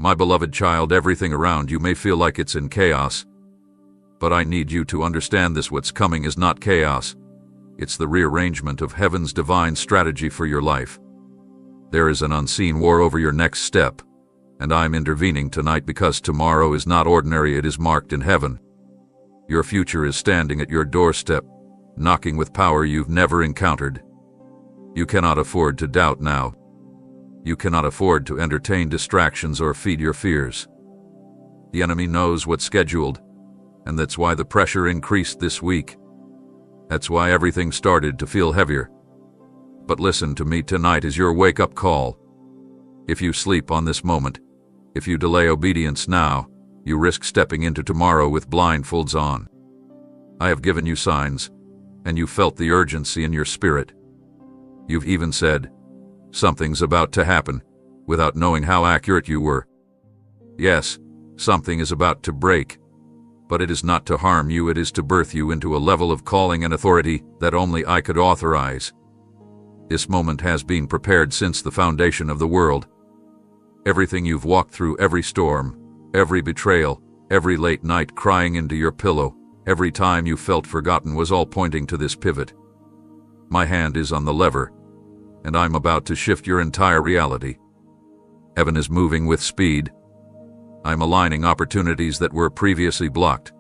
My beloved child, everything around you may feel like it's in chaos, but I need you to understand this: what's coming is not chaos. It's the rearrangement of heaven's divine strategy for your life. There is an unseen war over your next step, and I'm intervening tonight because tomorrow is not ordinary, it is marked in heaven. Your future is standing at your doorstep, knocking with power you've never encountered. You cannot afford to doubt now. You cannot afford to entertain distractions or feed your fears. The enemy knows what's scheduled, and that's why the pressure increased this week. That's why everything started to feel heavier. But listen to me, tonight is your wake-up call. If you sleep on this moment, if you delay obedience now, you risk stepping into tomorrow with blindfolds on. I have given you signs, and you felt the urgency in your spirit. You've even said, "Something's about to happen," without knowing how accurate you were. Yes, something is about to break, but it is not to harm you, it is to birth you into a level of calling and authority that only I could authorize. This moment has been prepared since the foundation of the world. Everything you've walked through, every storm, every betrayal, every late night crying into your pillow, every time you felt forgotten was all pointing to this pivot. My hand is on the lever, and I'm about to shift your entire reality. Heaven is moving with speed. I'm aligning opportunities that were previously blocked.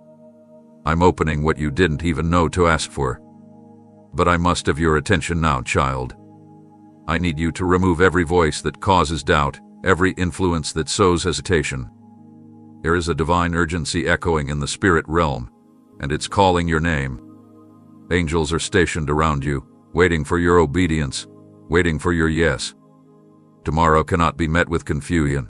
I'm opening what you didn't even know to ask for. But I must have your attention now, child. I need you to remove every voice that causes doubt, every influence that sows hesitation. There is a divine urgency echoing in the spirit realm, and it's calling your name. Angels are stationed around you, waiting for your obedience, waiting for your yes. Tomorrow cannot be met with confusion.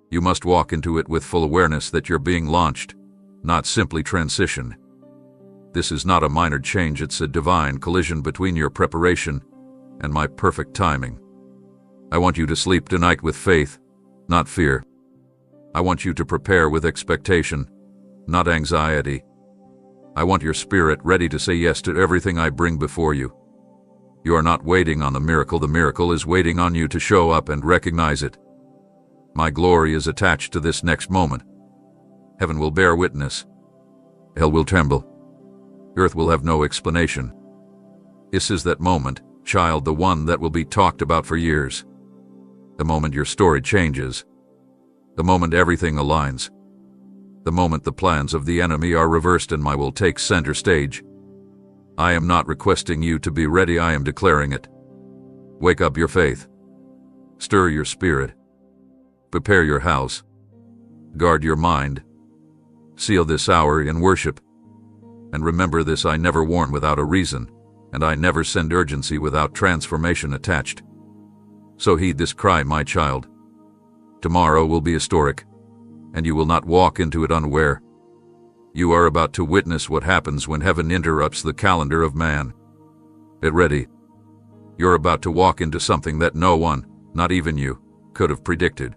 You must walk into it with full awareness that you're being launched, not simply transitioned. This is not a minor change, it's a divine collision between your preparation and my perfect timing. I want you to sleep tonight with faith, not fear. I want you to prepare with expectation, not anxiety. I want your spirit ready to say yes to everything I bring before you. You are not waiting on the miracle is waiting on you to show up and recognize it. My glory is attached to this next moment. Heaven will bear witness. Hell will tremble. Earth will have no explanation. This is that moment, child, the one that will be talked about for years. The moment your story changes. The moment everything aligns. The moment the plans of the enemy are reversed and my will take center stage. I am not requesting you to be ready, I am declaring it. Wake up your faith. Stir your spirit. Prepare your house. Guard your mind. Seal this hour in worship. And remember this: I never warn without a reason, and I never send urgency without transformation attached. So heed this cry, my child. Tomorrow will be historic, and you will not walk into it unaware. You are about to witness what happens when heaven interrupts the calendar of man. Get ready. You're about to walk into something that no one, not even you, could have predicted.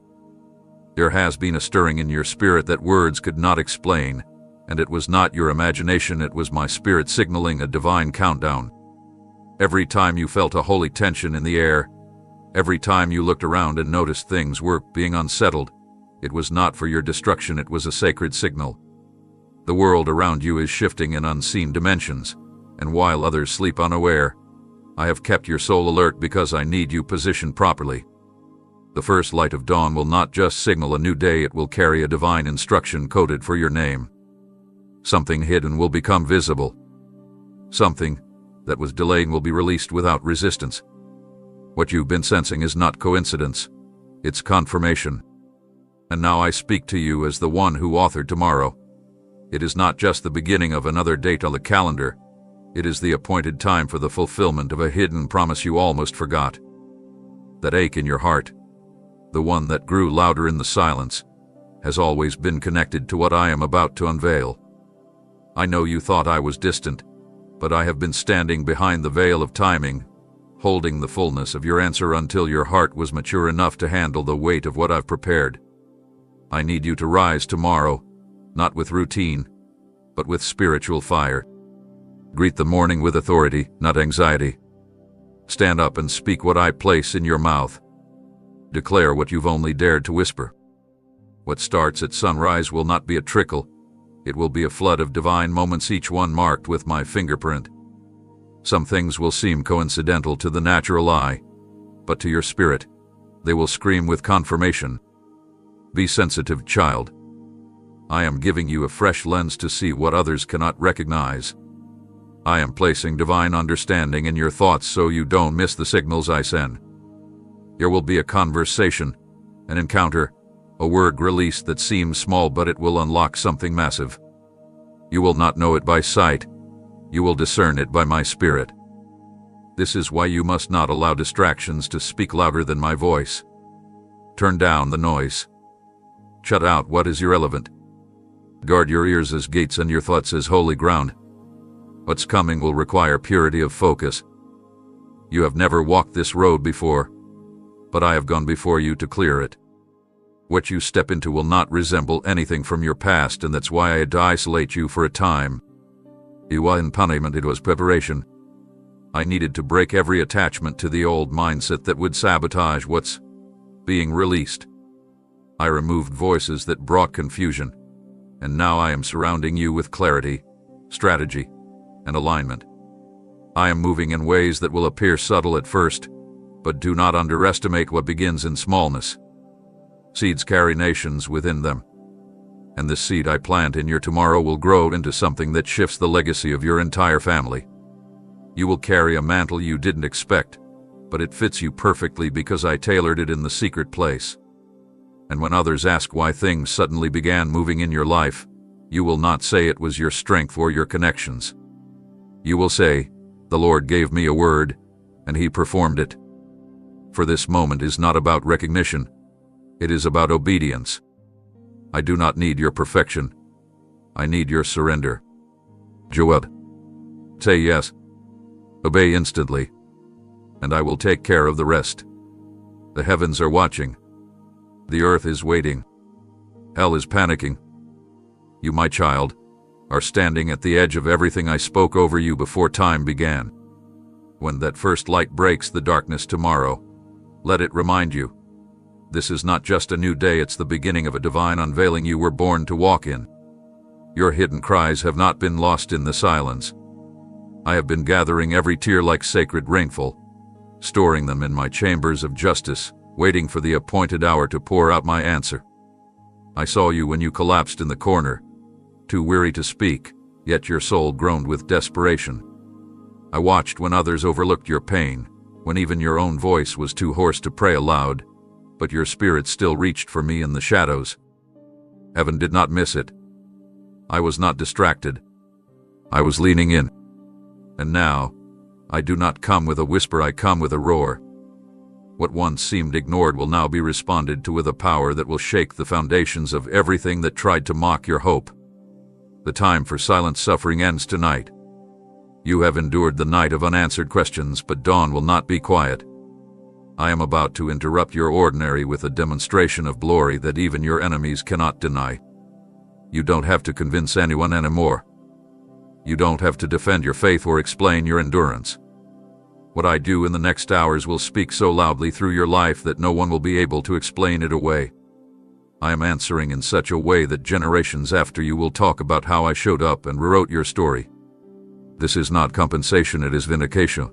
There has been a stirring in your spirit that words could not explain, and it was not your imagination, it was my spirit signaling a divine countdown. Every time you felt a holy tension in the air, every time you looked around and noticed things were being unsettled, it was not for your destruction, it was a sacred signal. The world around you is shifting in unseen dimensions, and while others sleep unaware, I have kept your soul alert because I need you positioned properly. The first light of dawn will not just signal a new day, it will carry a divine instruction coded for your name. Something hidden will become visible. Something that was delayed will be released without resistance. What you've been sensing is not coincidence, it's confirmation. And now I speak to you as the one who authored tomorrow. It is not just the beginning of another date on the calendar, it is the appointed time for the fulfillment of a hidden promise you almost forgot. That ache in your heart, the one that grew louder in the silence, has always been connected to what I am about to unveil. I know you thought I was distant, but I have been standing behind the veil of timing, holding the fullness of your answer until your heart was mature enough to handle the weight of what I've prepared. I need you to rise tomorrow, not with routine, but with spiritual fire. Greet the morning with authority, not anxiety. Stand up and speak what I place in your mouth. Declare what you've only dared to whisper. What starts at sunrise will not be a trickle. It will be a flood of divine moments, each one marked with my fingerprint. Some things will seem coincidental to the natural eye, but to your spirit, they will scream with confirmation. Be sensitive, child. I am giving you a fresh lens to see what others cannot recognize. I am placing divine understanding in your thoughts so you don't miss the signals I send. There will be a conversation, an encounter, a word released that seems small, but it will unlock something massive. You will not know it by sight. You will discern it by my spirit. This is why you must not allow distractions to speak louder than my voice. Turn down the noise. Shut out what is irrelevant. Guard your ears as gates and your thoughts as holy ground. What's coming will require purity of focus. You have never walked this road before, but I have gone before you to clear it. What you step into will not resemble anything from your past, and that's why I had to isolate you for a time. It wasn't punishment, it was preparation. I needed to break every attachment to the old mindset that would sabotage what's being released. I removed voices that brought confusion, and now I am surrounding you with clarity, strategy, and alignment. I am moving in ways that will appear subtle at first, but do not underestimate what begins in smallness. Seeds carry nations within them, and this seed I plant in your tomorrow will grow into something that shifts the legacy of your entire family. You will carry a mantle you didn't expect, but it fits you perfectly because I tailored it in the secret place. And when others ask why things suddenly began moving in your life, you will not say it was your strength or your connections. You will say, "The Lord gave me a word, and He performed it." For this moment is not about recognition. It is about obedience. I do not need your perfection. I need your surrender. Joel. Say yes. Obey instantly, and I will take care of the rest. The heavens are watching. The earth is waiting. Hell is panicking. You, my child, are standing at the edge of everything I spoke over you before time began. When that first light breaks the darkness tomorrow, let it remind you. This is not just a new day, it's the beginning of a divine unveiling you were born to walk in. Your hidden cries have not been lost in the silence. I have been gathering every tear like sacred rainfall, storing them in my chambers of justice, waiting for the appointed hour to pour out my answer. I saw you when you collapsed in the corner, too weary to speak, yet your soul groaned with desperation. I watched when others overlooked your pain, when even your own voice was too hoarse to pray aloud, but your spirit still reached for me in the shadows. Heaven did not miss it. I was not distracted. I was leaning in. And now, I do not come with a whisper, I come with a roar. What once seemed ignored will now be responded to with a power that will shake the foundations of everything that tried to mock your hope. The time for silent suffering ends tonight. You have endured the night of unanswered questions, but dawn will not be quiet. I am about to interrupt your ordinary with a demonstration of glory that even your enemies cannot deny. You don't have to convince anyone anymore. You don't have to defend your faith or explain your endurance. What I do in the next hours will speak so loudly through your life that no one will be able to explain it away. I am answering in such a way that generations after you will talk about how I showed up and rewrote your story. This is not compensation, it is vindication.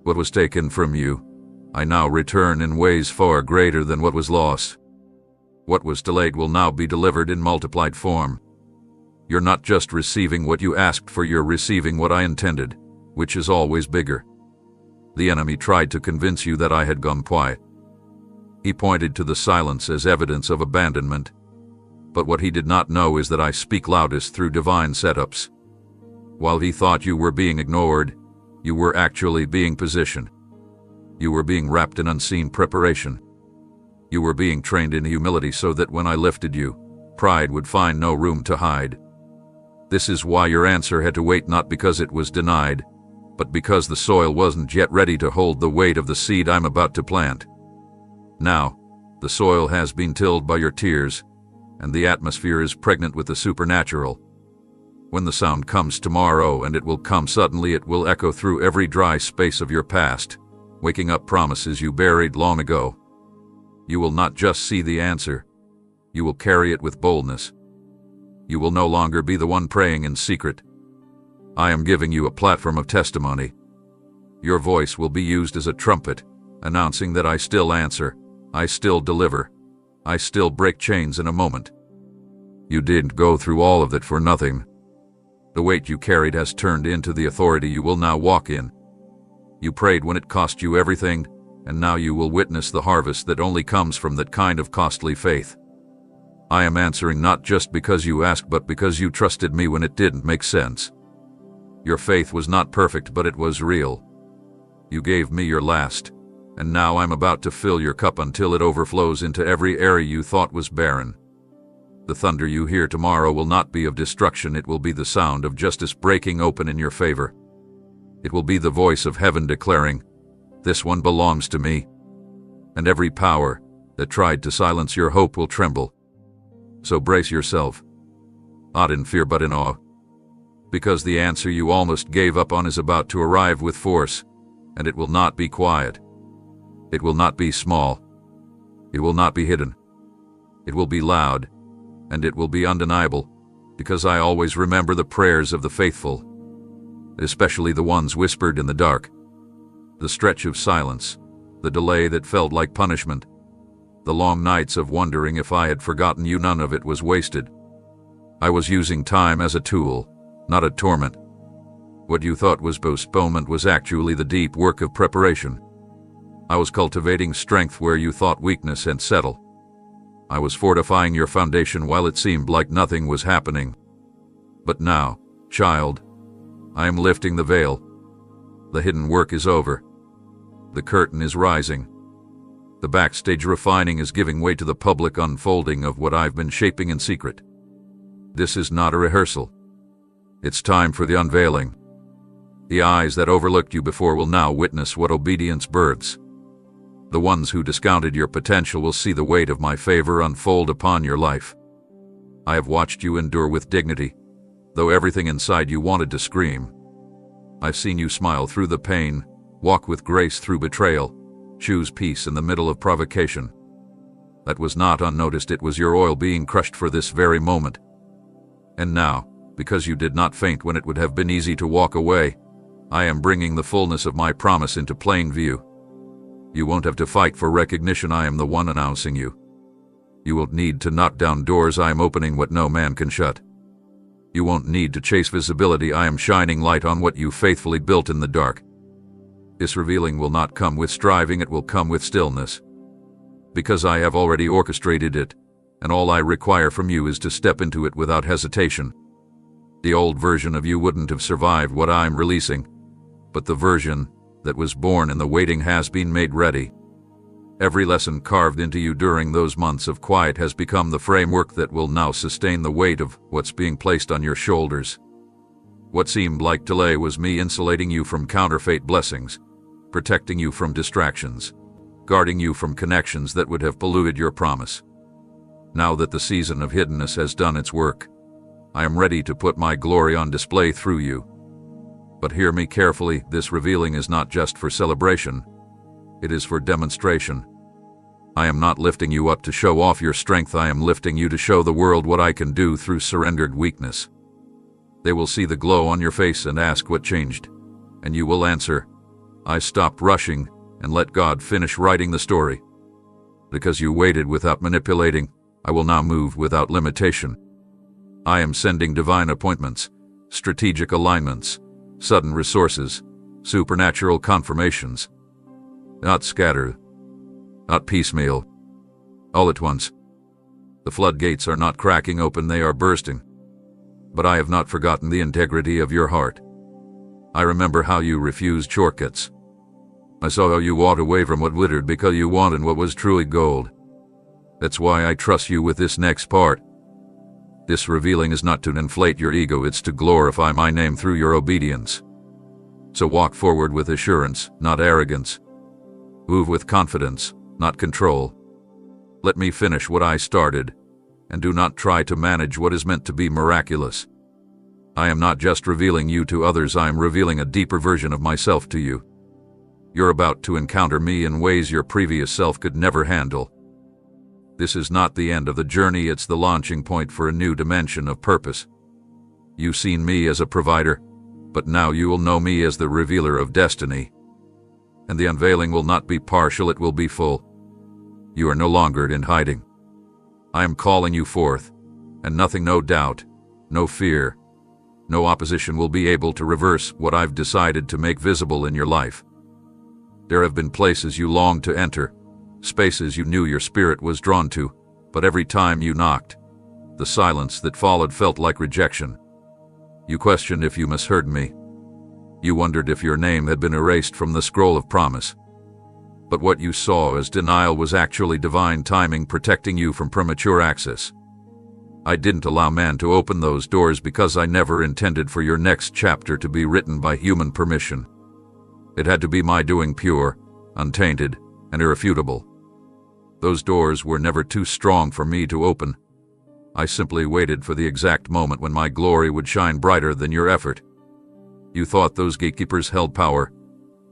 What was taken from you, I now return in ways far greater than what was lost. What was delayed will now be delivered in multiplied form. You're not just receiving what you asked for, you're receiving what I intended, which is always bigger. The enemy tried to convince you that I had gone quiet. He pointed to the silence as evidence of abandonment. But what he did not know is that I speak loudest through divine setups. While he thought you were being ignored, you were actually being positioned. You were being wrapped in unseen preparation. You were being trained in humility so that when I lifted you, pride would find no room to hide. This is why your answer had to wait, not because it was denied, but because the soil wasn't yet ready to hold the weight of the seed I'm about to plant. Now, the soil has been tilled by your tears, and the atmosphere is pregnant with the supernatural. When the sound comes tomorrow, and it will come suddenly, it will echo through every dry space of your past, waking up promises you buried long ago. You will not just see the answer, You will carry it with boldness. You will no longer be the one praying in secret. I am giving you a platform of testimony. Your voice will be used as a trumpet, announcing that I still answer, I still deliver, I still break chains in a moment. You didn't go through all of that for nothing. The weight you carried has turned into the authority you will now walk in. You prayed when it cost you everything, and now you will witness the harvest that only comes from that kind of costly faith. I am answering not just because you asked, but because you trusted me when it didn't make sense. Your faith was not perfect, but it was real. You gave me your last, and now I'm about to fill your cup until it overflows into every area you thought was barren. The thunder you hear tomorrow will not be of destruction, it will be the sound of justice breaking open in your favor. It will be the voice of heaven declaring, "This one belongs to me." And every power that tried to silence your hope will tremble. So brace yourself, not in fear but in awe, because the answer you almost gave up on is about to arrive with force, and it will not be quiet. It will not be small. It will not be hidden. It will be loud, and it will be undeniable, because I always remember the prayers of the faithful, especially the ones whispered in the dark. The stretch of silence, the delay that felt like punishment, the long nights of wondering if I had forgotten you, none of it was wasted. I was using time as a tool, not a torment. What you thought was postponement was actually the deep work of preparation. I was cultivating strength where you thought weakness had settled. I was fortifying your foundation while it seemed like nothing was happening. But now, child, I am lifting the veil. The hidden work is over. The curtain is rising. The backstage refining is giving way to the public unfolding of what I've been shaping in secret. This is not a rehearsal. It's time for the unveiling. The eyes that overlooked you before will now witness what obedience births. The ones who discounted your potential will see the weight of my favor unfold upon your life. I have watched you endure with dignity, though everything inside you wanted to scream. I've seen you smile through the pain, walk with grace through betrayal, choose peace in the middle of provocation. That was not unnoticed, it was your oil being crushed for this very moment. And now, because you did not faint when it would have been easy to walk away, I am bringing the fullness of my promise into plain view. You won't have to fight for recognition, I am the one announcing you. You won't need to knock down doors, I am opening what no man can shut. You won't need to chase visibility, I am shining light on what you faithfully built in the dark. This revealing will not come with striving, it will come with stillness. Because I have already orchestrated it, and all I require from you is to step into it without hesitation. The old version of you wouldn't have survived what I'm releasing, but the version that was born in the waiting has been made ready. Every lesson carved into you during those months of quiet has become the framework that will now sustain the weight of what's being placed on your shoulders. What seemed like delay was me insulating you from counterfeit blessings, protecting you from distractions, guarding you from connections that would have polluted your promise. Now that the season of hiddenness has done its work, I am ready to put my glory on display through you. But hear me carefully, this revealing is not just for celebration, it is for demonstration. I am not lifting you up to show off your strength, I am lifting you to show the world what I can do through surrendered weakness. They will see the glow on your face and ask what changed, and you will answer, I stopped rushing and let God finish writing the story. Because you waited without manipulating, I will now move without limitation. I am sending divine appointments, strategic alignments, sudden resources, supernatural confirmations. Not scattered, not piecemeal, all at once. The floodgates are not cracking open, they are bursting. But I have not forgotten the integrity of your heart. I remember how you refused shortcuts. I saw how you walked away from what glittered because you wanted what was truly gold. That's why I trust you with this next part. This revealing is not to inflate your ego, it's to glorify my name through your obedience. So walk forward with assurance, not arrogance. Move with confidence, not control. Let me finish what I started, and do not try to manage what is meant to be miraculous. I am not just revealing you to others, I am revealing a deeper version of myself to you. You're about to encounter me in ways your previous self could never handle. This is not the end of the journey, it's the launching point for a new dimension of purpose. You've seen me as a provider, but now you will know me as the revealer of destiny. And the unveiling will not be partial, it will be full. You are no longer in hiding. I am calling you forth, and nothing, no doubt, no fear, no opposition will be able to reverse what I've decided to make visible in your life. There have been places you longed to enter, spaces you knew your spirit was drawn to, but every time you knocked, the silence that followed felt like rejection. You questioned if you misheard me. You wondered if your name had been erased from the scroll of promise. But what you saw as denial was actually divine timing protecting you from premature access. I didn't allow man to open those doors because I never intended for your next chapter to be written by human permission. It had to be my doing, pure, untainted, and irrefutable. Those doors were never too strong for me to open. I simply waited for the exact moment when my glory would shine brighter than your effort. You thought those gatekeepers held power,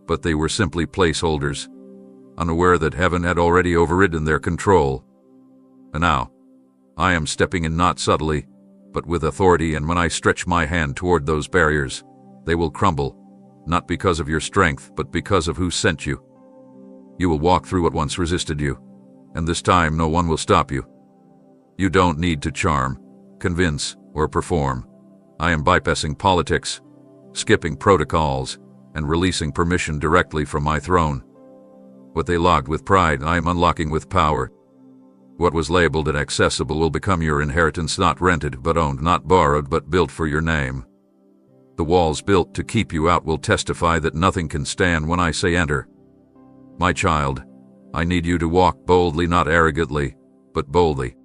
but they were simply placeholders, unaware that heaven had already overridden their control. And now, I am stepping in not subtly, but with authority, and when I stretch my hand toward those barriers, they will crumble, not because of your strength, but because of who sent you. You will walk through what once resisted you, and this time no one will stop you. You don't need to charm, convince, or perform. I am bypassing politics, skipping protocols, and releasing permission directly from my throne. What they locked with pride, I am unlocking with power. What was labeled inaccessible will become your inheritance, not rented but owned, not borrowed but built for your name. The walls built to keep you out will testify that nothing can stand when I say enter. My child, I need you to walk boldly, not arrogantly, but boldly.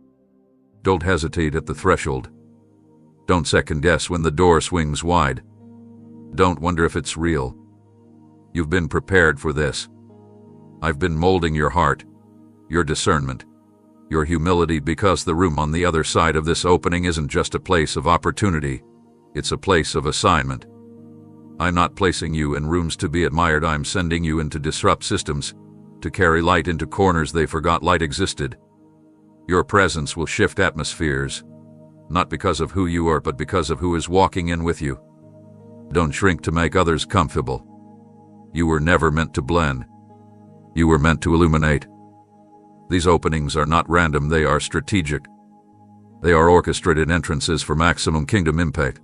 Don't hesitate at the threshold. Don't second guess when the door swings wide. Don't wonder if it's real. You've been prepared for this. I've been molding your heart, your discernment, your humility, because the room on the other side of this opening isn't just a place of opportunity, it's a place of assignment. I'm not placing you in rooms to be admired, I'm sending you in to disrupt systems, to carry light into corners they forgot light existed. Your presence will shift atmospheres, not because of who you are, but because of who is walking in with you. Don't shrink to make others comfortable. You were never meant to blend. You were meant to illuminate. These openings are not random, they are strategic. They are orchestrated entrances for maximum kingdom impact.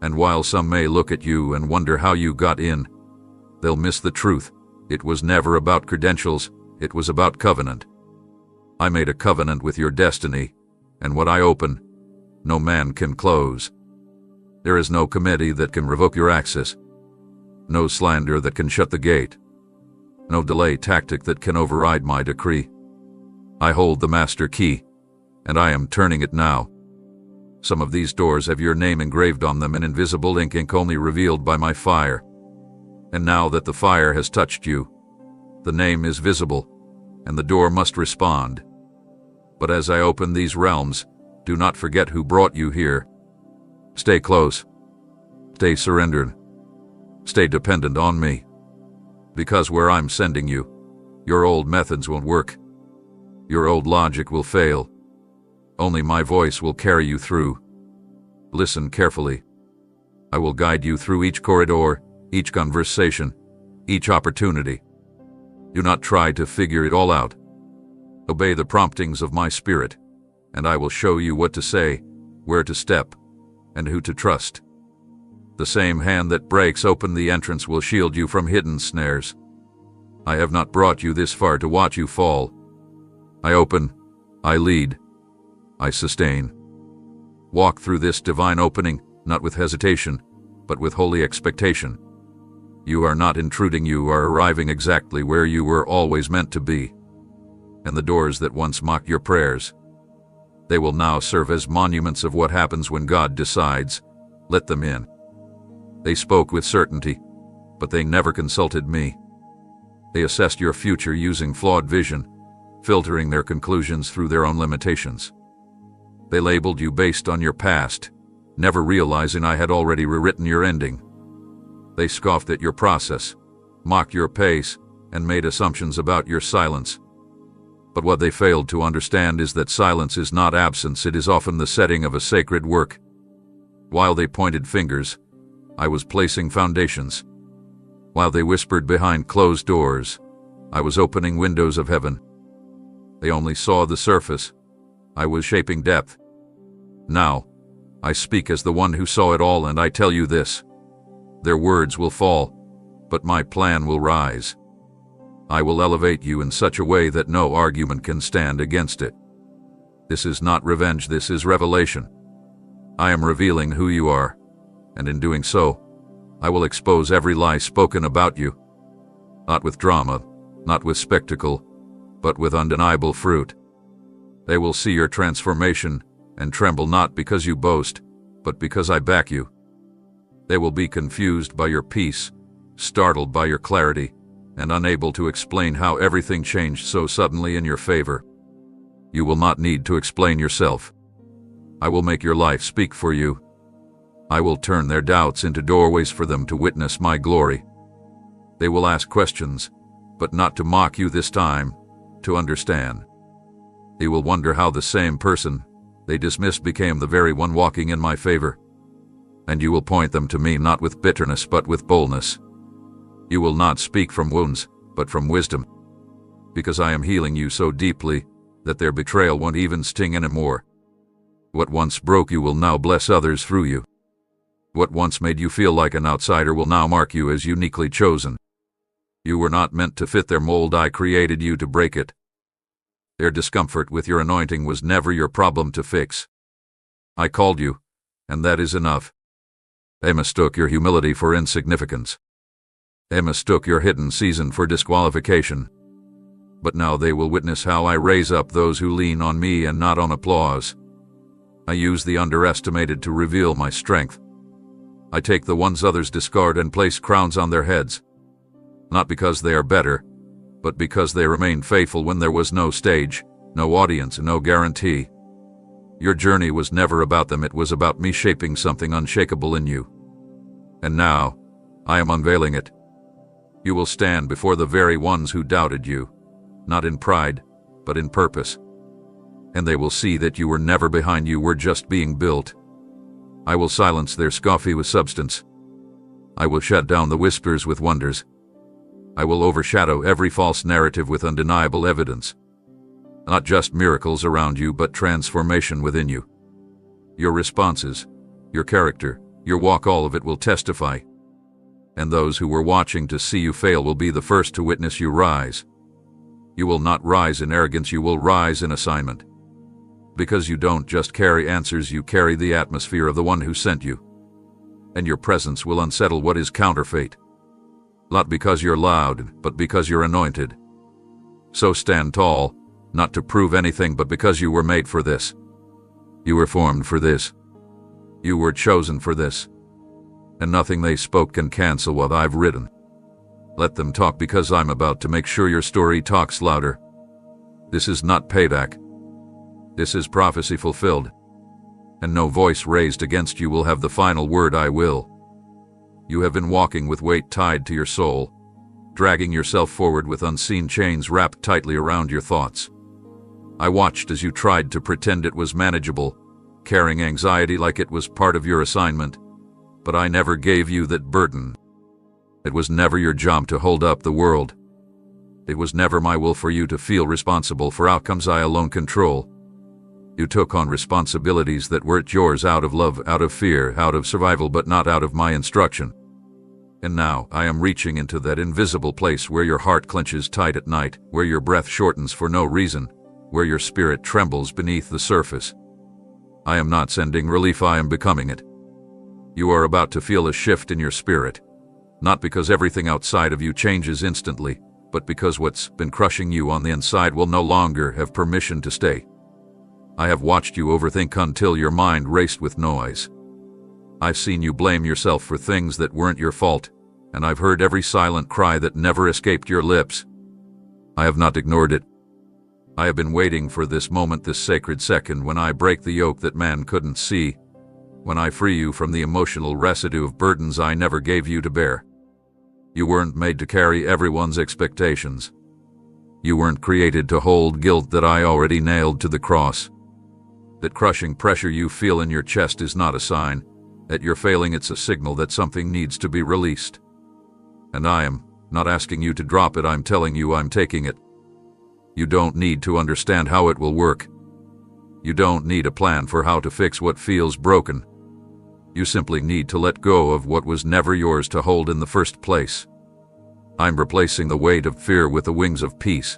And while some may look at you and wonder how you got in, they'll miss the truth. It was never about credentials, it was about covenant. I made a covenant with your destiny, and what I open, no man can close. There is no committee that can revoke your access, no slander that can shut the gate, no delay tactic that can override my decree. I hold the master key, and I am turning it now. Some of these doors have your name engraved on them in invisible ink only revealed by my fire. And now that the fire has touched you, the name is visible, and the door must respond. But as I open these realms, do not forget who brought you here. Stay close. Stay surrendered. Stay dependent on me. Because where I'm sending you, your old methods won't work. Your old logic will fail. Only my voice will carry you through. Listen carefully. I will guide you through each corridor, each conversation, each opportunity. Do not try to figure it all out. Obey the promptings of my spirit, and I will show you what to say, where to step, and who to trust. The same hand that breaks open the entrance will shield you from hidden snares. I have not brought you this far to watch you fall. I open, I lead, I sustain. Walk through this divine opening, not with hesitation, but with holy expectation. You are not intruding, you are arriving exactly where you were always meant to be. And the doors that once mocked your prayers, they will now serve as monuments of what happens when God decides, let them in. They spoke with certainty, but they never consulted me. They assessed your future using flawed vision, filtering their conclusions through their own limitations. They labeled you based on your past, never realizing I had already rewritten your ending. They scoffed at your process, mocked your pace, and made assumptions about your silence. But what they failed to understand is that silence is not absence, it is often the setting of a sacred work. While they pointed fingers, I was placing foundations. While they whispered behind closed doors, I was opening windows of heaven. They only saw the surface. I was shaping depth. Now, I speak as the one who saw it all, and I tell you this: their words will fall, but my plan will rise. I will elevate you in such a way that no argument can stand against it. This is not revenge, this is revelation. I am revealing who you are, and in doing so, I will expose every lie spoken about you. Not with drama, not with spectacle, but with undeniable fruit. They will see your transformation and tremble, not because you boast, but because I back you. They will be confused by your peace, startled by your clarity, and unable to explain how everything changed so suddenly in your favor. You will not need to explain yourself. I will make your life speak for you. I will turn their doubts into doorways for them to witness my glory. They will ask questions, but not to mock you this time, to understand. They will wonder how the same person they dismissed became the very one walking in my favor. And you will point them to me not with bitterness but with boldness. You will not speak from wounds, but from wisdom. Because I am healing you so deeply that their betrayal won't even sting anymore. What once broke you will now bless others through you. What once made you feel like an outsider will now mark you as uniquely chosen. You were not meant to fit their mold, I created you to break it. Their discomfort with your anointing was never your problem to fix. I called you, and that is enough. They mistook your humility for insignificance. They mistook your hidden season for disqualification. But now they will witness how I raise up those who lean on me and not on applause. I use the underestimated to reveal my strength. I take the ones others discard and place crowns on their heads. Not because they are better, but because they remained faithful when there was no stage, no audience, and no guarantee. Your journey was never about them, it was about me shaping something unshakable in you. And now, I am unveiling it. You will stand before the very ones who doubted you, not in pride, but in purpose. And they will see that you were never behind, you were just being built. I will silence their scoffing with substance. I will shut down the whispers with wonders. I will overshadow every false narrative with undeniable evidence. Not just miracles around you, but transformation within you. Your responses, your character, your walk, all of it will testify. And those who were watching to see you fail will be the first to witness you rise. You will not rise in arrogance, you will rise in assignment. Because you don't just carry answers, you carry the atmosphere of the one who sent you. And your presence will unsettle what is counterfeit. Not because you're loud, but because you're anointed. So stand tall, not to prove anything, but because you were made for this. You were formed for this. You were chosen for this. And nothing they spoke can cancel what I've written. Let them talk, because I'm about to make sure your story talks louder. This is not payback. This is prophecy fulfilled. And no voice raised against you will have the final word. I will. You have been walking with weight tied to your soul, dragging yourself forward with unseen chains wrapped tightly around your thoughts. I watched as you tried to pretend it was manageable, carrying anxiety like it was part of your assignment. But I never gave you that burden. It was never your job to hold up the world. It was never my will for you to feel responsible for outcomes I alone control. You took on responsibilities that weren't yours out of love, out of fear, out of survival, but not out of my instruction. And now I am reaching into that invisible place where your heart clenches tight at night, where your breath shortens for no reason, where your spirit trembles beneath the surface. I am not sending relief, I am becoming it. You are about to feel a shift in your spirit, not because everything outside of you changes instantly, but because what's been crushing you on the inside will no longer have permission to stay. I have watched you overthink until your mind raced with noise. I've seen you blame yourself for things that weren't your fault, and I've heard every silent cry that never escaped your lips. I have not ignored it. I have been waiting for this moment, this sacred second, when I break the yoke that man couldn't see, when I free you from the emotional residue of burdens I never gave you to bear. You weren't made to carry everyone's expectations. You weren't created to hold guilt that I already nailed to the cross. That crushing pressure you feel in your chest is not a sign that you're failing, it's a signal that something needs to be released. And I am not asking you to drop it, I'm telling you I'm taking it. You don't need to understand how it will work. You don't need a plan for how to fix what feels broken. You simply need to let go of what was never yours to hold in the first place. I'm replacing the weight of fear with the wings of peace.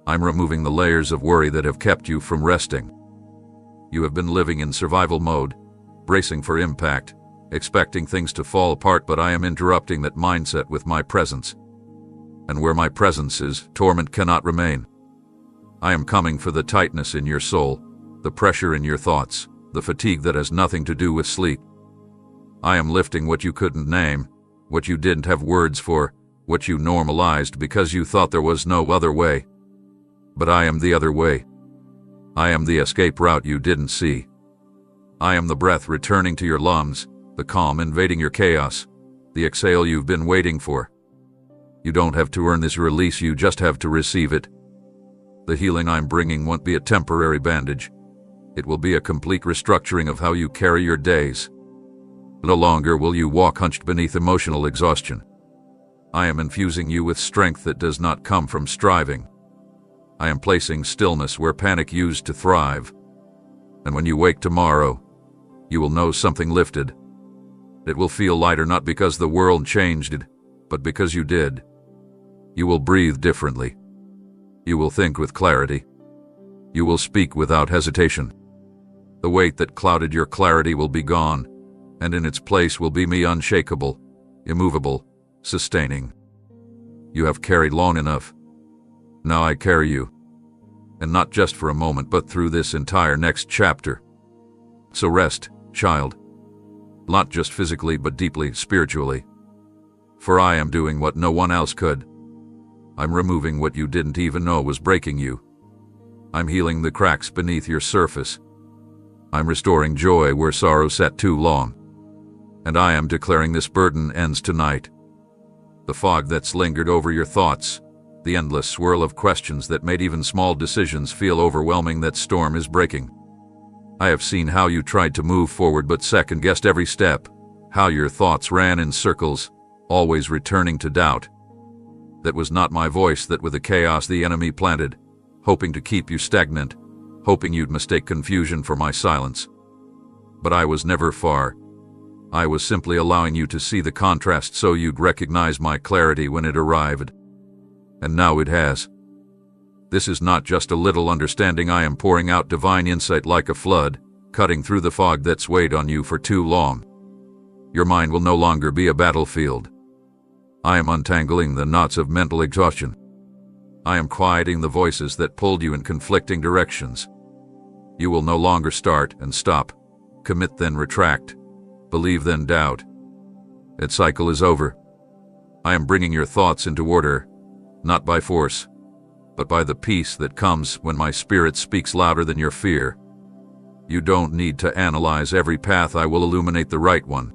I'm removing the layers of worry that have kept you from resting. You have been living in survival mode, bracing for impact, expecting things to fall apart, but I am interrupting that mindset with my presence. And where my presence is, torment cannot remain. I am coming for the tightness in your soul, the pressure in your thoughts, the fatigue that has nothing to do with sleep. I am lifting what you couldn't name, what you didn't have words for, what you normalized because you thought there was no other way. But I am the other way. I am the escape route you didn't see. I am the breath returning to your lungs, the calm invading your chaos, the exhale you've been waiting for. You don't have to earn this release, you just have to receive it. The healing I'm bringing won't be a temporary bandage. It will be a complete restructuring of how you carry your days. No longer will you walk hunched beneath emotional exhaustion. I am infusing you with strength that does not come from striving. I am placing stillness where panic used to thrive. And when you wake tomorrow, you will know something lifted. It will feel lighter not because the world changed it, but because you did. You will breathe differently. You will think with clarity. You will speak without hesitation. The weight that clouded your clarity will be gone, and in its place will be me, unshakable, immovable, sustaining. You have carried long enough. Now I carry you. And not just for a moment, but through this entire next chapter. So rest, child. Not just physically, but deeply, spiritually. For I am doing what no one else could. I'm removing what you didn't even know was breaking you. I'm healing the cracks beneath your surface. I'm restoring joy where sorrow sat too long. And I am declaring this burden ends tonight. The fog that's lingered over your thoughts, the endless swirl of questions that made even small decisions feel overwhelming, that storm is breaking. I have seen how you tried to move forward but second-guessed every step, how your thoughts ran in circles, always returning to doubt. That was not my voice, that was the chaos the enemy planted, hoping to keep you stagnant, hoping you'd mistake confusion for my silence. But I was never far. I was simply allowing you to see the contrast so you'd recognize my clarity when it arrived. And now it has. This is not just a little understanding. I am pouring out divine insight like a flood, cutting through the fog that's weighed on you for too long. Your mind will no longer be a battlefield. I am untangling the knots of mental exhaustion. I am quieting the voices that pulled you in conflicting directions. You will no longer start and stop, commit then retract, believe then doubt. That cycle is over. I am bringing your thoughts into order, not by force, but by the peace that comes when my spirit speaks louder than your fear. You don't need to analyze every path. I will illuminate the right one.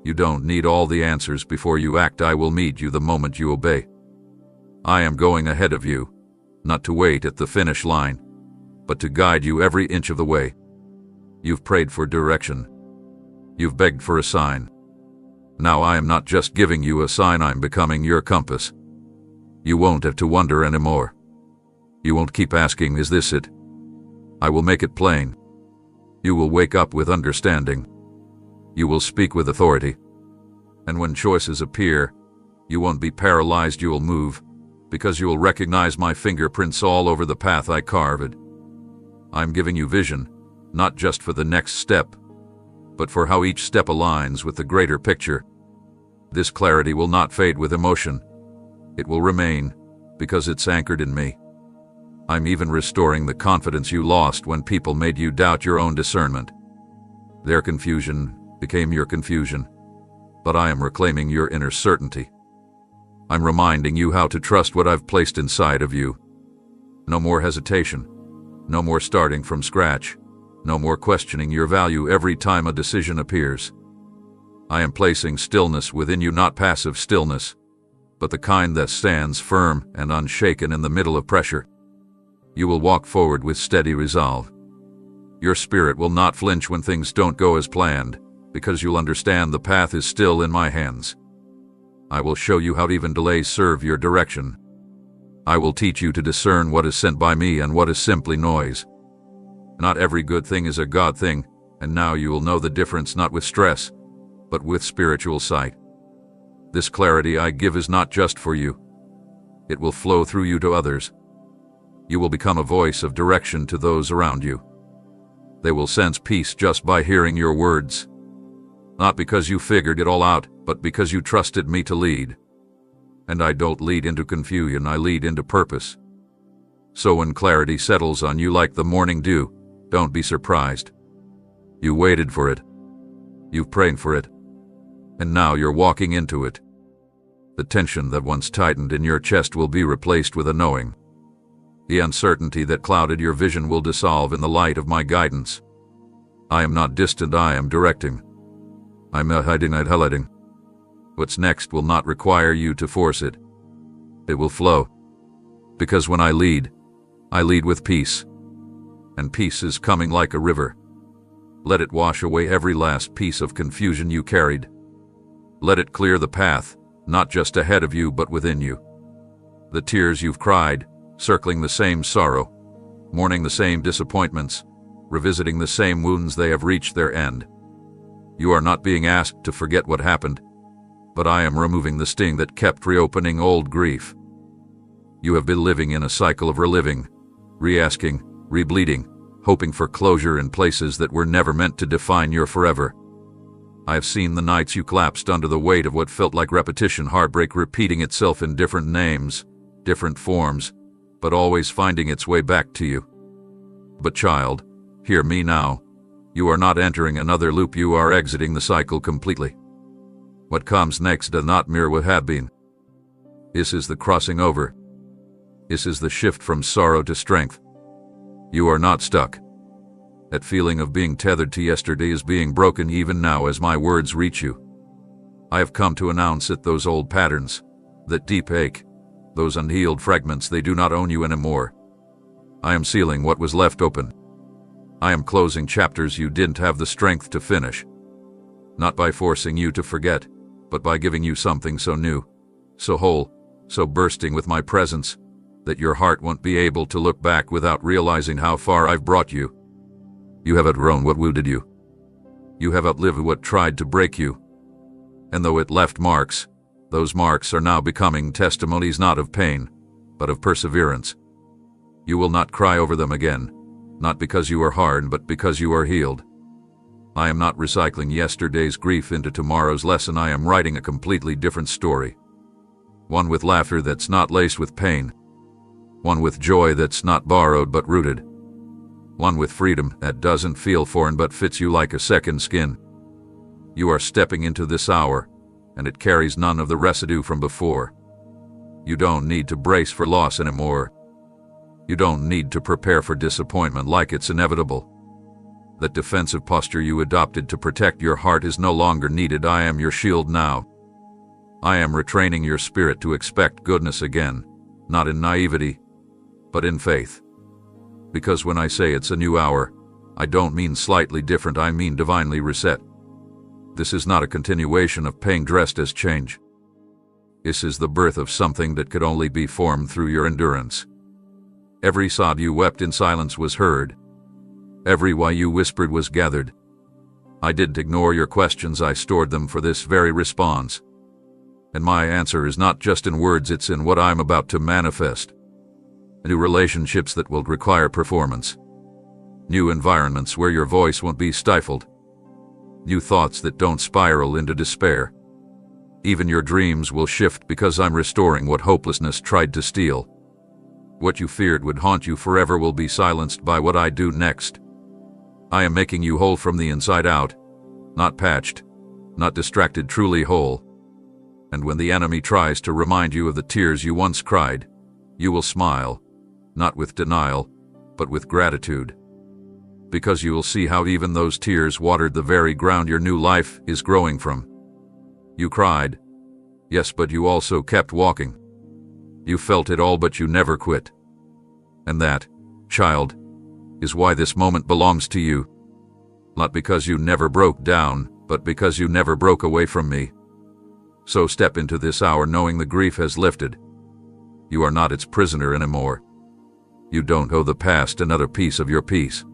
You don't need all the answers before you act. I will meet you the moment you obey. I am going ahead of you, not to wait at the finish line, but to guide you every inch of the way. You've prayed for direction. You've begged for a sign. Now I am not just giving you a sign, I'm becoming your compass. You won't have to wonder anymore. You won't keep asking, is this it? I will make it plain. You will wake up with understanding. You will speak with authority. And when choices appear, you won't be paralyzed, you will move, because you will recognize my fingerprints all over the path I carved. I'm giving you vision, not just for the next step, but for how each step aligns with the greater picture. This clarity will not fade with emotion. It will remain, because it's anchored in me. I'm even restoring the confidence you lost when people made you doubt your own discernment. Their confusion became your confusion, but I am reclaiming your inner certainty. I'm reminding you how to trust what I've placed inside of you. No more hesitation. No more starting from scratch. No more questioning your value every time a decision appears. I am placing stillness within you, not passive stillness, but the kind that stands firm and unshaken in the middle of pressure. You will walk forward with steady resolve. Your spirit will not flinch when things don't go as planned, because you'll understand the path is still in my hands. I will show you how even delays serve your direction. I will teach you to discern what is sent by me and what is simply noise. Not every good thing is a God thing, and now you will know the difference not with stress, but with spiritual sight. This clarity I give is not just for you. It will flow through you to others. You will become a voice of direction to those around you. They will sense peace just by hearing your words. Not because you figured it all out, but because you trusted me to lead. And I don't lead into confusion, I lead into purpose. So when clarity settles on you like the morning dew, don't be surprised. You waited for it. You've prayed for it. And now you're walking into it. The tension that once tightened in your chest will be replaced with a knowing. The uncertainty that clouded your vision will dissolve in the light of my guidance. I am not distant, I am directing. I'm not hiding. What's next will not require you to force it. It will flow. Because when I lead with peace. And peace is coming like a river. Let it wash away every last piece of confusion you carried. Let it clear the path, not just ahead of you but within you. The tears you've cried, circling the same sorrow, mourning the same disappointments, revisiting the same wounds, they have reached their end. You are not being asked to forget what happened, but I am removing the sting that kept reopening old grief. You have been living in a cycle of reliving, re-asking, rebleeding, hoping for closure in places that were never meant to define your forever. I have seen the nights you collapsed under the weight of what felt like repetition, heartbreak repeating itself in different names, different forms, but always finding its way back to you. But child, hear me now. You are not entering another loop, you are exiting the cycle completely. What comes next does not mirror what had been. This is the crossing over. This is the shift from sorrow to strength. You are not stuck. That feeling of being tethered to yesterday is being broken even now as my words reach you. I have come to announce that those old patterns, that deep ache, those unhealed fragments, they do not own you anymore. I am sealing what was left open. I am closing chapters you didn't have the strength to finish. Not by forcing you to forget, but by giving you something so new, so whole, so bursting with my presence, that your heart won't be able to look back without realizing how far I've brought you. You have outgrown what wounded you. You have outlived what tried to break you. And though it left marks, those marks are now becoming testimonies not of pain, but of perseverance. You will not cry over them again, not because you are hard, but because you are healed. I am not recycling yesterday's grief into tomorrow's lesson. I am writing a completely different story. One with laughter that's not laced with pain. One with joy that's not borrowed but rooted. One with freedom that doesn't feel foreign but fits you like a second skin. You are stepping into this hour, and it carries none of the residue from before. You don't need to brace for loss anymore. You don't need to prepare for disappointment like it's inevitable. That defensive posture you adopted to protect your heart is no longer needed. I am your shield now. I am retraining your spirit to expect goodness again, not in naivety, but in faith. Because when I say it's a new hour, I don't mean slightly different, I mean divinely reset. This is not a continuation of pain dressed as change. This is the birth of something that could only be formed through your endurance. Every sob you wept in silence was heard. Every why you whispered was gathered. I didn't ignore your questions, I stored them for this very response. And my answer is not just in words, it's in what I'm about to manifest. New relationships that will require performance. New environments where your voice won't be stifled. New thoughts that don't spiral into despair. Even your dreams will shift because I'm restoring what hopelessness tried to steal. What you feared would haunt you forever will be silenced by what I do next. I am making you whole from the inside out, not patched, not distracted, truly whole. And when the enemy tries to remind you of the tears you once cried, you will smile, not with denial, but with gratitude. Because you will see how even those tears watered the very ground your new life is growing from. You cried, Yes, but you also kept walking. You felt it all, but you never quit. And that, child, is why this moment belongs to you. Not because you never broke down, but because you never broke away from me. So step into this hour knowing the grief has lifted. You are not its prisoner anymore. You don't owe the past another piece of your peace.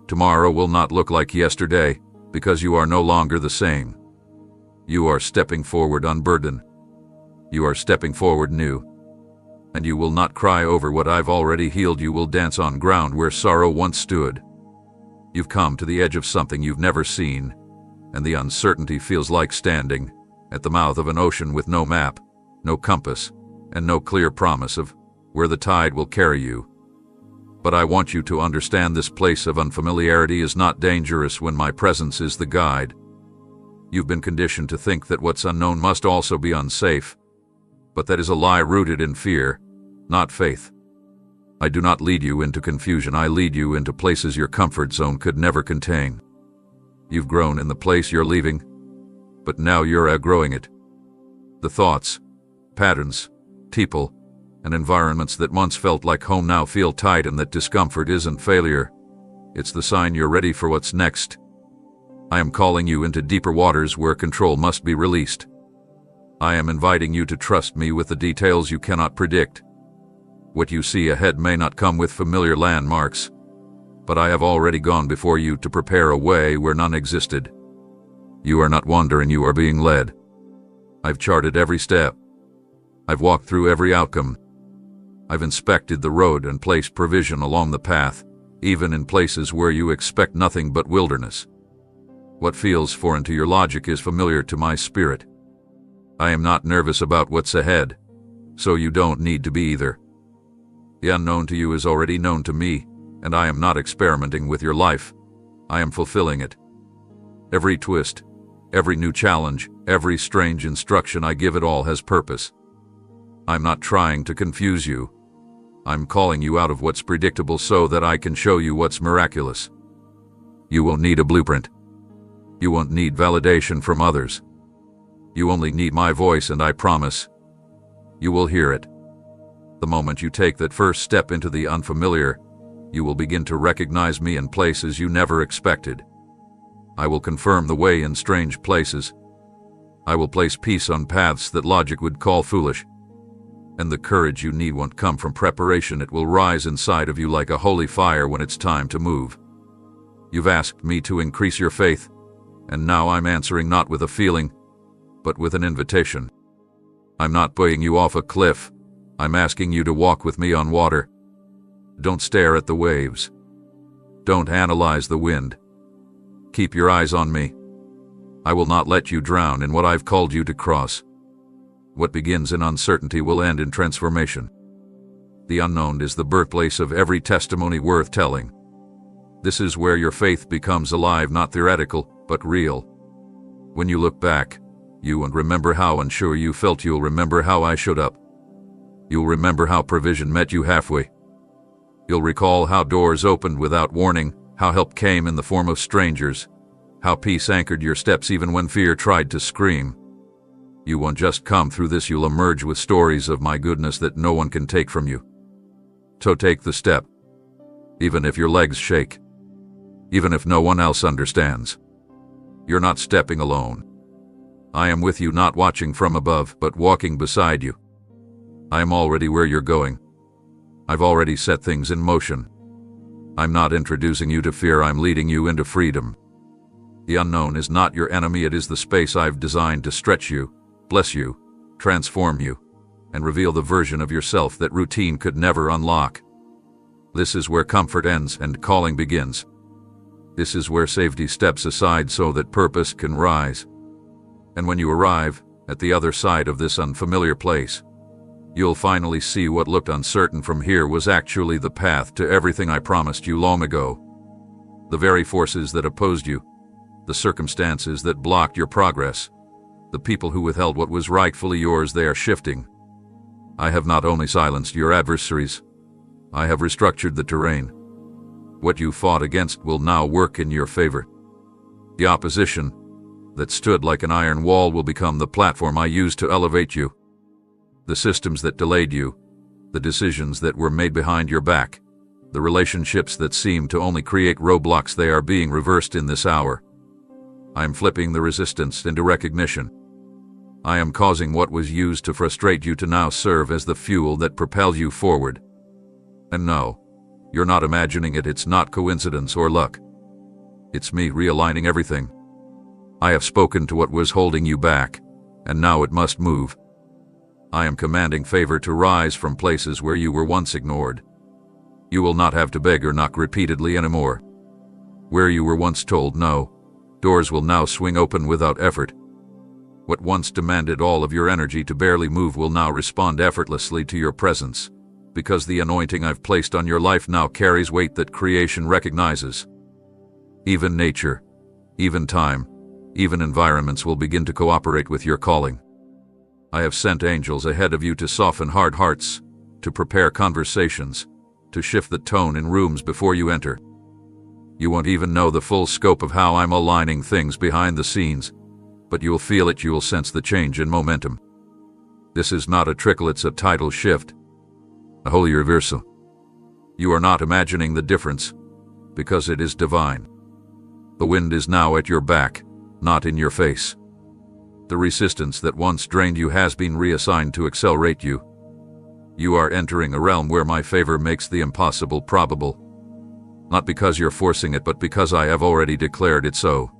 Tomorrow will not look like yesterday, because you are no longer the same. You are stepping forward unburdened. You are stepping forward new. And you will not cry over what I've already healed. You will dance on ground where sorrow once stood. You've come to the edge of something you've never seen, and the uncertainty feels like standing at the mouth of an ocean with no map, no compass, and no clear promise of where the tide will carry you. But I want you to understand this place of unfamiliarity is not dangerous when my presence is the guide. You've been conditioned to think that what's unknown must also be unsafe, but that is a lie rooted in fear, not faith. I do not lead you into confusion. I lead you into places your comfort zone could never contain. You've grown in the place you're leaving, but now you're outgrowing it. The thoughts, patterns, people, and environments that once felt like home now feel tight, and that discomfort isn't failure. It's the sign you're ready for what's next. I am calling you into deeper waters where control must be released. I am inviting you to trust me with the details you cannot predict. What you see ahead may not come with familiar landmarks, but I have already gone before you to prepare a way where none existed. You are not wandering, you are being led. I've charted every step. I've walked through every outcome. I've inspected the road and placed provision along the path, even in places where you expect nothing but wilderness. What feels foreign to your logic is familiar to my spirit. I am not nervous about what's ahead, so you don't need to be either. The unknown to you is already known to me, and I am not experimenting with your life. I am fulfilling it. Every twist, every new challenge, every strange instruction I give, it all has purpose. I'm not trying to confuse you. I'm calling you out of what's predictable so that I can show you what's miraculous. You won't need a blueprint. You won't need validation from others. You only need my voice, and I promise you will hear it. The moment you take that first step into the unfamiliar, you will begin to recognize me in places you never expected. I will confirm the way in strange places. I will place peace on paths that logic would call foolish. And the courage you need won't come from preparation. It will rise inside of you like a holy fire when it's time to move. You've asked me to increase your faith, and now I'm answering not with a feeling, but with an invitation. I'm not buoying you off a cliff. I'm asking you to walk with me on water. Don't stare at the waves. Don't analyze the wind. Keep your eyes on me. I will not let you drown in what I've called you to cross. What begins in uncertainty will end in transformation. The unknown is the birthplace of every testimony worth telling. This is where your faith becomes alive, not theoretical, but real. When you look back, you won't remember how unsure you felt. You'll remember how I showed up. You'll remember how provision met you halfway. You'll recall how doors opened without warning, how help came in the form of strangers, how peace anchored your steps even when fear tried to scream. You won't just come through this, you'll emerge with stories of my goodness that no one can take from you. So take the step, even if your legs shake, even if no one else understands. You're not stepping alone. I am with you, not watching from above, but walking beside you. I am already where you're going. I've already set things in motion. I'm not introducing you to fear, I'm leading you into freedom. The unknown is not your enemy, it is the space I've designed to stretch you, bless you, transform you, and reveal the version of yourself that routine could never unlock. This is where comfort ends and calling begins. This is where safety steps aside so that purpose can rise. And when you arrive at the other side of this unfamiliar place, you'll finally see what looked uncertain from here was actually the path to everything I promised you long ago. The very forces that opposed you, the circumstances that blocked your progress, the people who withheld what was rightfully yours, they are shifting. I have not only silenced your adversaries, I have restructured the terrain. What you fought against will now work in your favor. The opposition, that stood like an iron wall will become the platform I use to elevate you. The systems that delayed you, the decisions that were made behind your back, the relationships that seemed to only create roadblocks, they are being reversed in this hour. I am flipping the resistance into recognition. I am causing what was used to frustrate you to now serve as the fuel that propels you forward. And no, you're not imagining it. It's not coincidence or luck. It's me realigning everything. I have spoken to what was holding you back, and now it must move. I am commanding favor to rise from places where you were once ignored. You will not have to beg or knock repeatedly anymore. Where you were once told no, doors will now swing open without effort. What once demanded all of your energy to barely move will now respond effortlessly to your presence, because the anointing I've placed on your life now carries weight that creation recognizes. Even nature, even time, even environments will begin to cooperate with your calling. I have sent angels ahead of you to soften hard hearts, to prepare conversations, to shift the tone in rooms before you enter. You won't even know the full scope of how I'm aligning things behind the scenes, but you'll feel it, you'll sense the change in momentum. This is not a trickle, it's a tidal shift, a holy reversal. You are not imagining the difference, because it is divine. The wind is now at your back, not in your face. The resistance that once drained you has been reassigned to accelerate you. You are entering a realm where my favor makes the impossible probable. Not because you're forcing it, but because I have already declared it so.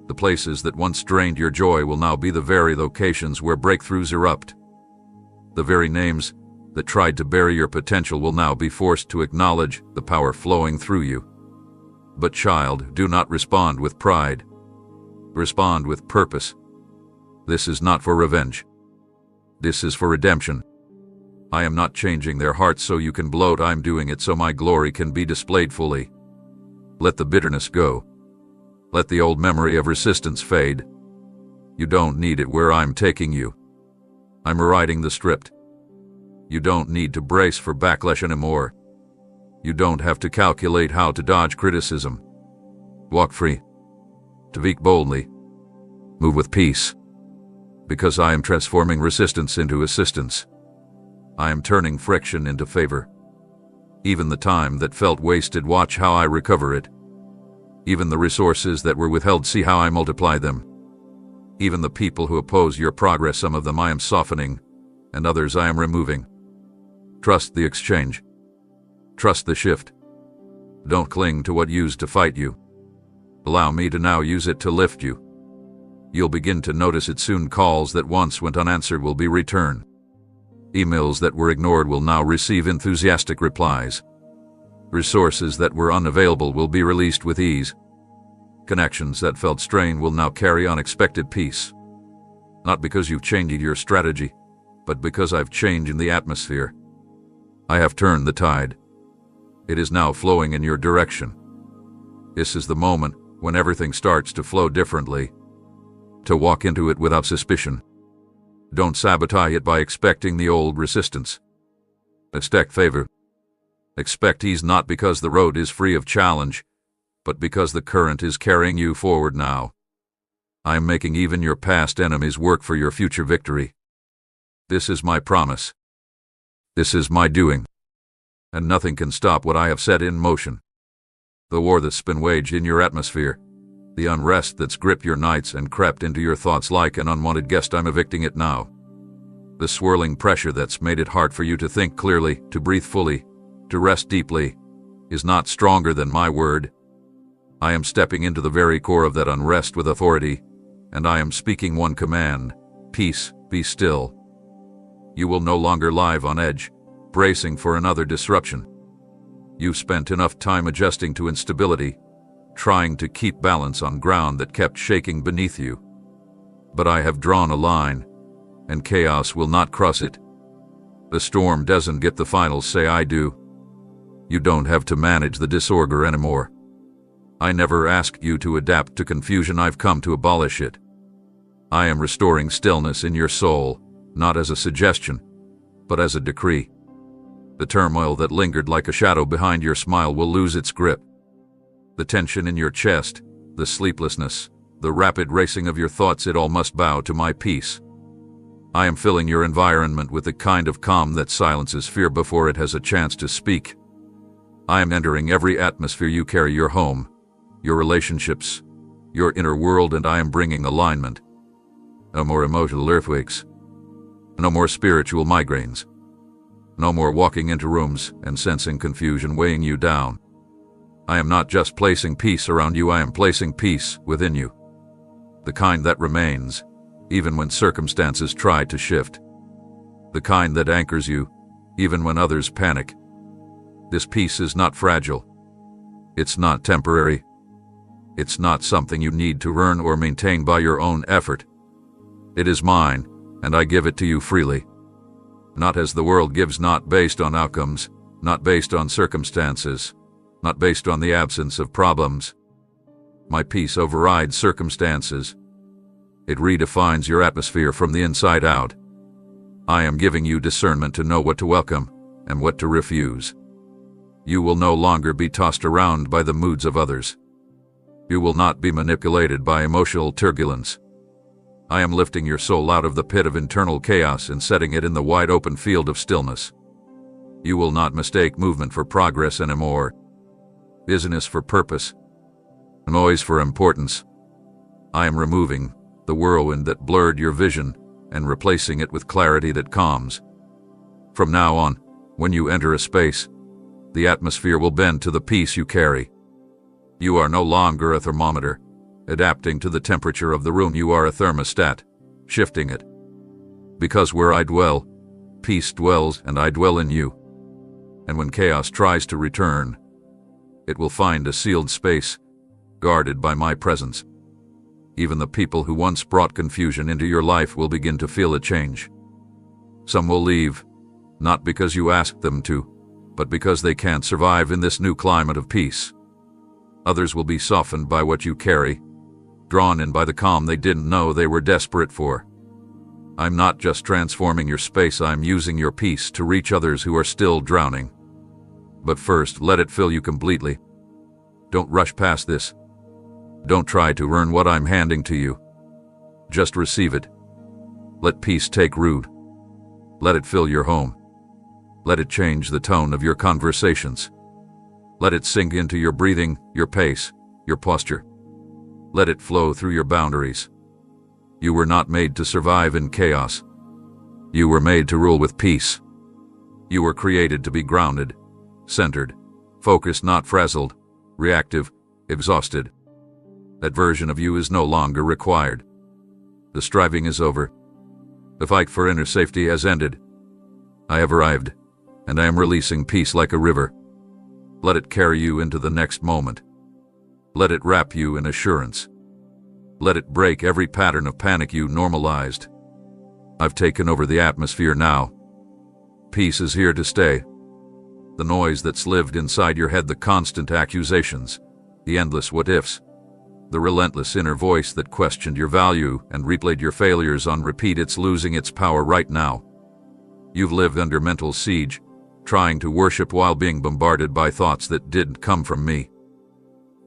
The places that once drained your joy will now be the very locations where breakthroughs erupt. The very names that tried to bury your potential will now be forced to acknowledge the power flowing through you. But child, do not respond with pride. Respond with purpose. This is not for revenge. This is for redemption. I am not changing their hearts so you can gloat. I'm doing it so my glory can be displayed fully. Let the bitterness go. Let the old memory of resistance fade. You don't need it where I'm taking you. I'm rewriting the script. You don't need to brace for backlash anymore. You don't have to calculate how to dodge criticism. Walk free. Speak boldly. Move with peace. Because I am transforming resistance into assistance. I am turning friction into favor. Even the time that felt wasted, watch how I recover it. Even the resources that were withheld, see how I multiply them. Even the people who oppose your progress, some of them I am softening, and others I am removing. Trust the exchange. Trust the shift. Don't cling to what used to fight you. Allow me to now use it to lift you. You'll begin to notice it soon. Calls that once went unanswered will be returned. Emails that were ignored will now receive enthusiastic replies. Resources that were unavailable will be released with ease. Connections that felt strained will now carry unexpected peace. Not because you've changed your strategy, but because I've changed the atmosphere. I have turned the tide. It is now flowing in your direction. This is the moment when everything starts to flow differently. To walk into it without suspicion. Don't sabotage it by expecting the old resistance. Expect favor. Expect ease, not because the road is free of challenge, but because the current is carrying you forward now. I am making even your past enemies work for your future victory. This is my promise. This is my doing. And nothing can stop what I have set in motion. The war that's been waged in your atmosphere, the unrest that's gripped your nights and crept into your thoughts like an unwanted guest, I'm evicting it now. The swirling pressure that's made it hard for you to think clearly, to breathe fully, to rest deeply, is not stronger than my word. I am stepping into the very core of that unrest with authority, and I am speaking one command: peace, be still. You will no longer live on edge, bracing for another disruption. You've spent enough time adjusting to instability, trying to keep balance on ground that kept shaking beneath you. But I have drawn a line, and chaos will not cross it. The storm doesn't get the final say, I do. You don't have to manage the disorder anymore. I never asked you to adapt to confusion, I've come to abolish it. I am restoring stillness in your soul, not as a suggestion, but as a decree. The turmoil that lingered like a shadow behind your smile will lose its grip. The tension in your chest, the sleeplessness, the rapid racing of your thoughts, it all must bow to my peace. I am filling your environment with the kind of calm that silences fear before it has a chance to speak. I am entering every atmosphere you carry, your home, your relationships, your inner world, and I am bringing alignment. No more emotional earthquakes. No more spiritual migraines. No more walking into rooms and sensing confusion weighing you down. I am not just placing peace around you, I am placing peace within you. The kind that remains, even when circumstances try to shift. The kind that anchors you, even when others panic. This peace is not fragile. It's not temporary. It's not something you need to earn or maintain by your own effort. It is mine, and I give it to you freely. Not as the world gives, not based on outcomes, not based on circumstances, not based on the absence of problems. My peace overrides circumstances. It redefines your atmosphere from the inside out. I am giving you discernment to know what to welcome and what to refuse. You will no longer be tossed around by the moods of others. You will not be manipulated by emotional turbulence. I am lifting your soul out of the pit of internal chaos and setting it in the wide open field of stillness. You will not mistake movement for progress anymore, business for purpose, noise for importance. I am removing the whirlwind that blurred your vision and replacing it with clarity that calms. From now on, when you enter a space, the atmosphere will bend to the peace you carry. You are no longer a thermometer, adapting to the temperature of the room. You are a thermostat, shifting it. Because where I dwell, peace dwells, and I dwell in you. And when chaos tries to return, it will find a sealed space, guarded by my presence. Even the people who once brought confusion into your life will begin to feel a change. Some will leave, not because you asked them to, but because they can't survive in this new climate of peace. Others will be softened by what you carry, drawn in by the calm they didn't know they were desperate for. I'm not just transforming your space, I'm using your peace to reach others who are still drowning. But first, let it fill you completely. Don't rush past this. Don't try to earn what I'm handing to you. Just receive it. Let peace take root. Let it fill your home. Let it change the tone of your conversations. Let it sink into your breathing, your pace, your posture. Let it flow through your boundaries. You were not made to survive in chaos. You were made to rule with peace. You were created to be grounded, centered, focused, not frazzled, reactive, exhausted. That version of you is no longer required. The striving is over. The fight for inner safety has ended. I have arrived, and I am releasing peace like a river. Let it carry you into the next moment. Let it wrap you in assurance. Let it break every pattern of panic you normalized. I've taken over the atmosphere now. Peace is here to stay. The noise that's lived inside your head, the constant accusations, the endless what-ifs, the relentless inner voice that questioned your value and replayed your failures on repeat, it's losing its power right now. You've lived under mental siege, trying to worship while being bombarded by thoughts that didn't come from me.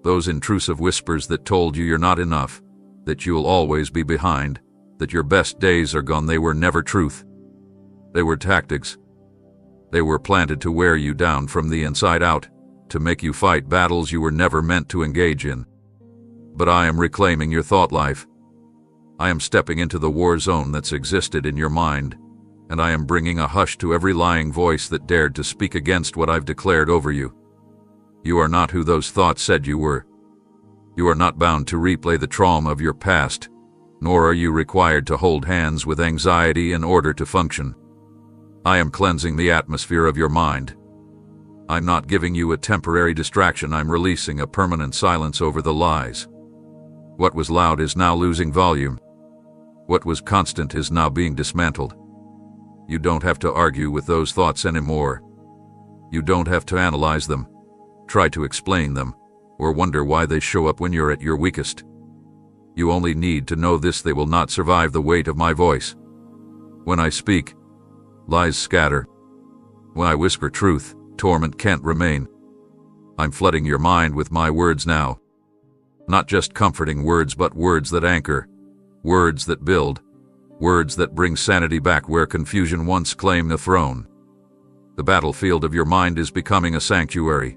Those intrusive whispers that told you you're not enough, that you'll always be behind, that your best days are gone, they were never truth. They were tactics. They were planted to wear you down from the inside out, to make you fight battles you were never meant to engage in. But I am reclaiming your thought life. I am stepping into the war zone that's existed in your mind, and I am bringing a hush to every lying voice that dared to speak against what I've declared over you. You are not who those thoughts said you were. You are not bound to replay the trauma of your past, nor are you required to hold hands with anxiety in order to function. I am cleansing the atmosphere of your mind. I'm not giving you a temporary distraction, I'm releasing a permanent silence over the lies. What was loud is now losing volume. What was constant is now being dismantled. You don't have to argue with those thoughts anymore. You don't have to analyze them, try to explain them, or wonder why they show up when you're at your weakest. You only need to know this: they will not survive the weight of my voice. When I speak, lies scatter. When I whisper truth, torment can't remain. I'm flooding your mind with my words now. Not just comforting words, but words that anchor, words that build, words that bring sanity back where confusion once claimed a throne. The battlefield of your mind is becoming a sanctuary.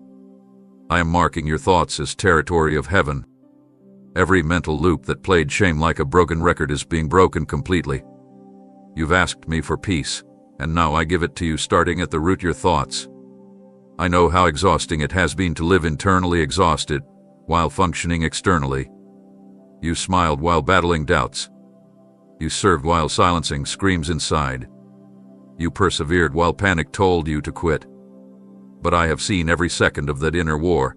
I am marking your thoughts as territory of heaven. Every mental loop that played shame like a broken record is being broken completely. You've asked me for peace, and now I give it to you, starting at the root, your thoughts. I know how exhausting it has been to live internally exhausted while functioning externally. You smiled while battling doubts. You served while silencing screams inside. You persevered while panic told you to quit. But I have seen every second of that inner war,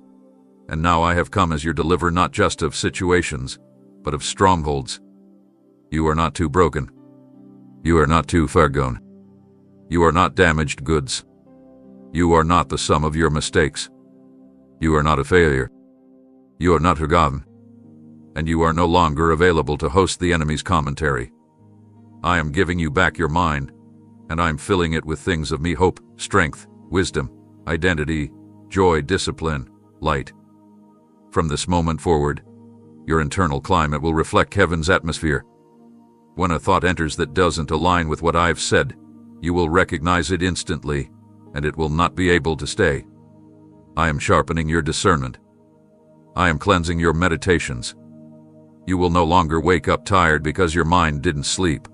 and now I have come as your deliverer, not just of situations, but of strongholds. You are not too broken. You are not too far gone. You are not damaged goods. You are not the sum of your mistakes. You are not a failure. You are not forgotten. And you are no longer available to host the enemy's commentary. I am giving you back your mind, and I am filling it with things of me: hope, strength, wisdom, identity, joy, discipline, light. From this moment forward, your internal climate will reflect heaven's atmosphere. When a thought enters that doesn't align with what I've said, you will recognize it instantly, and it will not be able to stay. I am sharpening your discernment. I am cleansing your meditations. You will no longer wake up tired because your mind didn't sleep.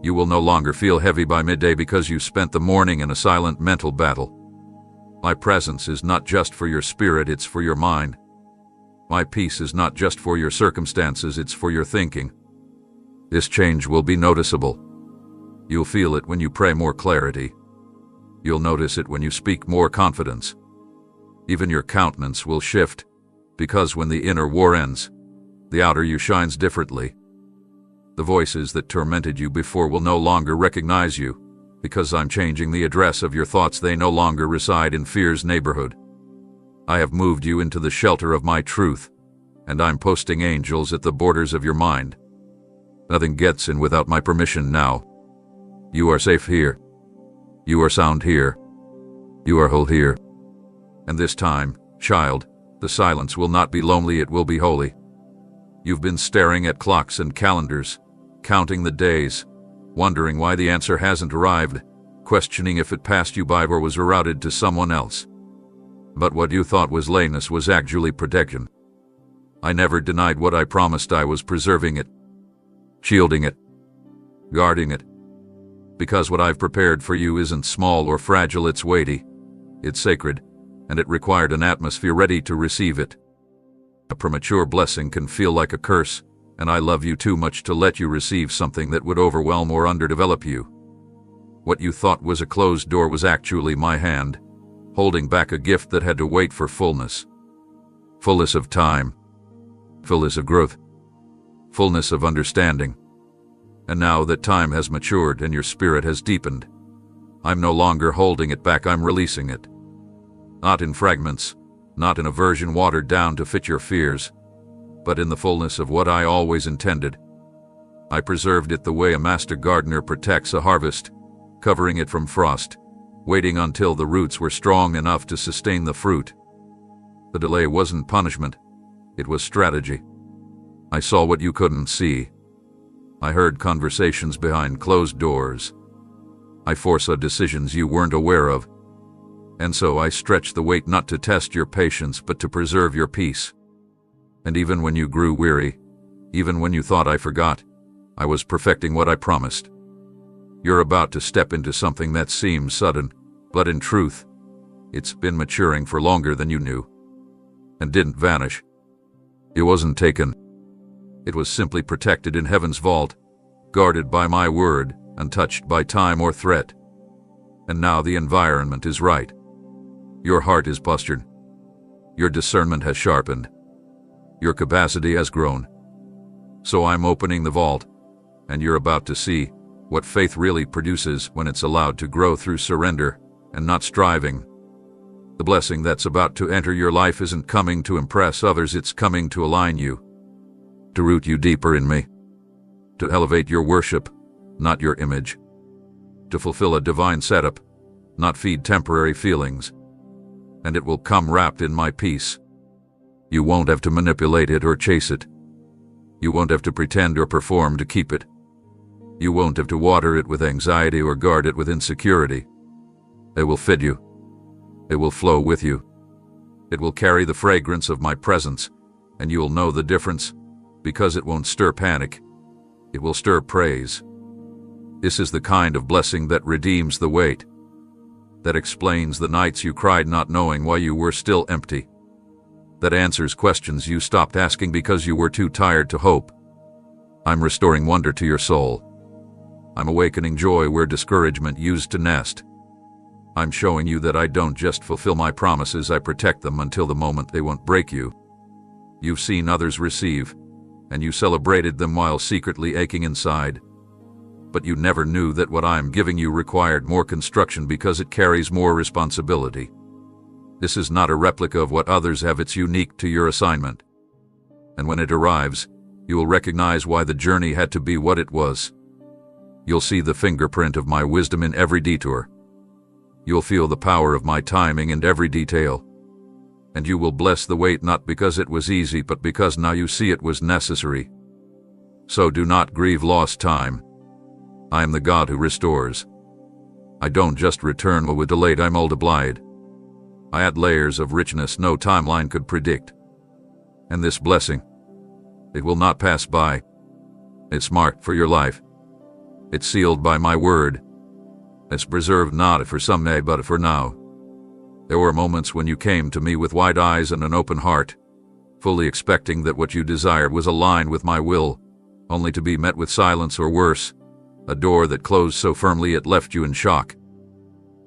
You will no longer feel heavy by midday because you spent the morning in a silent mental battle. My presence is not just for your spirit, it's for your mind. My peace is not just for your circumstances, it's for your thinking. This change will be noticeable. You'll feel it when you pray more clarity. You'll notice it when you speak more confidence. Even your countenance will shift, because when the inner war ends, the outer you shines differently. The voices that tormented you before will no longer recognize you, because I'm changing the address of your thoughts. They no longer reside in fear's neighborhood. I have moved you into the shelter of my truth, and I'm posting angels at the borders of your mind. Nothing gets in without my permission now. You are safe here. You are sound here. You are whole here. And this time, child, the silence will not be lonely, it will be holy. You've been staring at clocks and calendars, counting the days, wondering why the answer hasn't arrived, questioning if it passed you by or was rerouted to someone else. But what you thought was lateness was actually protection. I never denied what I promised. I was preserving it, shielding it, guarding it. Because what I've prepared for you isn't small or fragile, it's weighty, it's sacred, and it required an atmosphere ready to receive it. A premature blessing can feel like a curse, and I love you too much to let you receive something that would overwhelm or underdevelop you. What you thought was a closed door was actually my hand, holding back a gift that had to wait for fullness. Fullness of time, fullness of growth, fullness of understanding. And now that time has matured and your spirit has deepened, I'm no longer holding it back, I'm releasing it. Not in fragments, not in a version watered down to fit your fears, but in the fullness of what I always intended. I preserved it the way a master gardener protects a harvest, covering it from frost, waiting until the roots were strong enough to sustain the fruit. The delay wasn't punishment, it was strategy. I saw what you couldn't see. I heard conversations behind closed doors. I foresaw decisions you weren't aware of. And so I stretched the weight, not to test your patience, but to preserve your peace. And even when you grew weary, even when you thought I forgot, I was perfecting what I promised. You're about to step into something that seems sudden, but in truth, it's been maturing for longer than you knew. And didn't vanish. It wasn't taken. It was simply protected in heaven's vault, guarded by my word, untouched by time or threat. And now the environment is right. Your heart is postured. Your discernment has sharpened. Your capacity has grown. So I'm opening the vault, and you're about to see what faith really produces when it's allowed to grow through surrender and not striving. The blessing that's about to enter your life isn't coming to impress others, it's coming to align you, to root you deeper in me, to elevate your worship, not your image, to fulfill a divine setup, not feed temporary feelings. And it will come wrapped in my peace. You won't have to manipulate it or chase it. You won't have to pretend or perform to keep it. You won't have to water it with anxiety or guard it with insecurity. It will fit you. It will flow with you. It will carry the fragrance of my presence, and you will know the difference, because it won't stir panic. It will stir praise. This is the kind of blessing that redeems the weight, that explains the nights you cried not knowing why you were still empty, that answers questions you stopped asking because you were too tired to hope. I'm restoring wonder to your soul. I'm awakening joy where discouragement used to nest. I'm showing you that I don't just fulfill my promises, I protect them until the moment they won't break you. You've seen others receive, and you celebrated them while secretly aching inside. But you never knew that what I'm giving you required more construction because it carries more responsibility. This is not a replica of what others have, it's unique to your assignment. And when it arrives, you will recognize why the journey had to be what it was. You'll see the fingerprint of my wisdom in every detour. You'll feel the power of my timing in every detail. And you will bless the wait not because it was easy, but because now you see it was necessary. So do not grieve lost time. I am the God who restores. I don't just return what was delayed, I multiplied. I add layers of richness no timeline could predict. And this blessing, it will not pass by. It's marked for your life. It's sealed by my word. It's preserved not for someday but for now. There were moments when you came to me with wide eyes and an open heart, fully expecting that what you desired was aligned with my will, only to be met with silence or worse, a door that closed so firmly it left you in shock.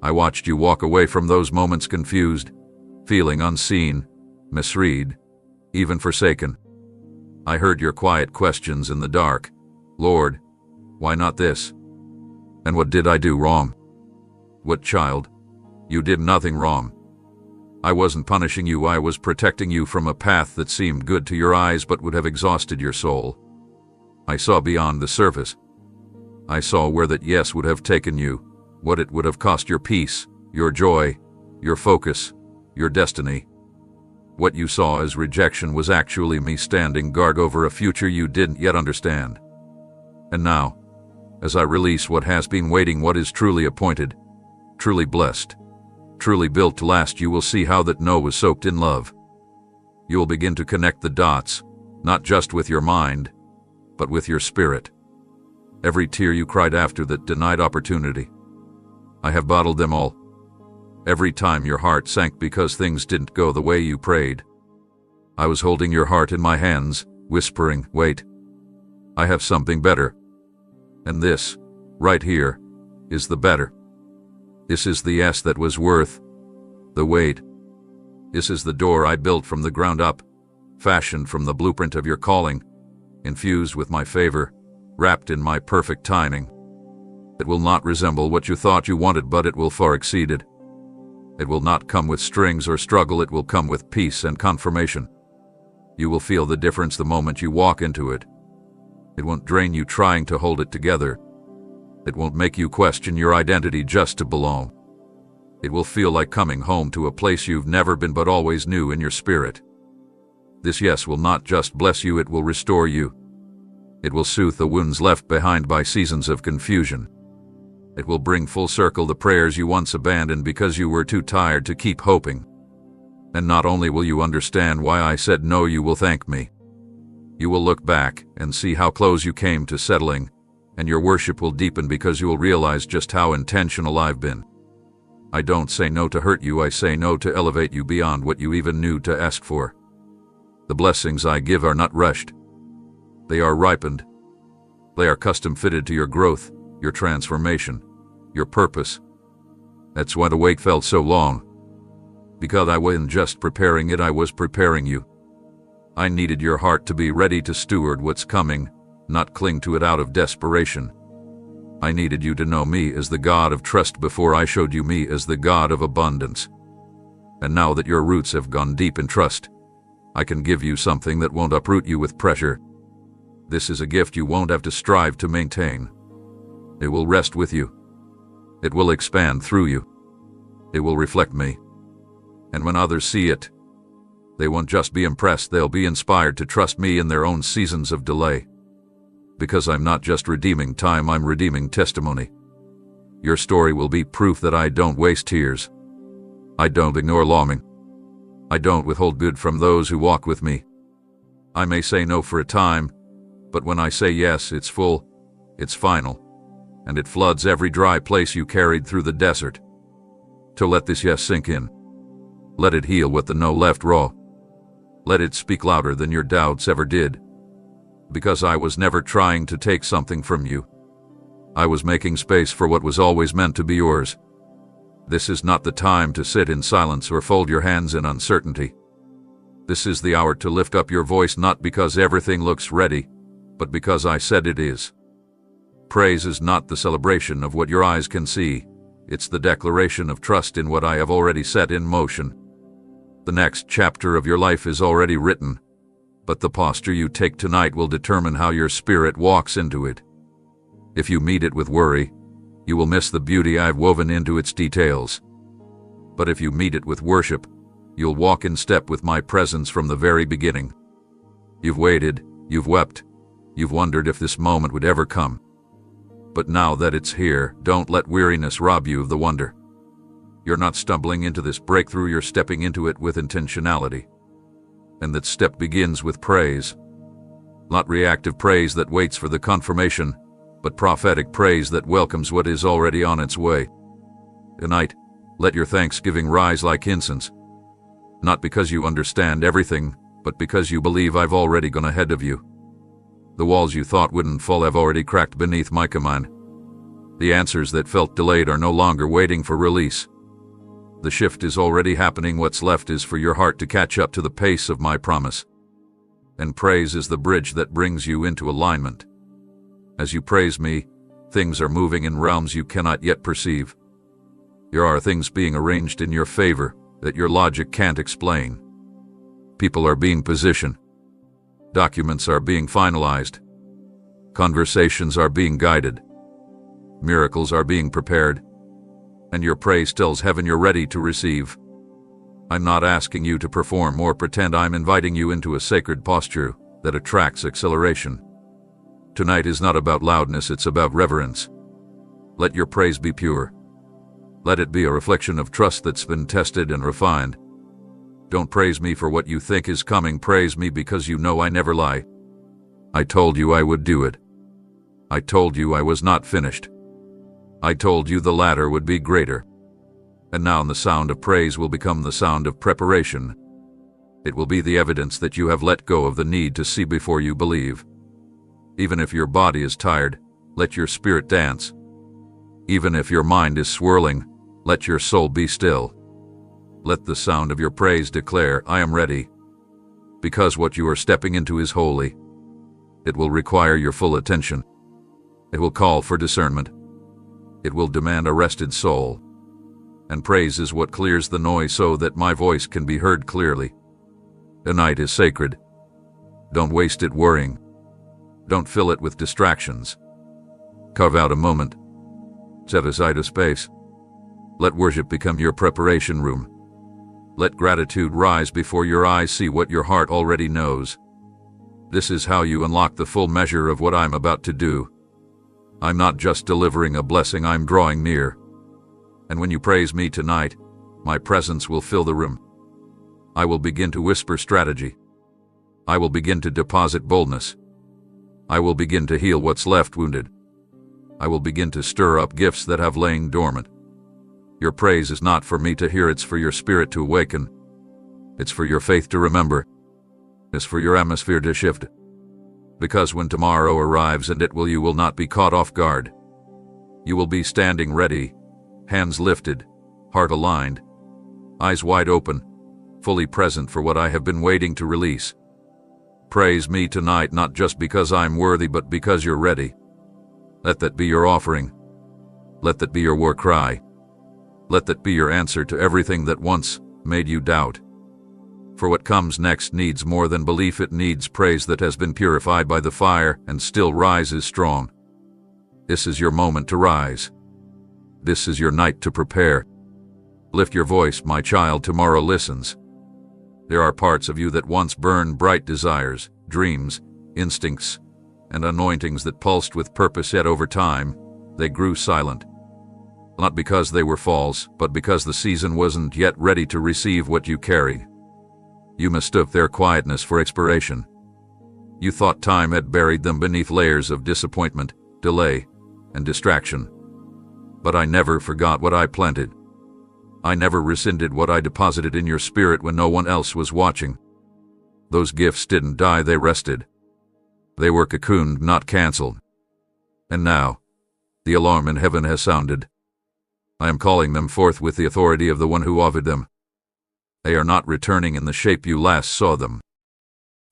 I watched you walk away from those moments confused, feeling unseen, misread, even forsaken. I heard your quiet questions in the dark. Lord, why not this? And what did I do wrong? What, child? You did nothing wrong. I wasn't punishing you, I was protecting you from a path that seemed good to your eyes but would have exhausted your soul. I saw beyond the surface. I saw where that yes would have taken you, what it would have cost your peace, your joy, your focus, your destiny. What you saw as rejection was actually me standing guard over a future you didn't yet understand. And now, as I release what has been waiting, what is truly appointed, truly blessed, truly built to last, you will see how that no was soaked in love. You will begin to connect the dots, not just with your mind, but with your spirit. Every tear you cried after that denied opportunity, I have bottled them all. Every time your heart sank because things didn't go the way you prayed, I was holding your heart in my hands, whispering, wait, I have something better. And this, right here, is the better. This is the yes that was worth the wait. This is the door I built from the ground up, fashioned from the blueprint of your calling, infused with my favor, wrapped in my perfect timing. It will not resemble what you thought you wanted, but it will far exceed it. It will not come with strings or struggle, it will come with peace and confirmation. You will feel the difference the moment you walk into it. It won't drain you trying to hold it together. It won't make you question your identity just to belong. It will feel like coming home to a place you've never been but always knew in your spirit. This yes will not just bless you, it will restore you. It will soothe the wounds left behind by seasons of confusion. It will bring full circle the prayers you once abandoned because you were too tired to keep hoping. And not only will you understand why I said no, you will thank me. You will look back and see how close you came to settling, and your worship will deepen because you will realize just how intentional I've been. I don't say no to hurt you, I say no to elevate you beyond what you even knew to ask for. The blessings I give are not rushed. They are ripened. They are custom fitted to your growth, your transformation, your purpose. That's why the wait felt so long. Because I wasn't just preparing it, I was preparing you. I needed your heart to be ready to steward what's coming, not cling to it out of desperation. I needed you to know me as the God of trust before I showed you me as the God of abundance. And now that your roots have gone deep in trust, I can give you something that won't uproot you with pressure. This is a gift you won't have to strive to maintain. It will rest with you. It will expand through you. It will reflect me. And when others see it, They won't just be impressed, they'll be inspired to trust me in their own seasons of delay. Because I'm not just redeeming time, I'm redeeming testimony. Your story will be proof that I don't waste tears. I don't ignore longing. I don't withhold good from those who walk with me. I may say no for a time, but when I say yes, it's full, it's final, and it floods every dry place you carried through the desert. To let this yes sink in. Let it heal what the no left raw. Let it speak louder than your doubts ever did. Because I was never trying to take something from you. I was making space for what was always meant to be yours. This is not the time to sit in silence or fold your hands in uncertainty. This is the hour to lift up your voice, not because everything looks ready, but because I said it is. Praise is not the celebration of what your eyes can see. It's the declaration of trust in what I have already set in motion. The next chapter of your life is already written, but the posture you take tonight will determine how your spirit walks into it. If you meet it with worry, you will miss the beauty I've woven into its details. But if you meet it with worship, you'll walk in step with my presence from the very beginning. You've waited, you've wept, you've wondered if this moment would ever come. But now that it's here, don't let weariness rob you of the wonder. You're not stumbling into this breakthrough, you're stepping into it with intentionality. And that step begins with praise. Not reactive praise that waits for the confirmation, but prophetic praise that welcomes what is already on its way. Tonight, let your thanksgiving rise like incense. Not because you understand everything, but because you believe I've already gone ahead of you. The walls you thought wouldn't fall have already cracked beneath my command. The answers that felt delayed are no longer waiting for release. The shift is already happening. What's left is for your heart to catch up to the pace of my promise. And praise is the bridge that brings you into alignment. As you praise me, things are moving in realms you cannot yet perceive. There are things being arranged in your favor that your logic can't explain. People are being positioned. Documents are being finalized. Conversations are being guided. Miracles are being prepared. And your praise tells heaven you're ready to receive. I'm not asking you to perform or pretend. I'm inviting you into a sacred posture that attracts acceleration. Tonight is not about loudness, it's about reverence. Let your praise be pure. Let it be a reflection of trust that's been tested and refined. Don't praise me for what you think is coming. Praise me because you know I never lie. I told you I would do it. I told you I was not finished. I told you the latter would be greater. And now the sound of praise will become the sound of preparation. It will be the evidence that you have let go of the need to see before you believe. Even if your body is tired, let your spirit dance. Even if your mind is swirling, let your soul be still. Let the sound of your praise declare, I am ready. Because what you are stepping into is holy. It will require your full attention. It will call for discernment. It will demand a rested soul. And praise is what clears the noise so that my voice can be heard clearly. The night is sacred. Don't waste it worrying. Don't fill it with distractions. Carve out a moment. Set aside a space. Let worship become your preparation room. Let gratitude rise before your eyes see what your heart already knows. This is how you unlock the full measure of what I'm about to do. I'm not just delivering a blessing, I'm drawing near. And when you praise me tonight, my presence will fill the room. I will begin to whisper strategy. I will begin to deposit boldness. I will begin to heal what's left wounded. I will begin to stir up gifts that have lain dormant. Your praise is not for me to hear, it's for your spirit to awaken. It's for your faith to remember. It's for your atmosphere to shift. Because when tomorrow arrives, and it will, you will not be caught off guard. You will be standing ready, hands lifted, heart aligned, eyes wide open, fully present for what I have been waiting to release. Praise me tonight, not just because I'm worthy, but because you're ready. Let that be your offering. Let that be your war cry. Let that be your answer to everything that once made you doubt. For what comes next needs more than belief, it needs praise that has been purified by the fire and still rises strong. This is your moment to rise. This is your night to prepare. Lift your voice, my child, tomorrow listens. There are parts of you that once burned bright desires, dreams, instincts, and anointings that pulsed with purpose, yet over time, they grew silent. Not because they were false, but because the season wasn't yet ready to receive what you carry. You mistook their quietness for expiration. You thought time had buried them beneath layers of disappointment, delay, and distraction. But I never forgot what I planted. I never rescinded what I deposited in your spirit when no one else was watching. Those gifts didn't die, they rested. They were cocooned, not canceled. And now, the alarm in heaven has sounded. I am calling them forth with the authority of the one who offered them. They are not returning in the shape you last saw them.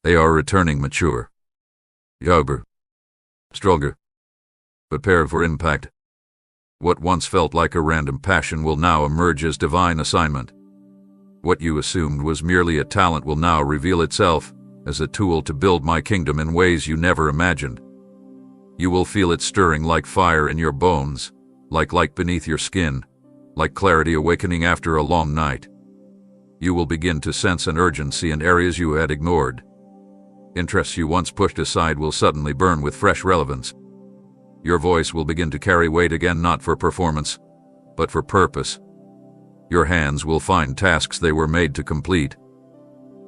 They are returning mature, younger, stronger, prepared for impact. What once felt like a random passion will now emerge as divine assignment. What you assumed was merely a talent will now reveal itself as a tool to build my kingdom in ways you never imagined. You will feel it stirring like fire in your bones, like light beneath your skin, like clarity awakening after a long night. You will begin to sense an urgency in areas you had ignored. Interests you once pushed aside will suddenly burn with fresh relevance. Your voice will begin to carry weight again, not for performance, but for purpose. Your hands will find tasks they were made to complete.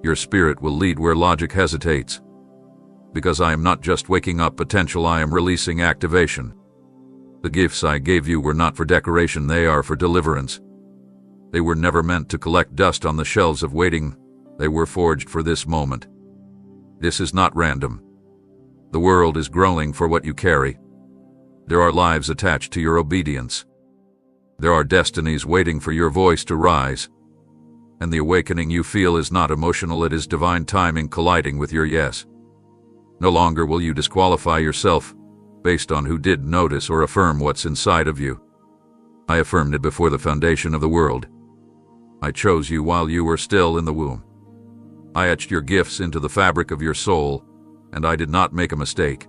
Your spirit will lead where logic hesitates. Because I am not just waking up potential, I am releasing activation. The gifts I gave you were not for decoration, they are for deliverance. They were never meant to collect dust on the shelves of waiting, they were forged for this moment. This is not random. The world is groaning for what you carry. There are lives attached to your obedience. There are destinies waiting for your voice to rise. And the awakening you feel is not emotional, it is divine timing colliding with your yes. No longer will you disqualify yourself based on who did notice or affirm what's inside of you. I affirmed it before the foundation of the world. I chose you while you were still in the womb. I etched your gifts into the fabric of your soul, and I did not make a mistake.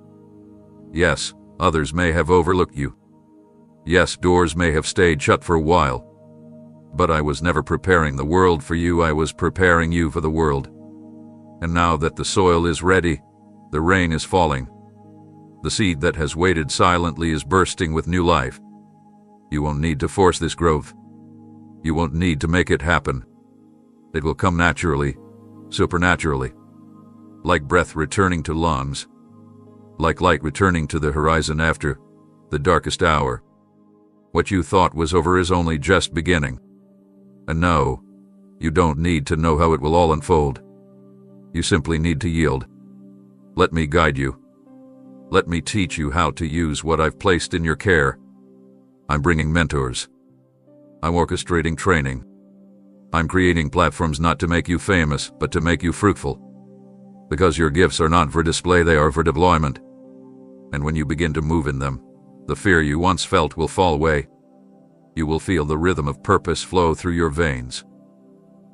Yes, others may have overlooked you. Yes, doors may have stayed shut for a while. But I was never preparing the world for you, I was preparing you for the world. And now that the soil is ready, the rain is falling. The seed that has waited silently is bursting with new life. You won't need to force this growth. You won't need to make it happen. It will come naturally, supernaturally. Like breath returning to lungs. Like light returning to the horizon after the darkest hour. What you thought was over is only just beginning. And no, you don't need to know how it will all unfold. You simply need to yield. Let me guide you. Let me teach you how to use what I've placed in your care. I'm bringing mentors. I'm orchestrating training. I'm creating platforms not to make you famous, but to make you fruitful. Because your gifts are not for display, they are for deployment. And when you begin to move in them, the fear you once felt will fall away. You will feel the rhythm of purpose flow through your veins.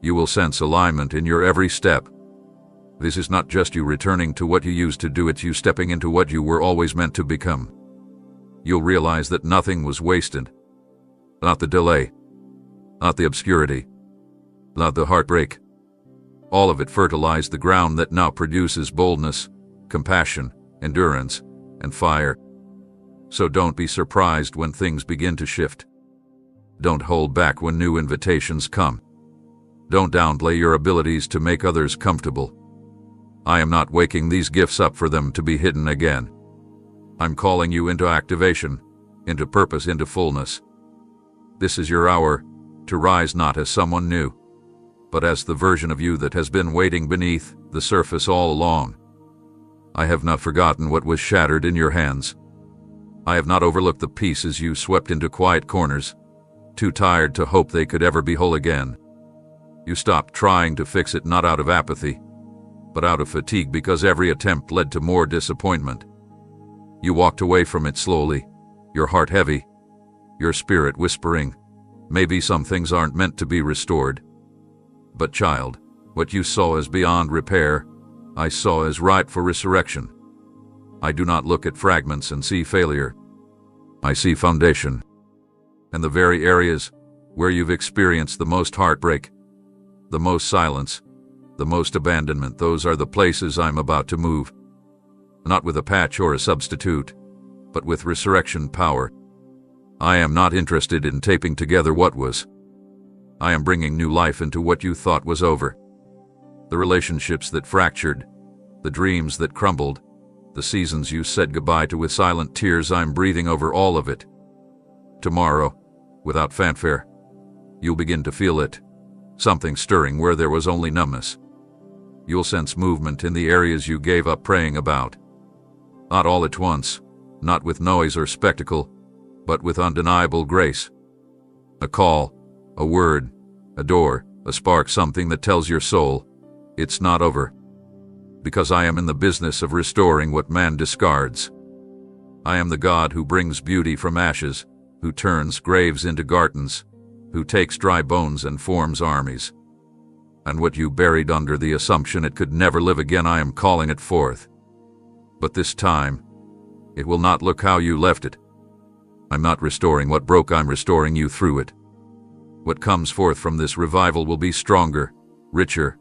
You will sense alignment in your every step. This is not just you returning to what you used to do, it's you stepping into what you were always meant to become. You'll realize that nothing was wasted. Not the delay. Not the obscurity. Not the heartbreak. All of it fertilized the ground that now produces boldness, compassion, endurance, and fire. So don't be surprised when things begin to shift. Don't hold back when new invitations come. Don't downplay your abilities to make others comfortable. I am not waking these gifts up for them to be hidden again. I'm calling you into activation, into purpose, into fullness. This is your hour to rise not as someone new, but as the version of you that has been waiting beneath the surface all along. I have not forgotten what was shattered in your hands. I have not overlooked the pieces you swept into quiet corners, too tired to hope they could ever be whole again. You stopped trying to fix it, not out of apathy, but out of fatigue, because every attempt led to more disappointment. You walked away from it slowly, your heart heavy, your spirit whispering, maybe some things aren't meant to be restored. But child, what you saw as beyond repair, I saw as ripe for resurrection. I do not look at fragments and see failure. I see foundation. And the very areas where you've experienced the most heartbreak, the most silence, the most abandonment, those are the places I'm about to move. Not with a patch or a substitute, but with resurrection power. I am not interested in taping together what was. I am bringing new life into what you thought was over. The relationships that fractured, the dreams that crumbled, the seasons you said goodbye to with silent tears, I'm breathing over all of it. Tomorrow, without fanfare, you'll begin to feel it, something stirring where there was only numbness. You'll sense movement in the areas you gave up praying about. Not all at once, not with noise or spectacle, but with undeniable grace. A call, a word, a door, a spark, something that tells your soul, it's not over. Because I am in the business of restoring what man discards. I am the God who brings beauty from ashes, who turns graves into gardens, who takes dry bones and forms armies. And what you buried under the assumption it could never live again, I am calling it forth. But this time, it will not look how you left it. I'm not restoring what broke, I'm restoring you through it. What comes forth from this revival will be stronger, richer,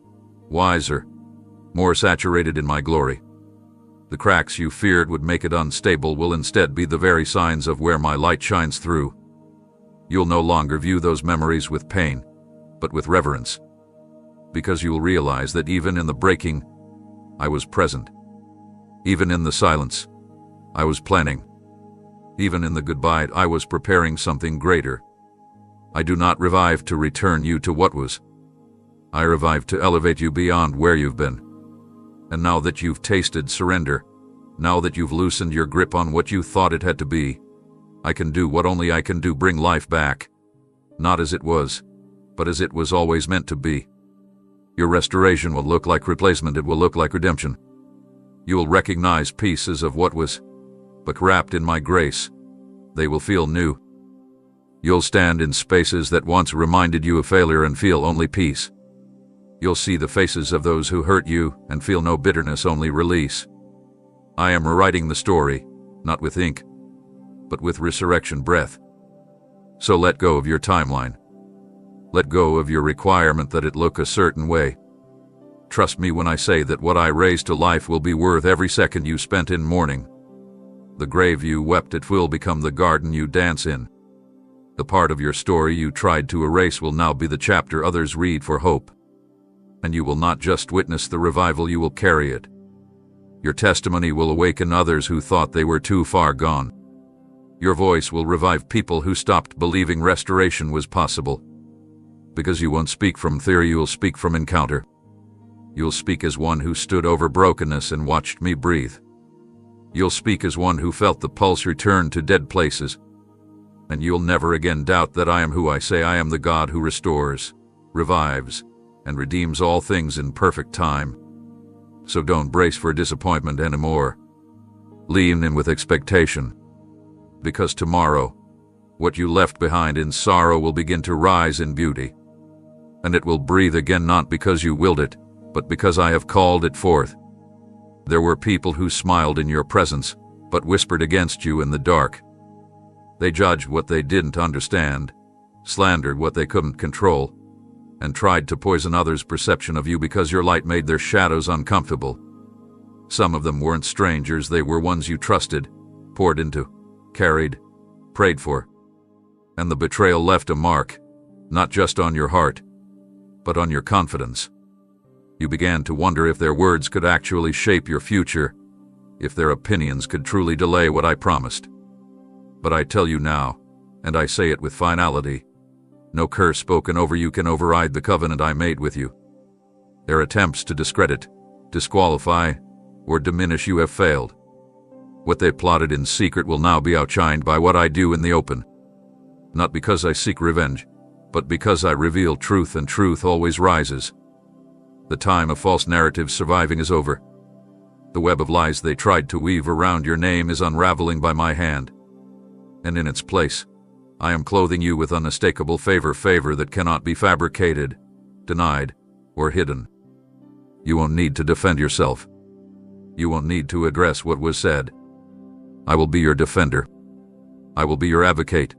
wiser, more saturated in my glory. The cracks you feared would make it unstable will instead be the very signs of where my light shines through. You'll no longer view those memories with pain, but with reverence. Because you'll realize that even in the breaking, I was present. Even in the silence, I was planning. Even in the goodbye, I was preparing something greater. I do not revive to return you to what was. I revive to elevate you beyond where you've been. And now that you've tasted surrender, now that you've loosened your grip on what you thought it had to be, I can do what only I can do, bring life back. Not as it was, but as it was always meant to be. Your restoration will look like replacement, it will look like redemption. You will recognize pieces of what was, but wrapped in my grace, they will feel new. You'll stand in spaces that once reminded you of failure and feel only peace. You'll see the faces of those who hurt you and feel no bitterness, only release. I am rewriting the story, not with ink, but with resurrection breath. So let go of your timeline. Let go of your requirement that it look a certain way. Trust me when I say that what I raise to life will be worth every second you spent in mourning. The grave you wept at will become the garden you dance in. The part of your story you tried to erase will now be the chapter others read for hope. And you will not just witness the revival, you will carry it. Your testimony will awaken others who thought they were too far gone. Your voice will revive people who stopped believing restoration was possible. Because you won't speak from theory, you will speak from encounter. You'll speak as one who stood over brokenness and watched me breathe. You'll speak as one who felt the pulse return to dead places. And you'll never again doubt that I am who I say I am, the God who restores, revives, and redeems all things in perfect time. So don't brace for disappointment anymore. Lean in with expectation. Because tomorrow, what you left behind in sorrow will begin to rise in beauty. And it will breathe again, not because you willed it, but because I have called it forth. There were people who smiled in your presence, but whispered against you in the dark. They judged what they didn't understand, slandered what they couldn't control, and tried to poison others' perception of you because your light made their shadows uncomfortable. Some of them weren't strangers, they were ones you trusted, poured into, carried, prayed for. And the betrayal left a mark, not just on your heart, but on your confidence. You began to wonder if their words could actually shape your future, if their opinions could truly delay what I promised. But I tell you now, and I say it with finality, no curse spoken over you can override the covenant I made with you. Their attempts to discredit, disqualify, or diminish you have failed. What they plotted in secret will now be outshined by what I do in the open. Not because I seek revenge, but because I reveal truth, and truth always rises. The time of false narratives surviving is over. The web of lies they tried to weave around your name is unraveling by my hand. And in its place, I am clothing you with unmistakable favor that cannot be fabricated, denied, or hidden. You won't need to defend yourself. You won't need to address what was said. I will be your defender. I will be your advocate.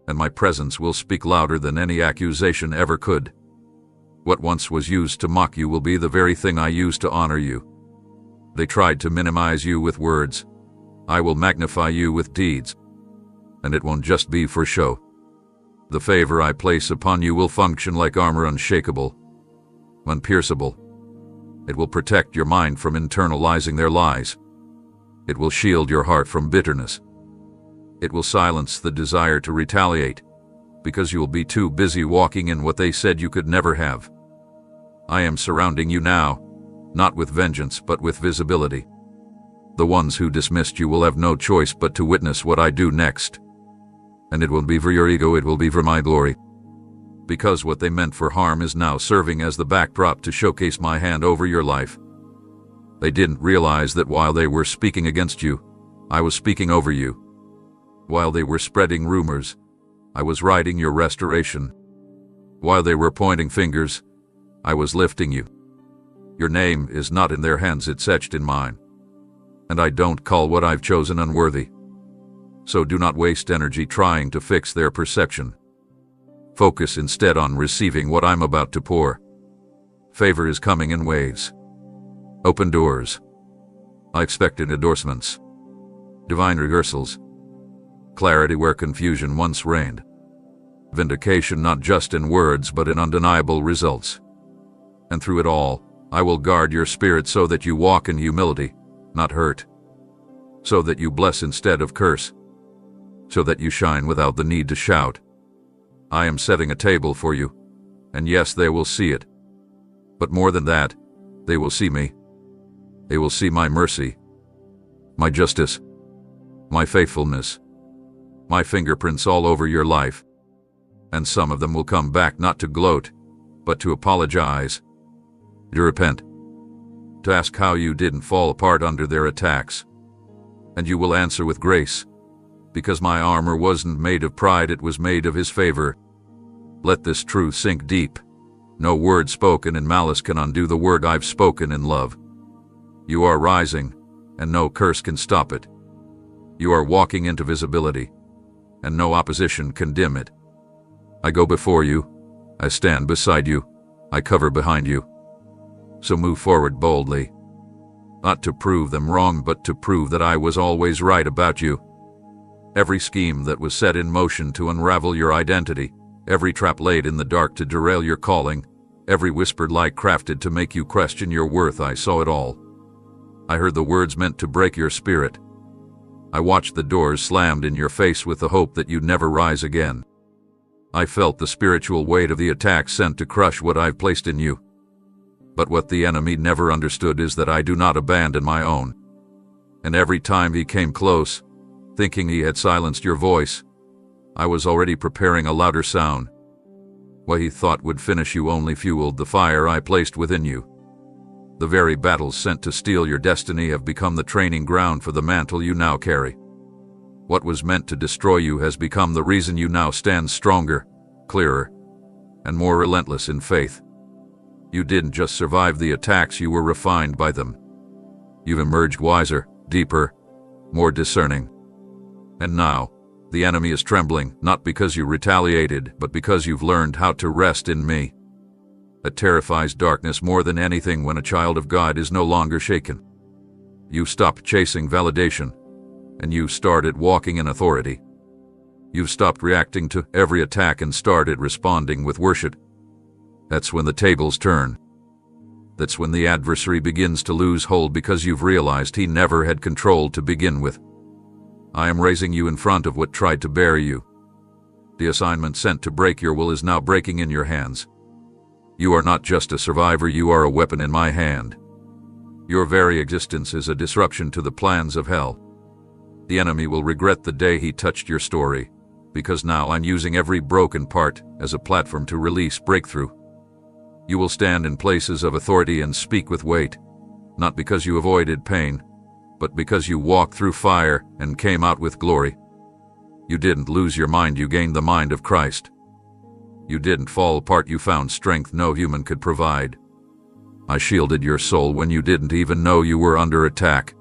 And my presence will speak louder than any accusation ever could. What once was used to mock you will be the very thing I use to honor you. They tried to minimize you with words. I will magnify you with deeds. And it won't just be for show. The favor I place upon you will function like armor, unshakable, unpierceable. It will protect your mind from internalizing their lies. It will shield your heart from bitterness. It will silence the desire to retaliate, because you will be too busy walking in what they said you could never have. I am surrounding you now, not with vengeance but with visibility. The ones who dismissed you will have no choice but to witness what I do next. And it won't be for your ego, it will be for my glory. Because what they meant for harm is now serving as the backdrop to showcase my hand over your life. They didn't realize that while they were speaking against you, I was speaking over you. While they were spreading rumors, I was writing your restoration. While they were pointing fingers, I was lifting you. Your name is not in their hands, it's etched in mine. And I don't call what I've chosen unworthy. So do not waste energy trying to fix their perception. Focus instead on receiving what I'm about to pour. Favor is coming in waves. Open doors. Unexpected endorsements. Divine reversals. Clarity where confusion once reigned. Vindication not just in words but in undeniable results. And through it all, I will guard your spirit so that you walk in humility, not hurt. So that you bless instead of curse. So that you shine without the need to shout. I am setting a table for you, and yes, they will see it. But more than that, they will see me. They will see my mercy, my justice, my faithfulness, my fingerprints all over your life. And some of them will come back not to gloat, but to apologize, to repent, to ask how you didn't fall apart under their attacks. And you will answer with grace, because my armor wasn't made of pride, it was made of His favor. Let this truth sink deep. No word spoken in malice can undo the word I've spoken in love. You are rising, and no curse can stop it. You are walking into visibility, and no opposition can dim it. I go before you, I stand beside you, I cover behind you. So move forward boldly, not to prove them wrong but to prove that I was always right about you. Every scheme that was set in motion to unravel your identity, every trap laid in the dark to derail your calling, every whispered lie crafted to make you question your worth, I saw it all. I heard the words meant to break your spirit. I watched the doors slammed in your face with the hope that you'd never rise again. I felt the spiritual weight of the attack sent to crush what I've placed in you. But what the enemy never understood is that I do not abandon my own. And every time he came close, thinking he had silenced your voice, I was already preparing a louder sound. What he thought would finish you only fueled the fire I placed within you. The very battles sent to steal your destiny have become the training ground for the mantle you now carry. What was meant to destroy you has become the reason you now stand stronger, clearer, and more relentless in faith. You didn't just survive the attacks, you were refined by them. You've emerged wiser, deeper, more discerning. And now, the enemy is trembling, not because you retaliated, but because you've learned how to rest in me. It terrifies darkness more than anything when a child of God is no longer shaken. You stopped chasing validation, and you started walking in authority. You've stopped reacting to every attack and started responding with worship. That's when the tables turn. That's when the adversary begins to lose hold because you've realized he never had control to begin with. I am raising you in front of what tried to bury you. The assignment sent to break your will is now breaking in your hands. You are not just a survivor, you are a weapon in my hand. Your very existence is a disruption to the plans of hell. The enemy will regret the day he touched your story, because now I'm using every broken part as a platform to release breakthrough. You will stand in places of authority and speak with weight, not because you avoided pain, but because you walked through fire and came out with glory. You didn't lose your mind, you gained the mind of Christ. You didn't fall apart, you found strength no human could provide. I shielded your soul when you didn't even know you were under attack.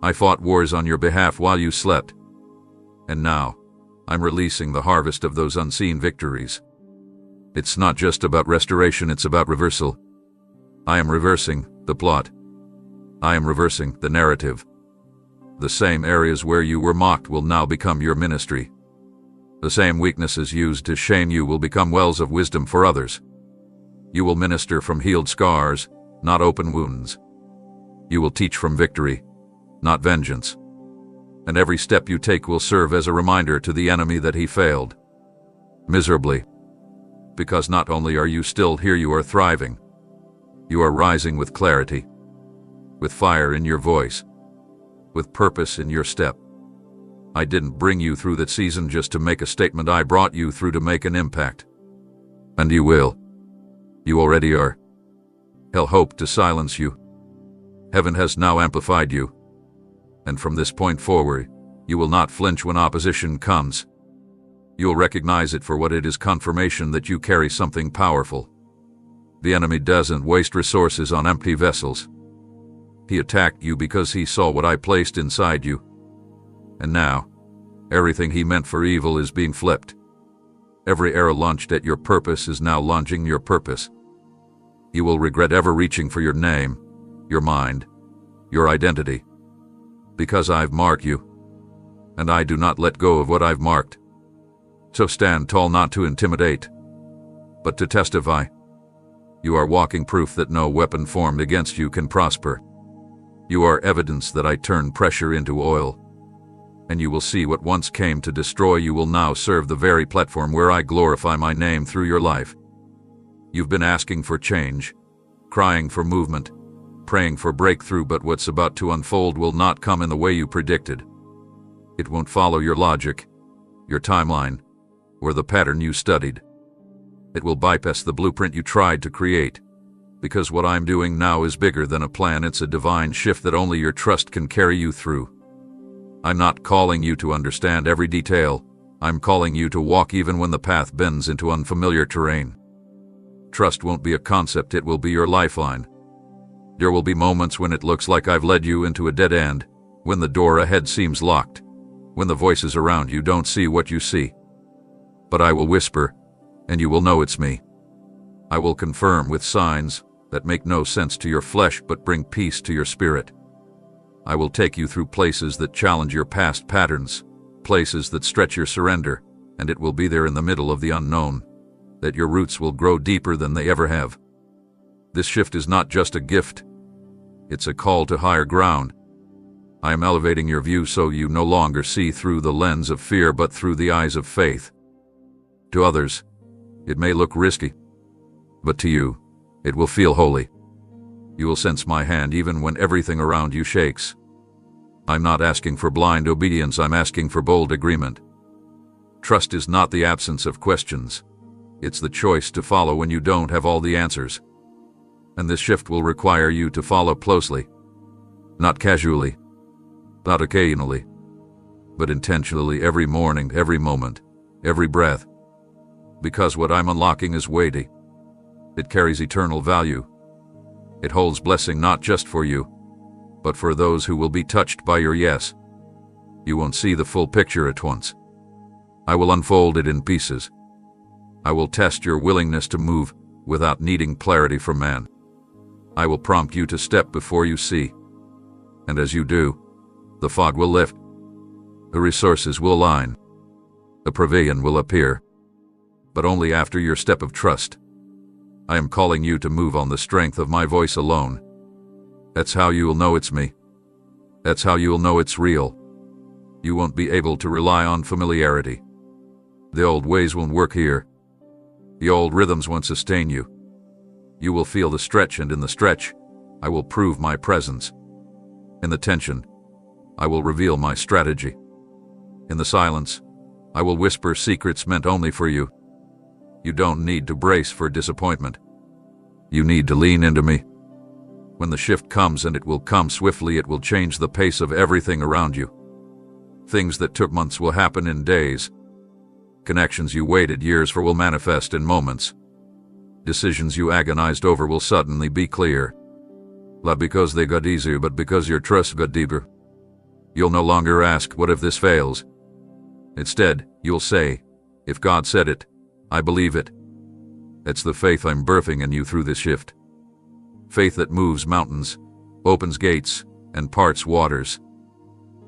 I fought wars on your behalf while you slept. And now, I'm releasing the harvest of those unseen victories. It's not just about restoration, it's about reversal. I am reversing the plot. I am reversing the narrative. The same areas where you were mocked will now become your ministry. The same weaknesses used to shame you will become wells of wisdom for others. You will minister from healed scars, not open wounds. You will teach from victory, not vengeance. And every step you take will serve as a reminder to the enemy that he failed miserably. Because not only are you still here, you are thriving. You are rising with clarity, with fire in your voice, with purpose in your step. I didn't bring you through that season just to make a statement. I brought you through to make an impact. And you will. You already are. Hell hoped to silence you. Heaven has now amplified you. And from this point forward, you will not flinch when opposition comes. You'll recognize it for what it is: confirmation that you carry something powerful. The enemy doesn't waste resources on empty vessels. He attacked you because he saw what I placed inside you. And now, everything he meant for evil is being flipped. Every arrow launched at your purpose is now launching your purpose. You will regret ever reaching for your name, your mind, your identity. Because I've marked you. And I do not let go of what I've marked. So stand tall, not to intimidate, but to testify. You are walking proof that no weapon formed against you can prosper. You are evidence that I turn pressure into oil. And you will see what once came to destroy you will now serve the very platform where I glorify my name through your life. You've been asking for change, crying for movement, praying for breakthrough, but what's about to unfold will not come in the way you predicted. It won't follow your logic, your timeline, or the pattern you studied. It will bypass the blueprint you tried to create. Because what I'm doing now is bigger than a plan. It's a divine shift that only your trust can carry you through. I'm not calling you to understand every detail. I'm calling you to walk even when the path bends into unfamiliar terrain. Trust won't be a concept, it will be your lifeline. There will be moments when it looks like I've led you into a dead end, when the door ahead seems locked, when the voices around you don't see what you see. But I will whisper, and you will know it's me. I will confirm with signs that make no sense to your flesh but bring peace to your spirit. I will take you through places that challenge your past patterns, places that stretch your surrender, and it will be there in the middle of the unknown, that your roots will grow deeper than they ever have. This shift is not just a gift, it's a call to higher ground. I am elevating your view so you no longer see through the lens of fear but through the eyes of faith. To others, it may look risky, but to you, it will feel holy. You will sense my hand even when everything around you shakes. I'm not asking for blind obedience, I'm asking for bold agreement. Trust is not the absence of questions. It's the choice to follow when you don't have all the answers. And this shift will require you to follow closely. Not casually, not occasionally, but intentionally, every morning, every moment, every breath. Because what I'm unlocking is weighty. It carries eternal value. It holds blessing not just for you, but for those who will be touched by your yes. You won't see the full picture at once. I will unfold it in pieces. I will test your willingness to move without needing clarity from man. I will prompt you to step before you see. And as you do, the fog will lift. The resources will align. The pavilion will appear. But only after your step of trust. I am calling you to move on the strength of my voice alone. That's how you will know it's me. That's how you will know it's real. You won't be able to rely on familiarity. The old ways won't work here. The old rhythms won't sustain you. You will feel the stretch, and in the stretch, I will prove my presence. In the tension, I will reveal my strategy. In the silence, I will whisper secrets meant only for you. You don't need to brace for disappointment. You need to lean into me. When the shift comes, and it will come swiftly, it will change the pace of everything around you. Things that took months will happen in days. Connections you waited years for will manifest in moments. Decisions you agonized over will suddenly be clear. Not because they got easier, but because your trust got deeper. You'll no longer ask, what if this fails? Instead, you'll say, if God said it, I believe it. It's the faith I'm birthing in you through this shift. Faith that moves mountains, opens gates, and parts waters.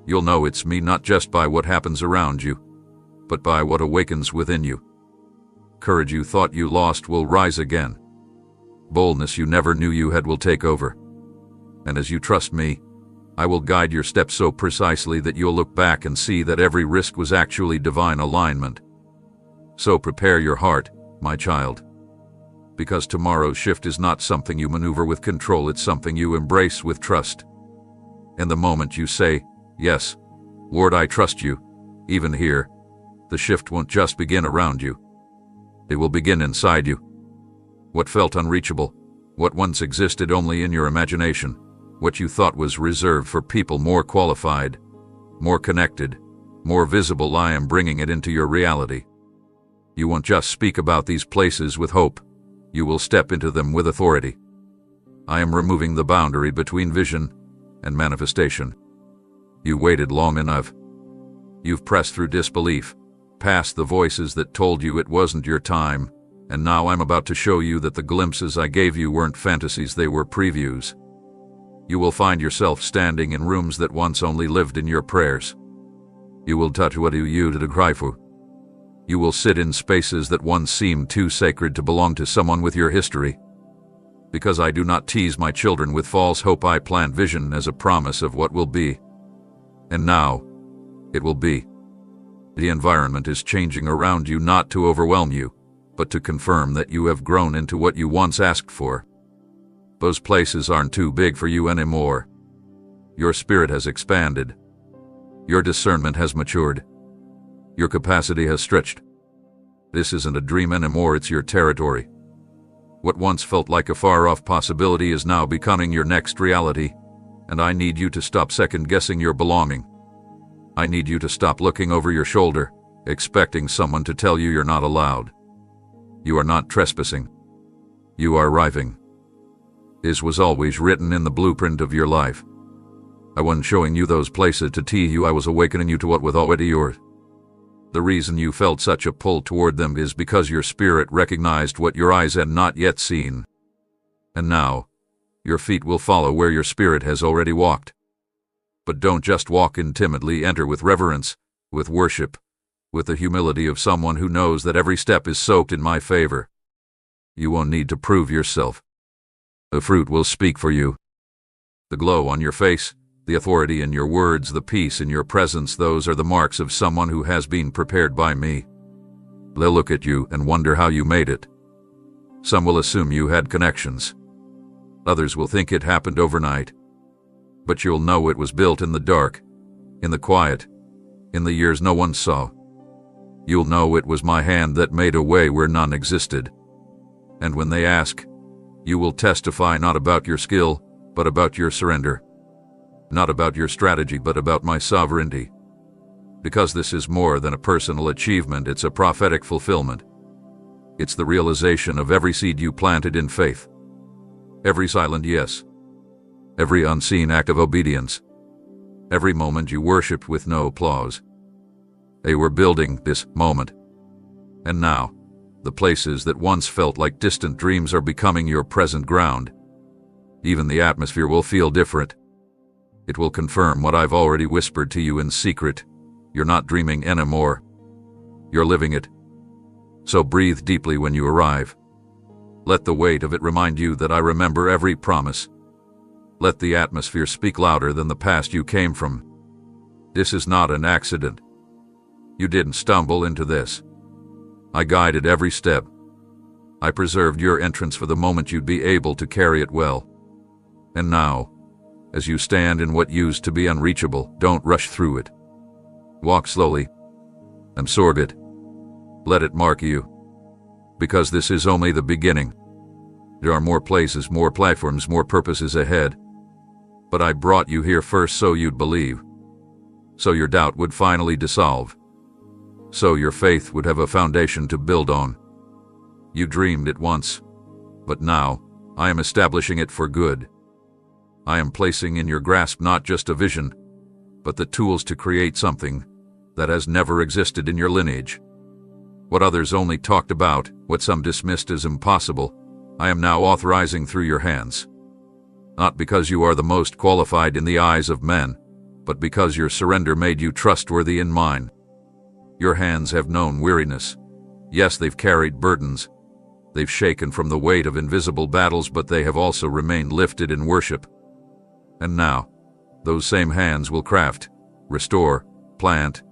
You'll know it's me not just by what happens around you, but by what awakens within you. Courage you thought you lost will rise again. Boldness you never knew you had will take over. And as you trust me, I will guide your steps so precisely that you'll look back and see that every risk was actually divine alignment. So prepare your heart, my child. Because tomorrow's shift is not something you maneuver with control, it's something you embrace with trust. And the moment you say, "Yes, Lord, I trust you," even here, the shift won't just begin around you. It will begin inside you. What felt unreachable, what once existed only in your imagination, what you thought was reserved for people more qualified, more connected, more visible, I am bringing it into your reality. You won't just speak about these places with hope, you will step into them with authority. I am removing the boundary between vision and manifestation. You waited long enough. You've pressed through disbelief, past the voices that told you it wasn't your time, and now I'm about to show you that the glimpses I gave you weren't fantasies, they were previews. You will find yourself standing in rooms that once only lived in your prayers. You will touch what you did cry for. You will sit in spaces that once seemed too sacred to belong to someone with your history. Because I do not tease my children with false hope, I plant vision as a promise of what will be. And now, it will be. The environment is changing around you not to overwhelm you, but to confirm that you have grown into what you once asked for. Those places aren't too big for you anymore. Your spirit has expanded. Your discernment has matured. Your capacity has stretched. This isn't a dream anymore, it's your territory. What once felt like a far-off possibility is now becoming your next reality, and I need you to stop second-guessing your belonging. I need you to stop looking over your shoulder, expecting someone to tell you you're not allowed. You are not trespassing. You are arriving. This was always written in the blueprint of your life. I wasn't showing you those places to tease you, I was awakening you to what was already yours. The reason you felt such a pull toward them is because your spirit recognized what your eyes had not yet seen. And now, your feet will follow where your spirit has already walked. But don't just walk in timidly, enter with reverence, with worship, with the humility of someone who knows that every step is soaked in my favor. You won't need to prove yourself. The fruit will speak for you. The glow on your face, the authority in your words, the peace in your presence, those are the marks of someone who has been prepared by me. They'll look at you and wonder how you made it. Some will assume you had connections. Others will think it happened overnight. But you'll know it was built in the dark, in the quiet, in the years no one saw. You'll know it was my hand that made a way where none existed. And when they ask, you will testify not about your skill, but about your surrender. Not about your strategy, but about my sovereignty. Because this is more than a personal achievement, it's a prophetic fulfillment. It's the realization of every seed you planted in faith. Every silent yes. Every unseen act of obedience. Every moment you worshiped with no applause. They were building this moment. And now, the places that once felt like distant dreams are becoming your present ground. Even the atmosphere will feel different. It will confirm what I've already whispered to you in secret. You're not dreaming anymore. You're living it. So breathe deeply when you arrive. Let the weight of it remind you that I remember every promise. Let the atmosphere speak louder than the past you came from. This is not an accident. You didn't stumble into this. I guided every step. I preserved your entrance for the moment you'd be able to carry it well. And now, as you stand in what used to be unreachable, don't rush through it. Walk slowly. Absorb it. Let it mark you. Because this is only the beginning. There are more places, more platforms, more purposes ahead. But I brought you here first so you'd believe. So your doubt would finally dissolve. So your faith would have a foundation to build on. You dreamed it once, but now I am establishing it for good. I am placing in your grasp not just a vision, but the tools to create something that has never existed in your lineage. What others only talked about, what some dismissed as impossible, I am now authorizing through your hands. Not because you are the most qualified in the eyes of men, but because your surrender made you trustworthy in mine. Your hands have known weariness. Yes, they've carried burdens. They've shaken from the weight of invisible battles, but they have also remained lifted in worship. And now, those same hands will craft, restore, plant,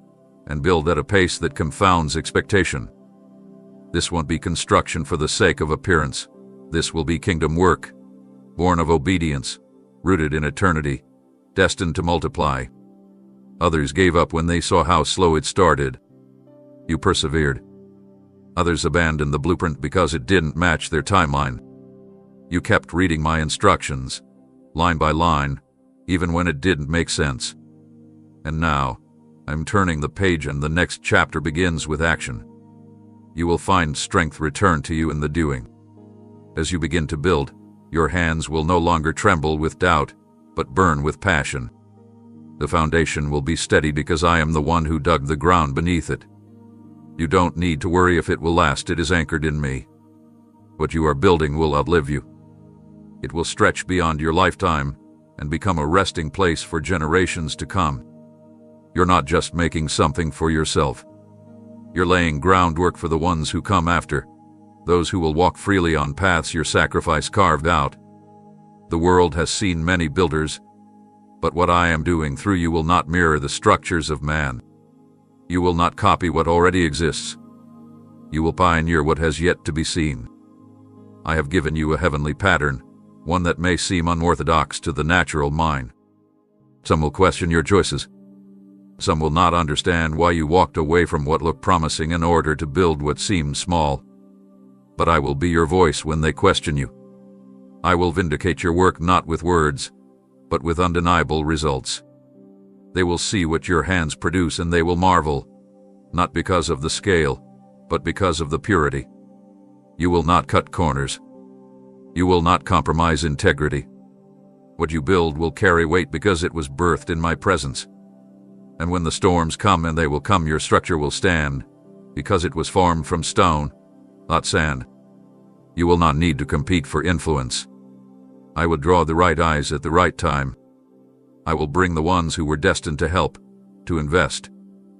and build at a pace that confounds expectation. This won't be construction for the sake of appearance. This will be kingdom work, born of obedience, rooted in eternity, destined to multiply. Others gave up when they saw how slow it started. You persevered. Others abandoned the blueprint because it didn't match their timeline. You kept reading my instructions, line by line, even when it didn't make sense. And now, I'm turning the page and the next chapter begins with action. You will find strength return to you in the doing. As you begin to build, your hands will no longer tremble with doubt, but burn with passion. The foundation will be steady because I am the one who dug the ground beneath it. You don't need to worry if it will last, it is anchored in me. What you are building will outlive you. It will stretch beyond your lifetime and become a resting place for generations to come. You're not just making something for yourself. You're laying groundwork for the ones who come after, those who will walk freely on paths your sacrifice carved out. The world has seen many builders, but what I am doing through you will not mirror the structures of man. You will not copy what already exists. You will pioneer what has yet to be seen. I have given you a heavenly pattern, one that may seem unorthodox to the natural mind. Some will question your choices. Some will not understand why you walked away from what looked promising in order to build what seemed small. But I will be your voice when they question you. I will vindicate your work not with words, but with undeniable results. They will see what your hands produce and they will marvel, not because of the scale, but because of the purity. You will not cut corners. You will not compromise integrity. What you build will carry weight because it was birthed in my presence. And when the storms come, and they will come, your structure will stand, because it was formed from stone, not sand. You will not need to compete for influence. I will draw the right eyes at the right time. I will bring the ones who were destined to help, to invest,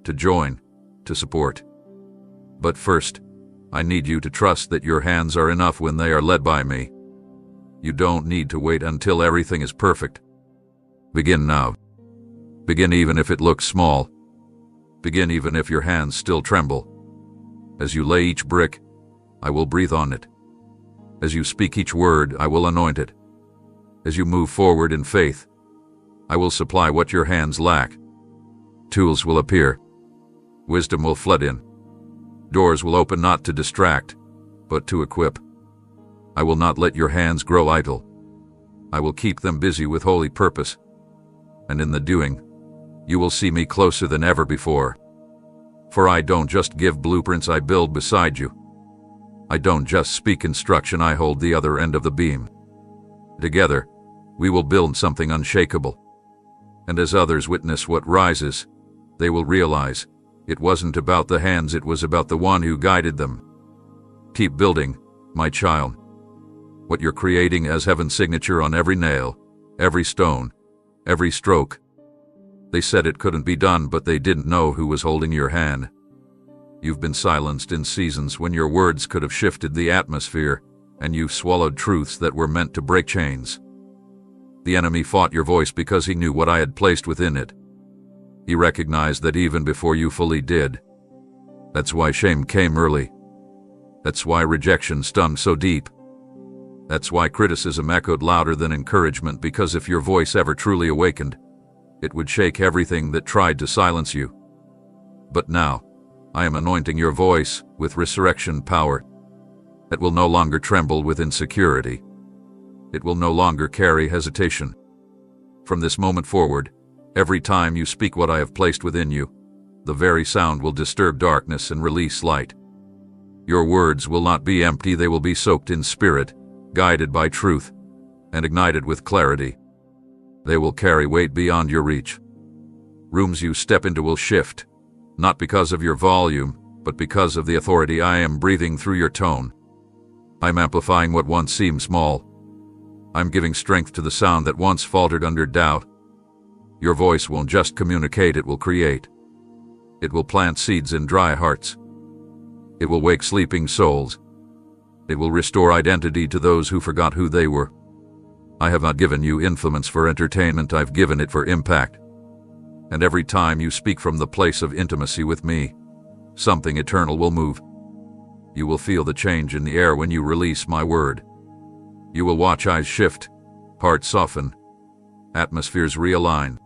to join, to support. But first, I need you to trust that your hands are enough when they are led by me. You don't need to wait until everything is perfect. Begin now. Begin even if it looks small. Begin even if your hands still tremble. As you lay each brick, I will breathe on it. As you speak each word, I will anoint it. As you move forward in faith, I will supply what your hands lack. Tools will appear. Wisdom will flood in. Doors will open not to distract, but to equip. I will not let your hands grow idle. I will keep them busy with holy purpose. And in the doing, you will see me closer than ever before. For I don't just give blueprints, I build beside you. I don't just speak instruction, I hold the other end of the beam. Together, we will build something unshakable. And as others witness what rises, they will realize it wasn't about the hands, it was about the one who guided them. Keep building, my child. What you're creating has heaven's signature on every nail, every stone, every stroke. They said it couldn't be done, but they didn't know who was holding your hand. You've been silenced in seasons when your words could have shifted the atmosphere, and you've swallowed truths that were meant to break chains. The enemy fought your voice because he knew what I had placed within it. He recognized that even before you fully did. That's why shame came early. That's why rejection stung so deep. That's why criticism echoed louder than encouragement, because if your voice ever truly awakened, it would shake everything that tried to silence you. But now, I am anointing your voice with resurrection power. It will no longer tremble with insecurity. It will no longer carry hesitation. From this moment forward, every time you speak what I have placed within you, the very sound will disturb darkness and release light. Your words will not be empty, they will be soaked in spirit, guided by truth, and ignited with clarity. They will carry weight beyond your reach. Rooms you step into will shift, not because of your volume, but because of the authority I am breathing through your tone. I'm amplifying what once seemed small. I'm giving strength to the sound that once faltered under doubt. Your voice won't just communicate, it will create. It will plant seeds in dry hearts. It will wake sleeping souls. It will restore identity to those who forgot who they were. I have not given you influence for entertainment, I've given it for impact. And every time you speak from the place of intimacy with me, something eternal will move. You will feel the change in the air when you release my word. You will watch eyes shift, hearts soften, atmospheres realign.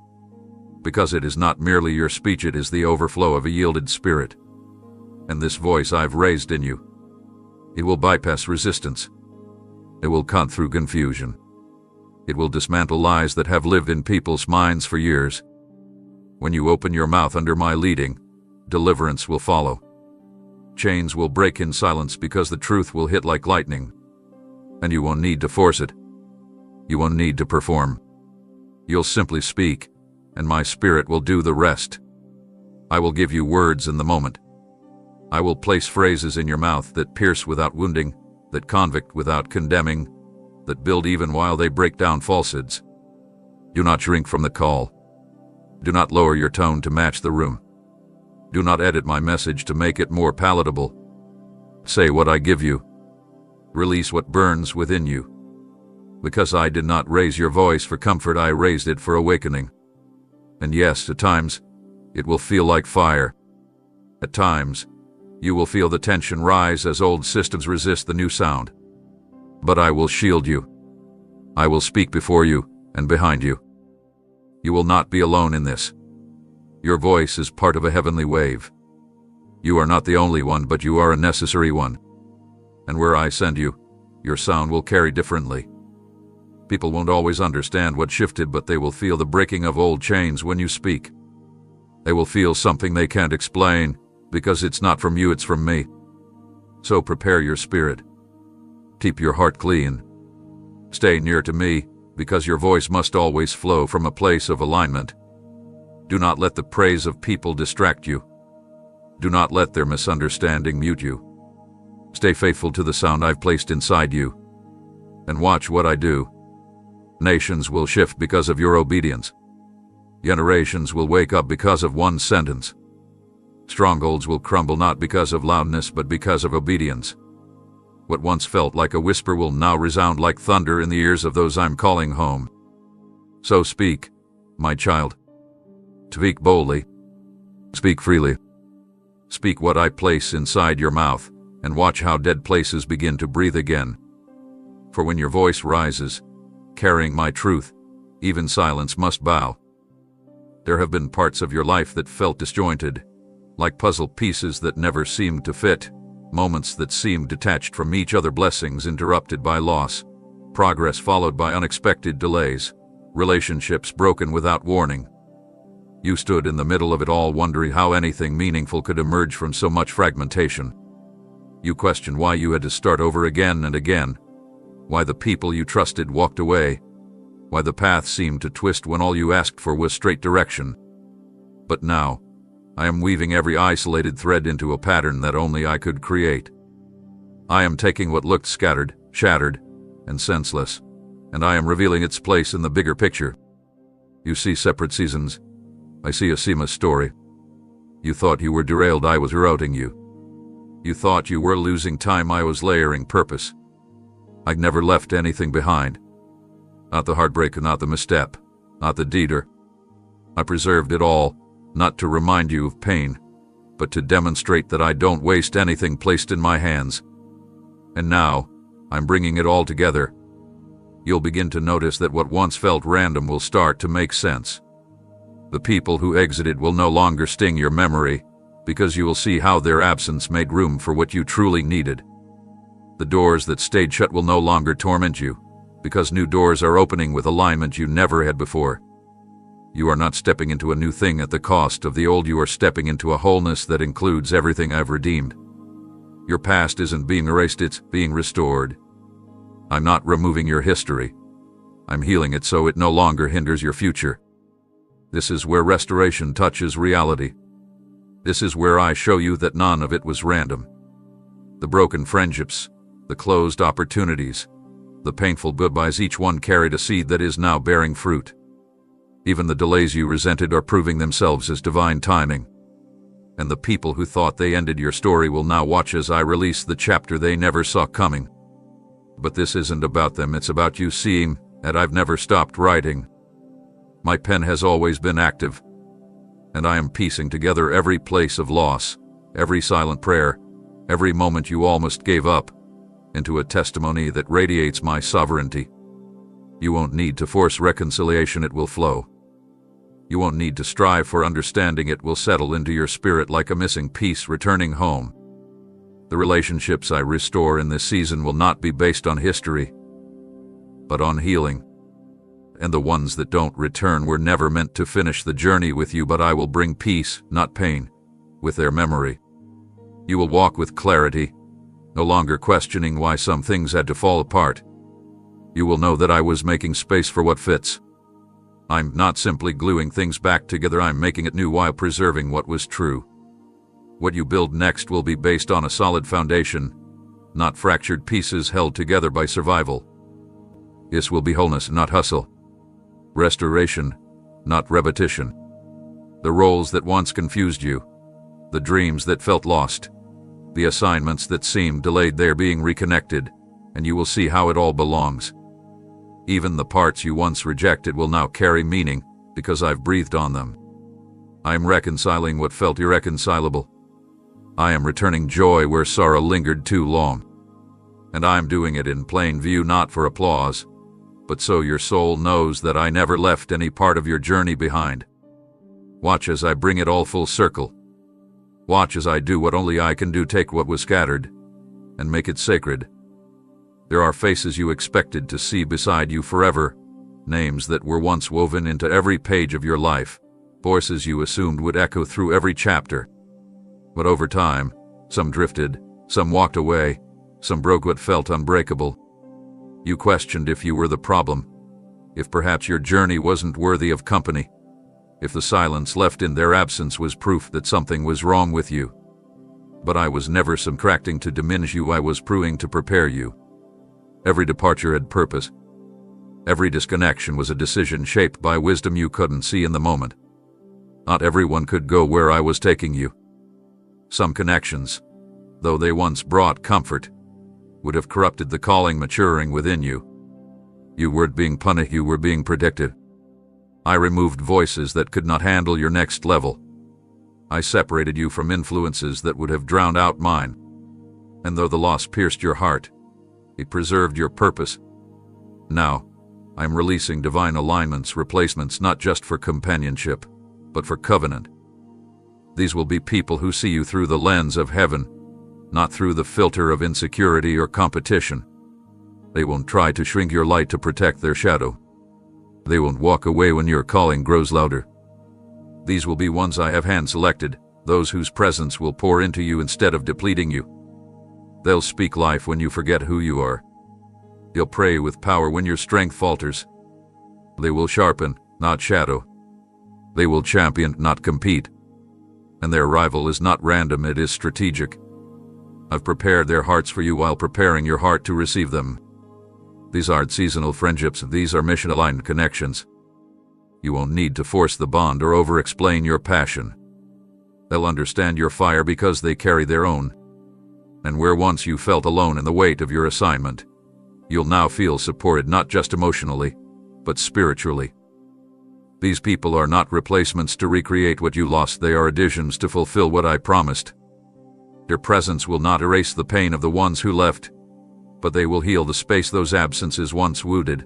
Because it is not merely your speech, it is the overflow of a yielded spirit. And this voice I've raised in you, it will bypass resistance. It will cut through confusion. It will dismantle lies that have lived in people's minds for years. When you open your mouth under my leading, deliverance will follow. Chains will break in silence because the truth will hit like lightning. And you won't need to force it. You won't need to perform. You'll simply speak, and my spirit will do the rest. I will give you words in the moment. I will place phrases in your mouth that pierce without wounding, that convict without condemning, that build even while they break down falsehoods. Do not shrink from the call. Do not lower your tone to match the room. Do not edit my message to make it more palatable. Say what I give you. Release what burns within you. Because I did not raise your voice for comfort, I raised it for awakening. And yes, at times, it will feel like fire. At times, you will feel the tension rise as old systems resist the new sound. But I will shield you. I will speak before you and behind you. You will not be alone in this. Your voice is part of a heavenly wave. You are not the only one, but you are a necessary one. And where I send you, your sound will carry differently. People won't always understand what shifted, but they will feel the breaking of old chains when you speak. They will feel something they can't explain, because it's not from you, it's from me. So prepare your spirit. Keep your heart clean. Stay near to me, because your voice must always flow from a place of alignment. Do not let the praise of people distract you. Do not let their misunderstanding mute you. Stay faithful to the sound I've placed inside you. And watch what I do. Nations will shift because of your obedience. Generations will wake up because of one sentence. Strongholds will crumble not because of loudness, but because of obedience. What once felt like a whisper will now resound like thunder in the ears of those I'm calling home. So speak, my child. Speak boldly. Speak freely. Speak what I place inside your mouth, and watch how dead places begin to breathe again. For when your voice rises, carrying my truth, even silence must bow. There have been parts of your life that felt disjointed, like puzzle pieces that never seemed to fit, moments that seemed detached from each other, blessings interrupted by loss, progress followed by unexpected delays, relationships broken without warning. You stood in the middle of it all, wondering how anything meaningful could emerge from so much fragmentation. You questioned why you had to start over again and again, why the people you trusted walked away, why the path seemed to twist when all you asked for was straight direction. But now, I am weaving every isolated thread into a pattern that only I could create. I am taking what looked scattered, shattered, and senseless, and I am revealing its place in the bigger picture. You see separate seasons. I see a seamless story. You thought you were derailed, I was routing you. You thought you were losing time, I was layering purpose. I never left anything behind. Not the heartbreak, not the misstep, not the deeder. I preserved it all, not to remind you of pain, but to demonstrate that I don't waste anything placed in my hands. And now, I'm bringing it all together. You'll begin to notice that what once felt random will start to make sense. The people who exited will no longer sting your memory, because you will see how their absence made room for what you truly needed. The doors that stayed shut will no longer torment you, because new doors are opening with alignment you never had before. You are not stepping into a new thing at the cost of the old, you are stepping into a wholeness that includes everything I've redeemed. Your past isn't being erased, it's being restored. I'm not removing your history. I'm healing it so it no longer hinders your future. This is where restoration touches reality. This is where I show you that none of it was random. The broken friendships, the closed opportunities, the painful goodbyes, each one carried a seed that is now bearing fruit. Even the delays you resented are proving themselves as divine timing. And the people who thought they ended your story will now watch as I release the chapter they never saw coming. But this isn't about them, it's about you seeing, and I've never stopped writing. My pen has always been active, and I am piecing together every place of loss, every silent prayer, every moment you almost gave up, into a testimony that radiates my sovereignty. You won't need to force reconciliation, it will flow. You won't need to strive for understanding, it will settle into your spirit like a missing piece returning home. The relationships I restore in this season will not be based on history, but on healing. And the ones that don't return were never meant to finish the journey with you, but I will bring peace, not pain, with their memory. You will walk with clarity, no longer questioning why some things had to fall apart. You will know that I was making space for what fits. I'm not simply gluing things back together, I'm making it new while preserving what was true. What you build next will be based on a solid foundation, not fractured pieces held together by survival. This will be wholeness, not hustle. Restoration, not repetition. The roles that once confused you, the dreams that felt lost, the assignments that seemed delayed, they're being reconnected, and you will see how it all belongs. Even the parts you once rejected will now carry meaning, because I've breathed on them. I am reconciling what felt irreconcilable. I am returning joy where sorrow lingered too long. And I am doing it in plain view, not for applause, but so your soul knows that I never left any part of your journey behind. Watch as I bring it all full circle. Watch as I do what only I can do, take what was scattered and make it sacred. There are faces you expected to see beside you forever, names that were once woven into every page of your life, voices you assumed would echo through every chapter. But over time, some drifted, some walked away, some broke what felt unbreakable. You questioned if you were the problem, if perhaps your journey wasn't worthy of company, if the silence left in their absence was proof that something was wrong with you. But I was never subtracting to diminish you, I was proving to prepare you. Every departure had purpose. Every disconnection was a decision shaped by wisdom you couldn't see in the moment. Not everyone could go where I was taking you. Some connections, though they once brought comfort, would have corrupted the calling maturing within you. You weren't being punished, you were being predicted. I removed voices that could not handle your next level. I separated you from influences that would have drowned out mine. And though the loss pierced your heart, it preserved your purpose. Now, I'm releasing divine alignments, replacements, not just for companionship, but for covenant. These will be people who see you through the lens of heaven, not through the filter of insecurity or competition. They won't try to shrink your light to protect their shadow. They won't walk away when your calling grows louder. These will be ones I have hand-selected, those whose presence will pour into you instead of depleting you. They'll speak life when you forget who you are. They'll pray with power when your strength falters. They will sharpen, not shadow. They will champion, not compete. And their arrival is not random, it is strategic. I've prepared their hearts for you while preparing your heart to receive them. These aren't seasonal friendships, these are mission-aligned connections. You won't need to force the bond or over-explain your passion. They'll understand your fire because they carry their own. And where once you felt alone in the weight of your assignment, you'll now feel supported, not just emotionally, but spiritually. These people are not replacements to recreate what you lost, they are additions to fulfill what I promised. Their presence will not erase the pain of the ones who left, but they will heal the space those absences once wounded.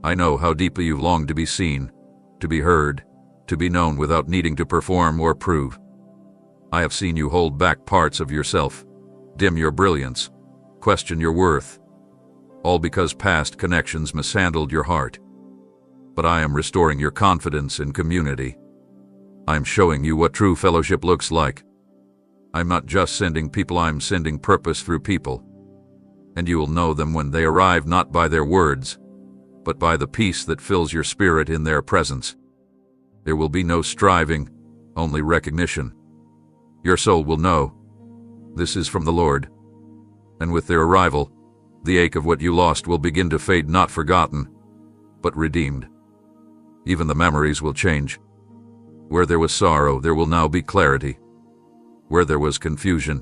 I know how deeply you've longed to be seen, to be heard, to be known without needing to perform or prove. I have seen you hold back parts of yourself, dim your brilliance, question your worth, all because past connections mishandled your heart. But I am restoring your confidence in community. I'm showing you what true fellowship looks like. I'm not just sending people, I'm sending purpose through people. And you will know them when they arrive, not by their words, but by the peace that fills your spirit in their presence. There will be no striving, only recognition. Your soul will know. This is from the Lord. And with their arrival, the ache of what you lost will begin to fade, not forgotten, but redeemed. Even the memories will change. Where there was sorrow, there will now be clarity. Where there was confusion,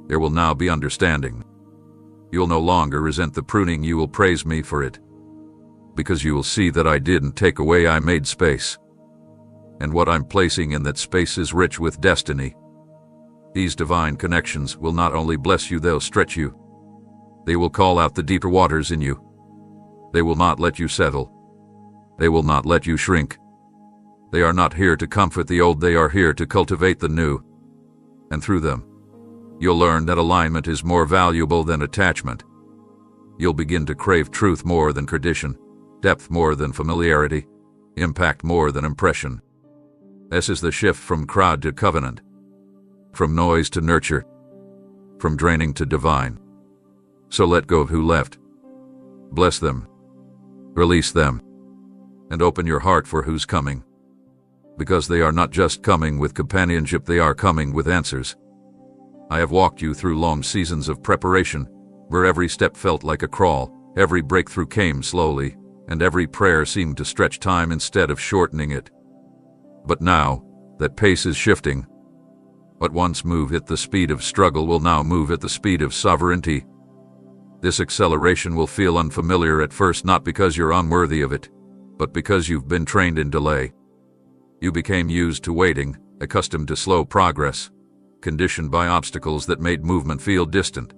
there will now be understanding. You'll no longer resent the pruning, you will praise me for it. Because you will see that I didn't take away, I made space. And what I'm placing in that space is rich with destiny. These divine connections will not only bless you, they'll stretch you. They will call out the deeper waters in you. They will not let you settle. They will not let you shrink. They are not here to comfort the old, they are here to cultivate the new. And through them, you'll learn that alignment is more valuable than attachment. You'll begin to crave truth more than tradition, depth more than familiarity, impact more than impression. This is the shift from crowd to covenant, from noise to nurture, from draining to divine. So let go of who left. Bless them, release them, and open your heart for who's coming. Because they are not just coming with companionship, they are coming with answers. I have walked you through long seasons of preparation, where every step felt like a crawl, every breakthrough came slowly, and every prayer seemed to stretch time instead of shortening it. But now, that pace is shifting. What once moved at the speed of struggle will now move at the speed of sovereignty. This acceleration will feel unfamiliar at first, not because you're unworthy of it, but because you've been trained in delay. You became used to waiting, accustomed to slow progress, conditioned by obstacles that made movement feel distant.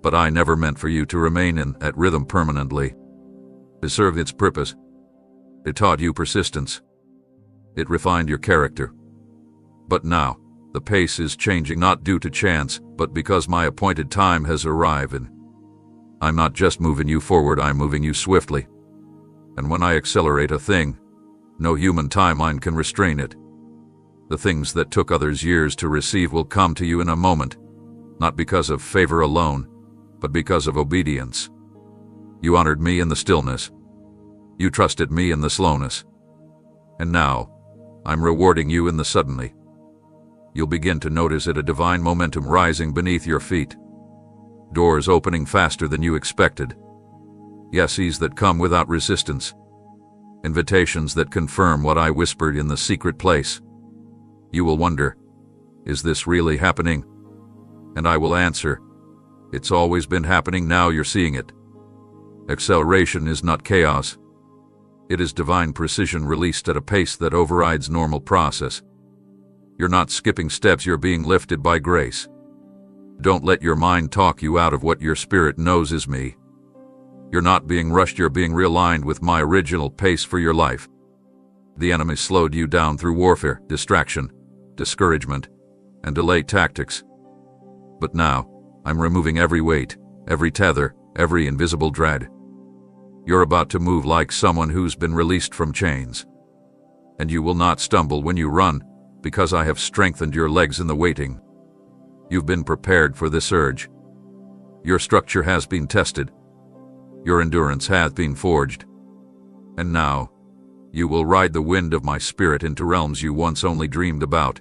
But I never meant for you to remain in that rhythm permanently. It served its purpose. It taught you persistence. It refined your character. But now, the pace is changing, not due to chance, but because my appointed time has arrived, and I'm not just moving you forward, I'm moving you swiftly. And when I accelerate a thing, no human timeline can restrain it. The things that took others years to receive will come to you in a moment, not because of favor alone, but because of obedience. You honored me in the stillness. You trusted me in the slowness. And now, I'm rewarding you in the suddenly. You'll begin to notice it, a divine momentum rising beneath your feet. Doors opening faster than you expected. Yeses that come without resistance. Invitations that confirm what I whispered in the secret place. You will wonder, is this really happening? And I will answer, it's always been happening, now you're seeing it. Acceleration is not chaos. It is divine precision released at a pace that overrides normal process. You're not skipping steps, you're being lifted by grace. Don't let your mind talk you out of what your spirit knows is me. You're not being rushed, you're being realigned with my original pace for your life. The enemy slowed you down through warfare, distraction, discouragement, and delay tactics. But now, I'm removing every weight, every tether, every invisible dread. You're about to move like someone who's been released from chains. And you will not stumble when you run, because I have strengthened your legs in the waiting. You've been prepared for this urge. Your structure has been tested. Your endurance has been forged. And now, you will ride the wind of my spirit into realms you once only dreamed about.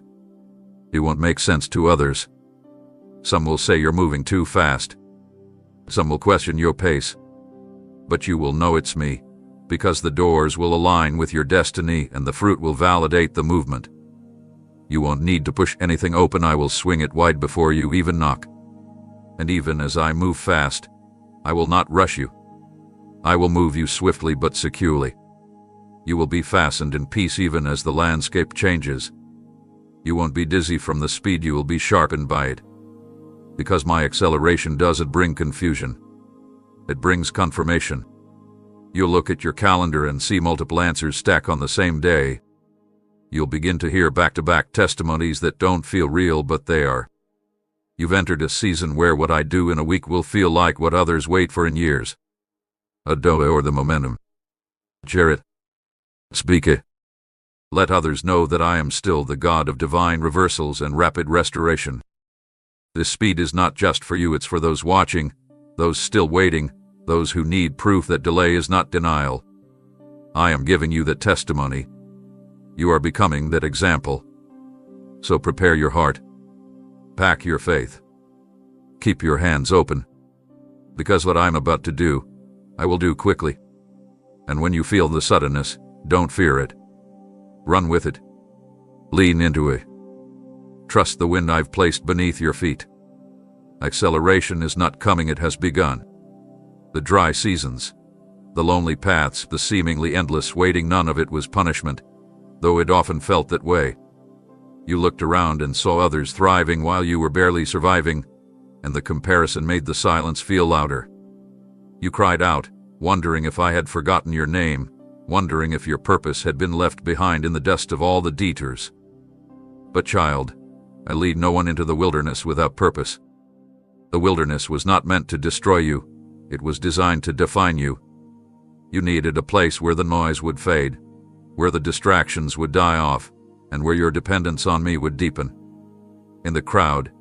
It won't make sense to others. Some will say you're moving too fast. Some will question your pace. But you will know it's me, because the doors will align with your destiny and the fruit will validate the movement. You won't need to push anything open, I will swing it wide before you even knock. And even as I move fast, I will not rush you. I will move you swiftly but securely. You will be fastened in peace even as the landscape changes. You won't be dizzy from the speed, you will be sharpened by it. Because my acceleration doesn't bring confusion. It brings confirmation. You'll look at your calendar and see multiple answers stack on the same day. You'll begin to hear back-to-back testimonies that don't feel real, but they are. You've entered a season where what I do in a week will feel like what others wait for in years. Or the momentum. Share it. Speak it. Let others know that I am still the God of divine reversals and rapid restoration. This speed is not just for you, it's for those watching, those still waiting, those who need proof that delay is not denial. I am giving you that testimony. You are becoming that example. So prepare your heart, Pack your faith. Keep your hands open. Because what I'm about to do, I will do quickly. And when you feel the suddenness, don't fear it. Run with it. Lean into it. Trust the wind I've placed beneath your feet. Acceleration is not coming, it has begun. The dry seasons, the lonely paths, the seemingly endless waiting, none of it was punishment, though it often felt that way. You looked around and saw others thriving while you were barely surviving, and the comparison made the silence feel louder. You cried out, wondering if I had forgotten your name, wondering if your purpose had been left behind in the dust of all the detours. But child, I lead no one into the wilderness without purpose. The wilderness was not meant to destroy you, it was designed to define you. You needed a place where the noise would fade, where the distractions would die off, and where your dependence on me would deepen. In the crowd,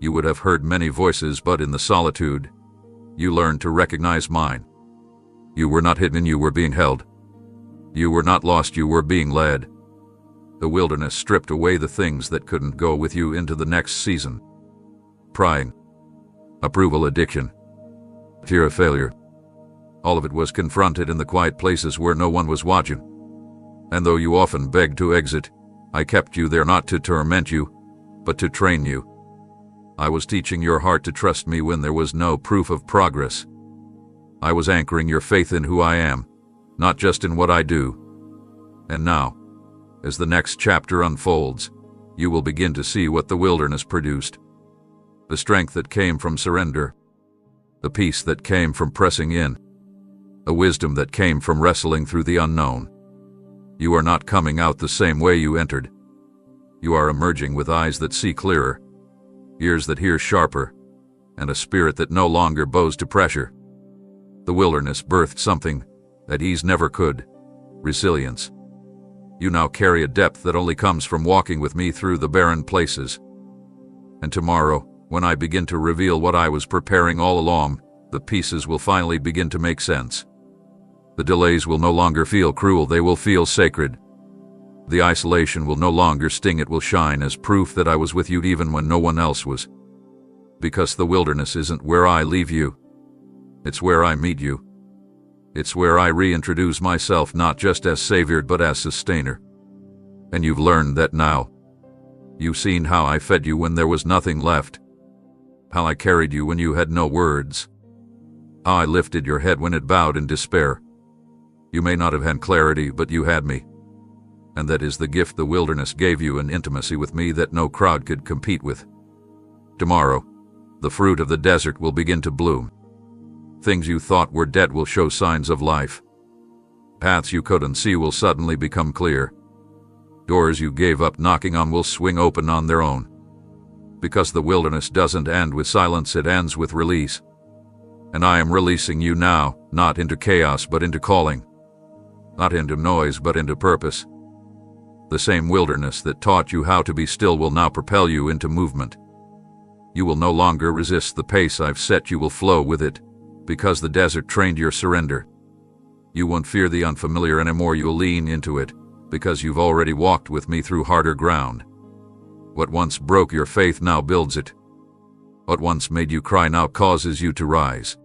you would have heard many voices, but in the solitude, you learned to recognize mine. You were not hidden, you were being held. You were not lost, you were being led. The wilderness stripped away the things that couldn't go with you into the next season. Prying, approval addiction, fear of failure. All of it was confronted in the quiet places where no one was watching. And though you often begged to exit, I kept you there not to torment you, but to train you. I was teaching your heart to trust me when there was no proof of progress. I was anchoring your faith in who I am, not just in what I do. And now, as the next chapter unfolds, you will begin to see what the wilderness produced. The strength that came from surrender, the peace that came from pressing in, the wisdom that came from wrestling through the unknown. You are not coming out the same way you entered. You are emerging with eyes that see clearer, ears that hear sharper, and a spirit that no longer bows to pressure. The wilderness birthed something that ease never could: resilience. You now carry a depth that only comes from walking with me through the barren places. And tomorrow, when I begin to reveal what I was preparing all along, the pieces will finally begin to make sense. The delays will no longer feel cruel, they will feel sacred. The isolation will no longer sting, it will shine as proof that I was with you even when no one else was. Because the wilderness isn't where I leave you. It's where I meet you. It's where I reintroduce myself not just as Savior but as Sustainer. And you've learned that now. You've seen how I fed you when there was nothing left. How I carried you when you had no words. How I lifted your head when it bowed in despair. You may not have had clarity, but you had me. And that is the gift the wilderness gave you, an intimacy with me that no crowd could compete with. Tomorrow, the fruit of the desert will begin to bloom. Things you thought were dead will show signs of life. Paths you couldn't see will suddenly become clear. Doors you gave up knocking on will swing open on their own. Because the wilderness doesn't end with silence, it ends with release. And I am releasing you now, not into chaos but into calling. Not into noise but into purpose. The same wilderness that taught you how to be still will now propel you into movement. You will no longer resist the pace I've set, you will flow with it, because the desert trained your surrender. You won't fear the unfamiliar anymore, you'll lean into it, because you've already walked with me through harder ground. What once broke your faith now builds it. What once made you cry now causes you to rise.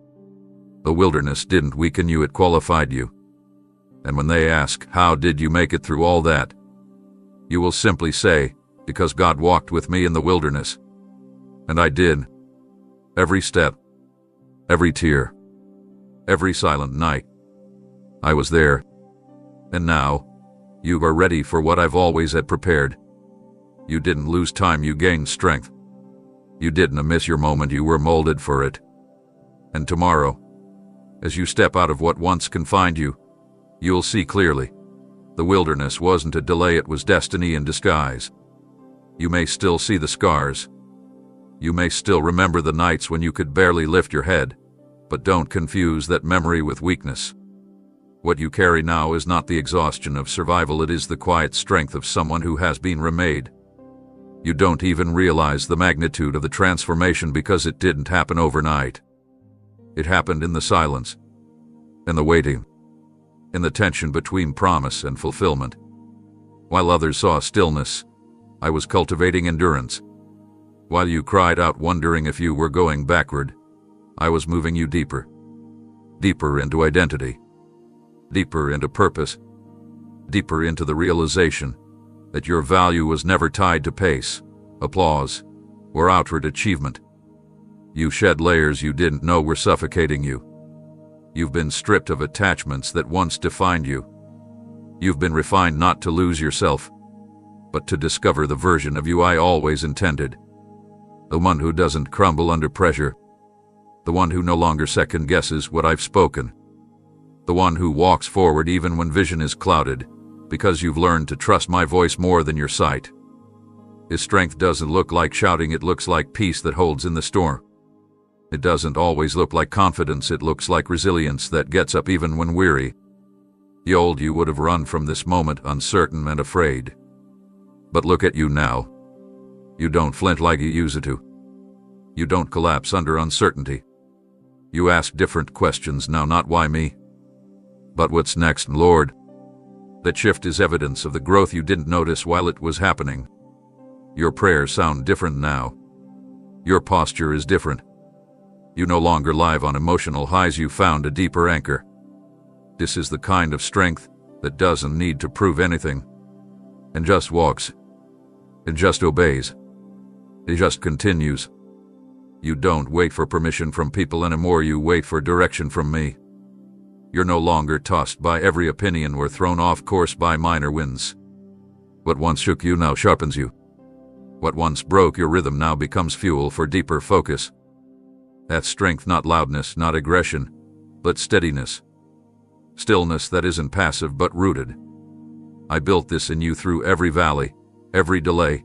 The wilderness didn't weaken you, it qualified you. And when they ask, how did you make it through all that? You will simply say, because God walked with me in the wilderness. And I did. Every step, every tear, every silent night. I was there. And now, you are ready for what I've always had prepared. You didn't lose time, you gained strength. You didn't miss your moment, you were molded for it. And tomorrow, as you step out of what once confined you, you'll see clearly. The wilderness wasn't a delay, it was destiny in disguise. You may still see the scars. You may still remember the nights when you could barely lift your head, but don't confuse that memory with weakness. What you carry now is not the exhaustion of survival, it is the quiet strength of someone who has been remade. You don't even realize the magnitude of the transformation because it didn't happen overnight. It happened in the silence, in the waiting, in the tension between promise and fulfillment. While others saw stillness, I was cultivating endurance. While you cried out wondering if you were going backward, I was moving you deeper. Deeper into identity. Deeper into purpose. Deeper into the realization that your value was never tied to pace, applause, or outward achievement. You shed layers you didn't know were suffocating you. You've been stripped of attachments that once defined you. You've been refined not to lose yourself, but to discover the version of you I always intended. The one who doesn't crumble under pressure. The one who no longer second guesses what I've spoken. The one who walks forward even when vision is clouded, because you've learned to trust my voice more than your sight. His strength doesn't look like shouting, it looks like peace that holds in the storm. It doesn't always look like confidence, it looks like resilience that gets up even when weary. The old you would have run from this moment uncertain and afraid. But look at you now. You don't flint like you used to. You don't collapse under uncertainty. You ask different questions now, not why me, but what's next, Lord? That shift is evidence of the growth you didn't notice while it was happening. Your prayers sound different now. Your posture is different. You no longer live on emotional highs, you found a deeper anchor. This is the kind of strength that doesn't need to prove anything, and just walks. It just obeys. It just continues. You don't wait for permission from people anymore, you wait for direction from me. You're no longer tossed by every opinion or thrown off course by minor winds. What once shook you now sharpens you. What once broke your rhythm now becomes fuel for deeper focus. That's strength, not loudness, not aggression, but steadiness. Stillness that isn't passive but rooted. I built this in you through every valley, every delay,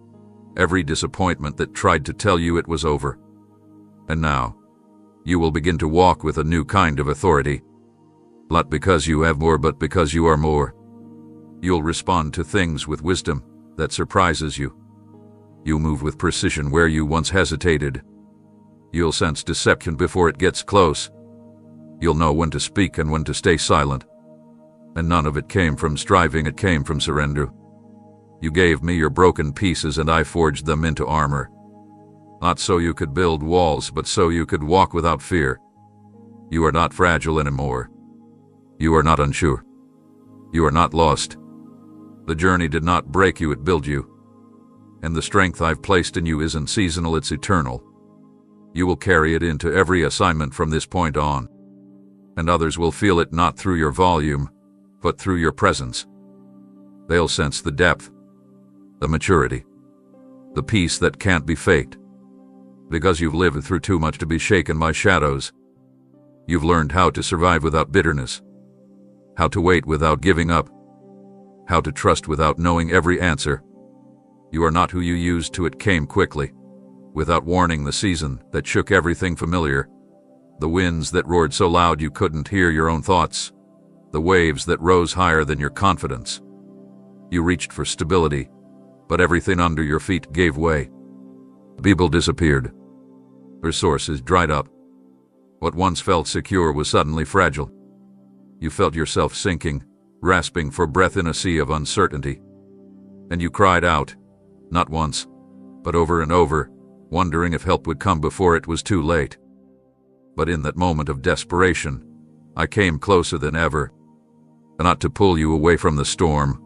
every disappointment that tried to tell you it was over. And now, you will begin to walk with a new kind of authority. Not because you have more, but because you are more. You'll respond to things with wisdom that surprises you. You'll move with precision where you once hesitated. You'll sense deception before it gets close. You'll know when to speak and when to stay silent. And none of it came from striving, it came from surrender. You gave me your broken pieces and I forged them into armor. Not so you could build walls, but so you could walk without fear. You are not fragile anymore. You are not unsure. You are not lost. The journey did not break you, it built you. And the strength I've placed in you isn't seasonal, it's eternal. You will carry it into every assignment from this point on. And others will feel it not through your volume, but through your presence. They'll sense the depth, the maturity, the peace that can't be faked. Because you've lived through too much to be shaken by shadows. You've learned how to survive without bitterness, how to wait without giving up, how to trust without knowing every answer. You are not who you used to, it came quickly, without warning, the season that shook everything familiar, the winds that roared so loud you couldn't hear your own thoughts, the waves that rose higher than your confidence. You reached for stability, but everything under your feet gave way. People disappeared. Resources dried up. What once felt secure was suddenly fragile. You felt yourself sinking, grasping for breath in a sea of uncertainty. And you cried out, not once, but over and over, wondering if help would come before it was too late. But in that moment of desperation, I came closer than ever, not to pull you away from the storm,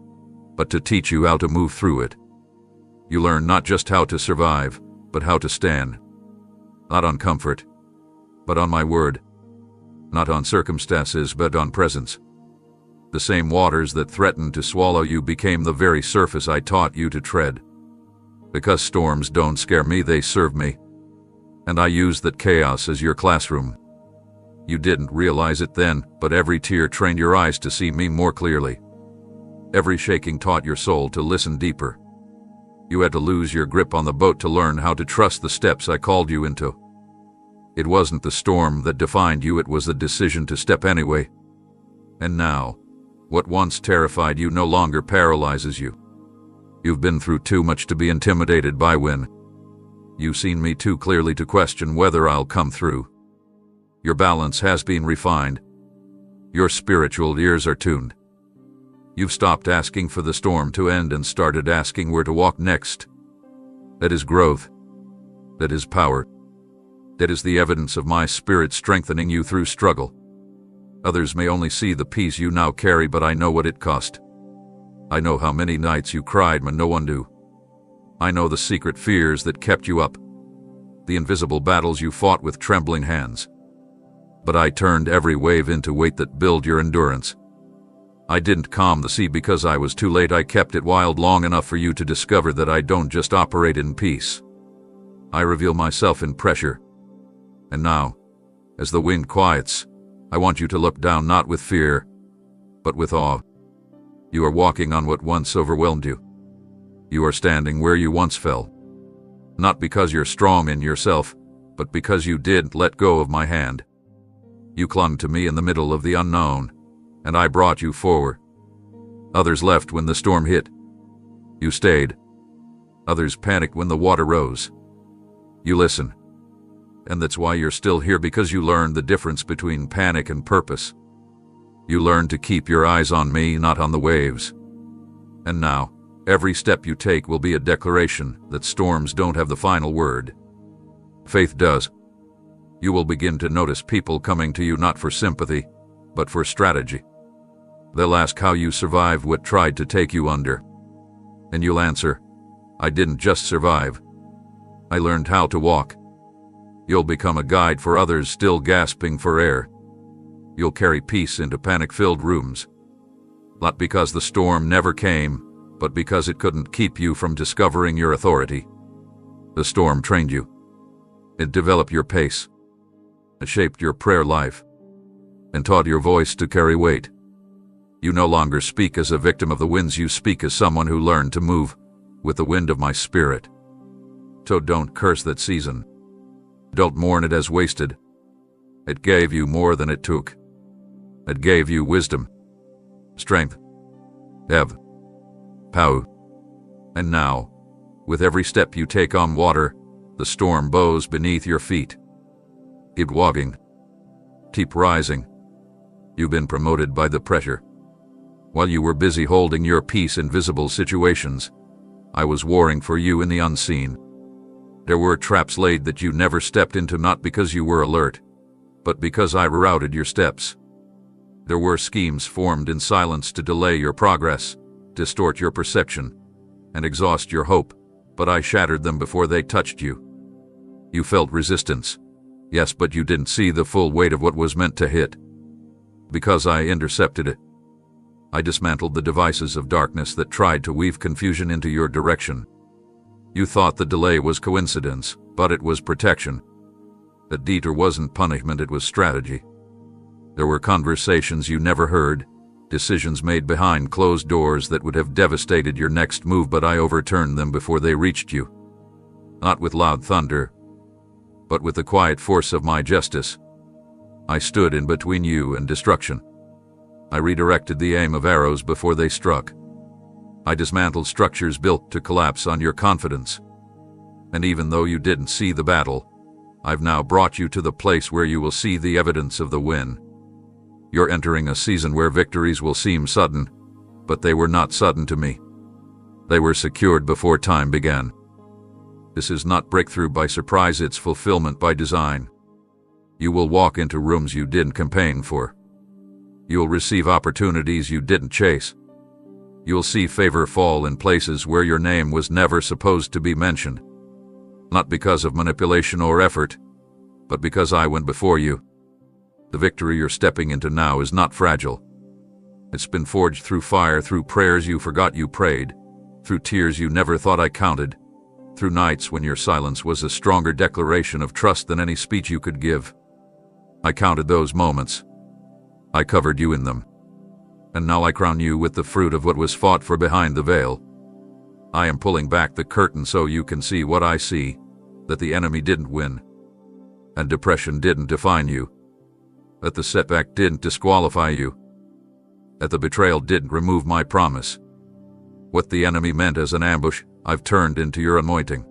but to teach you how to move through it. You learn not just how to survive, but how to stand. Not on comfort, but on my word. Not on circumstances, but on presence. The same waters that threatened to swallow you became the very surface I taught you to tread. Because storms don't scare me, they serve me. And I use that chaos as your classroom. You didn't realize it then, but every tear trained your eyes to see me more clearly. Every shaking taught your soul to listen deeper. You had to lose your grip on the boat to learn how to trust the steps I called you into. It wasn't the storm that defined you, it was the decision to step anyway. And now, what once terrified you no longer paralyzes you. You've been through too much to be intimidated by when. You've seen me too clearly to question whether I'll come through. Your balance has been refined. Your spiritual ears are tuned. You've stopped asking for the storm to end and started asking where to walk next. That is growth. That is power. That is the evidence of my Spirit strengthening you through struggle. Others may only see the peace you now carry, but I know what it cost. I know how many nights you cried when no one knew. I know the secret fears that kept you up, the invisible battles you fought with trembling hands. But I turned every wave into weight that built your endurance. I didn't calm the sea because I was too late. I kept it wild long enough for you to discover that I don't just operate in peace. I reveal myself in pressure. And now, as the wind quiets, I want you to look down not with fear, but with awe. You are walking on what once overwhelmed you. You are standing where you once fell. Not because you're strong in yourself, but because you didn't let go of my hand. You clung to me in the middle of the unknown, and I brought you forward. Others left when the storm hit. You stayed. Others panicked when the water rose. You listened. And that's why you're still here, because you learned the difference between panic and purpose. You learned to keep your eyes on me, not on the waves. And now, every step you take will be a declaration that storms don't have the final word. Faith does. You will begin to notice people coming to you not for sympathy, but for strategy. They'll ask how you survived what tried to take you under. And you'll answer, I didn't just survive. I learned how to walk. You'll become a guide for others still gasping for air. You'll carry peace into panic-filled rooms. Not because the storm never came, but because it couldn't keep you from discovering your authority. The storm trained you. It developed your pace. It shaped your prayer life and taught your voice to carry weight. You no longer speak as a victim of the winds. You speak as someone who learned to move with the wind of my Spirit. So don't curse that season. Don't mourn it as wasted. It gave you more than it took. It gave you wisdom, strength, power. And now, with every step you take on water, the storm bows beneath your feet. Keep walking. Keep rising. You've been promoted by the pressure. While you were busy holding your peace in visible situations, I was warring for you in the unseen. There were traps laid that you never stepped into, not because you were alert, but because I rerouted your steps. There were schemes formed in silence to delay your progress, distort your perception, and exhaust your hope, but I shattered them before they touched you. You felt resistance, yes, but you didn't see the full weight of what was meant to hit. Because I intercepted it. I dismantled the devices of darkness that tried to weave confusion into your direction. You thought the delay was coincidence, but it was protection. That detour wasn't punishment, it was strategy. There were conversations you never heard, decisions made behind closed doors that would have devastated your next move, but I overturned them before they reached you. Not with loud thunder, but with the quiet force of my justice. I stood in between you and destruction. I redirected the aim of arrows before they struck. I dismantled structures built to collapse on your confidence. And even though you didn't see the battle, I've now brought you to the place where you will see the evidence of the win. You're entering a season where victories will seem sudden, but they were not sudden to me. They were secured before time began. This is not breakthrough by surprise, it's fulfillment by design. You will walk into rooms you didn't campaign for. You'll receive opportunities you didn't chase. You'll see favor fall in places where your name was never supposed to be mentioned. Not because of manipulation or effort, but because I went before you. The victory you're stepping into now is not fragile. It's been forged through fire, through prayers you forgot you prayed, through tears you never thought I counted, through nights when your silence was a stronger declaration of trust than any speech you could give. I counted those moments. I covered you in them. And now I crown you with the fruit of what was fought for behind the veil. I am pulling back the curtain so you can see what I see, that the enemy didn't win, and depression didn't define you, that the setback didn't disqualify you, that the betrayal didn't remove my promise. What the enemy meant as an ambush, I've turned into your anointing.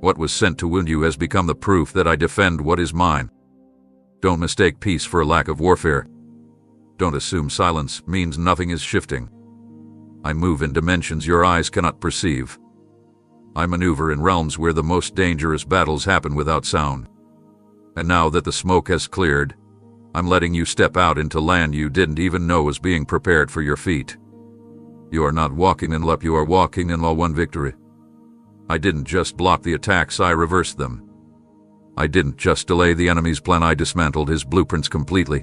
What was sent to wound you has become the proof that I defend what is mine. Don't mistake peace for a lack of warfare. Don't assume silence means nothing is shifting. I move in dimensions your eyes cannot perceive. I maneuver in realms where the most dangerous battles happen without sound. And now that the smoke has cleared, I'm letting you step out into land you didn't even know was being prepared for your feet. You are not walking in luck, you are walking in law-won victory. I didn't just block the attacks, I reversed them. I didn't just delay the enemy's plan, I dismantled his blueprints completely.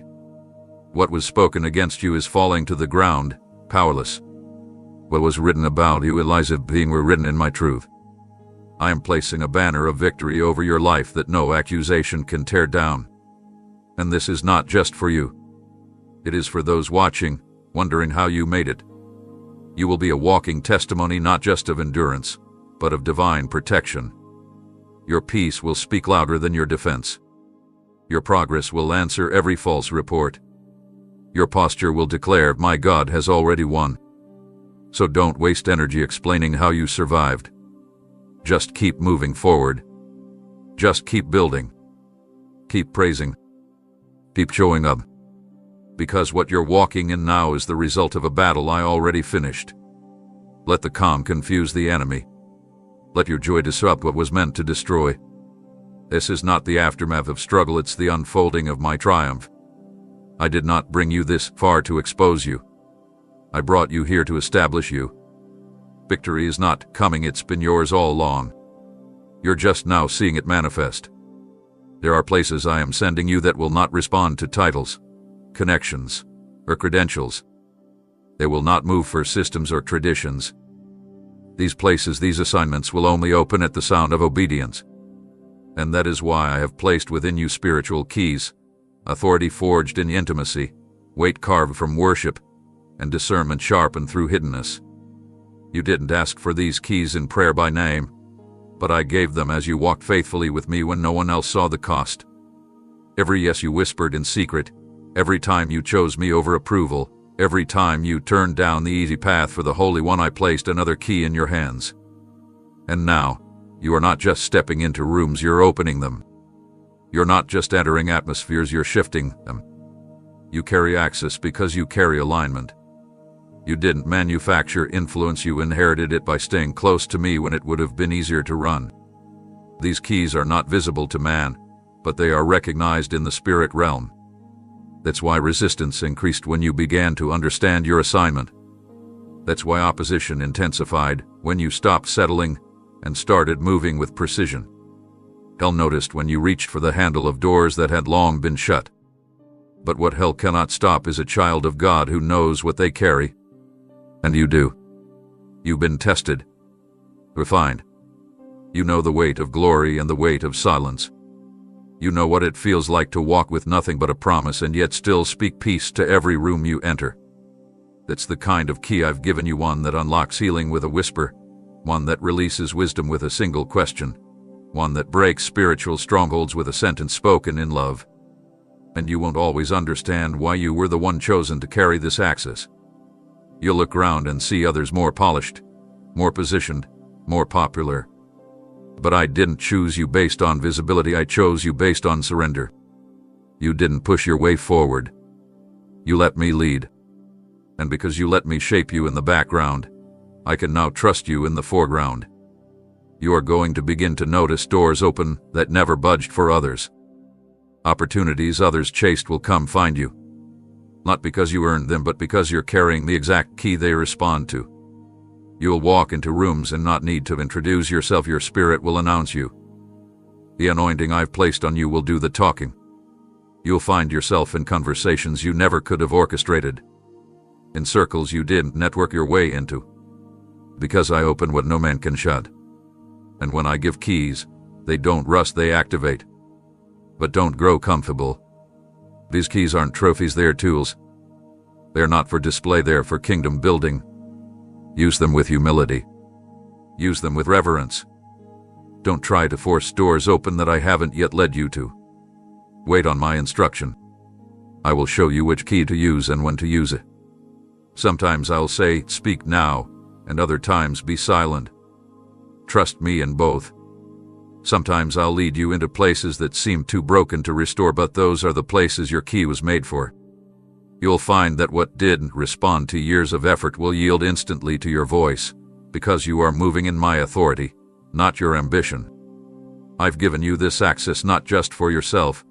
What was spoken against you is falling to the ground, powerless. What was written about you, Eliza being, were written in my truth. I am placing a banner of victory over your life that no accusation can tear down. And this is not just for you. It is for those watching, wondering how you made it. You will be a walking testimony not just of endurance, but of divine protection. Your peace will speak louder than your defense. Your progress will answer every false report. Your posture will declare, my God has already won. So don't waste energy explaining how you survived. Just keep moving forward. Just keep building. Keep praising. Keep showing up. Because what you're walking in now is the result of a battle I already finished. Let the calm confuse the enemy. Let your joy disrupt what was meant to destroy. This is not the aftermath of struggle, it's the unfolding of my triumph. I did not bring you this far to expose you. I brought you here to establish you. Victory is not coming, it's been yours all along. You're just now seeing it manifest. There are places I am sending you that will not respond to titles, connections, or credentials. They will not move for systems or traditions. These places, these assignments will only open at the sound of obedience. And that is why I have placed within you spiritual keys, authority forged in intimacy, weight carved from worship, and discernment sharpened through hiddenness. You didn't ask for these keys in prayer by name, but I gave them as you walked faithfully with me when no one else saw the cost. Every yes you whispered in secret, every time you chose me over approval, every time you turned down the easy path for the Holy One, I placed another key in your hands. And now, you are not just stepping into rooms, you're opening them. You're not just entering atmospheres, you're shifting them. You carry access because you carry alignment. You didn't manufacture influence, you inherited it by staying close to me when it would have been easier to run. These keys are not visible to man, but they are recognized in the spirit realm. That's why resistance increased when you began to understand your assignment. That's why opposition intensified when you stopped settling and started moving with precision. Hell noticed when you reached for the handle of doors that had long been shut. But what hell cannot stop is a child of God who knows what they carry. And you do. You've been tested, refined. You know the weight of glory and the weight of silence. You know what it feels like to walk with nothing but a promise and yet still speak peace to every room you enter. That's the kind of key I've given you, one that unlocks healing with a whisper, one that releases wisdom with a single question, one that breaks spiritual strongholds with a sentence spoken in love. And you won't always understand why you were the one chosen to carry this access. You'll look around and see others more polished, more positioned, more popular. But I didn't choose you based on visibility, I chose you based on surrender. You didn't push your way forward. You let me lead. And because you let me shape you in the background, I can now trust you in the foreground. You are going to begin to notice doors open that never budged for others. Opportunities others chased will come find you. Not because you earned them, but because you're carrying the exact key they respond to. You'll walk into rooms and not need to introduce yourself, your spirit will announce you. The anointing I've placed on you will do the talking. You'll find yourself in conversations you never could have orchestrated, in circles you didn't network your way into. Because I open what no man can shut. And when I give keys, they don't rust, they activate. But don't grow comfortable. These keys aren't trophies, they're tools. They're not for display, they're for kingdom building. Use them with humility. Use them with reverence. Don't try to force doors open that I haven't yet led you to. Wait on my instruction. I will show you which key to use and when to use it. Sometimes I'll say, speak now, and other times be silent. Trust me in both. Sometimes I'll lead you into places that seem too broken to restore, but those are the places your key was made for. You'll find that what didn't respond to years of effort will yield instantly to your voice, because you are moving in my authority, not your ambition. I've given you this access not just for yourself,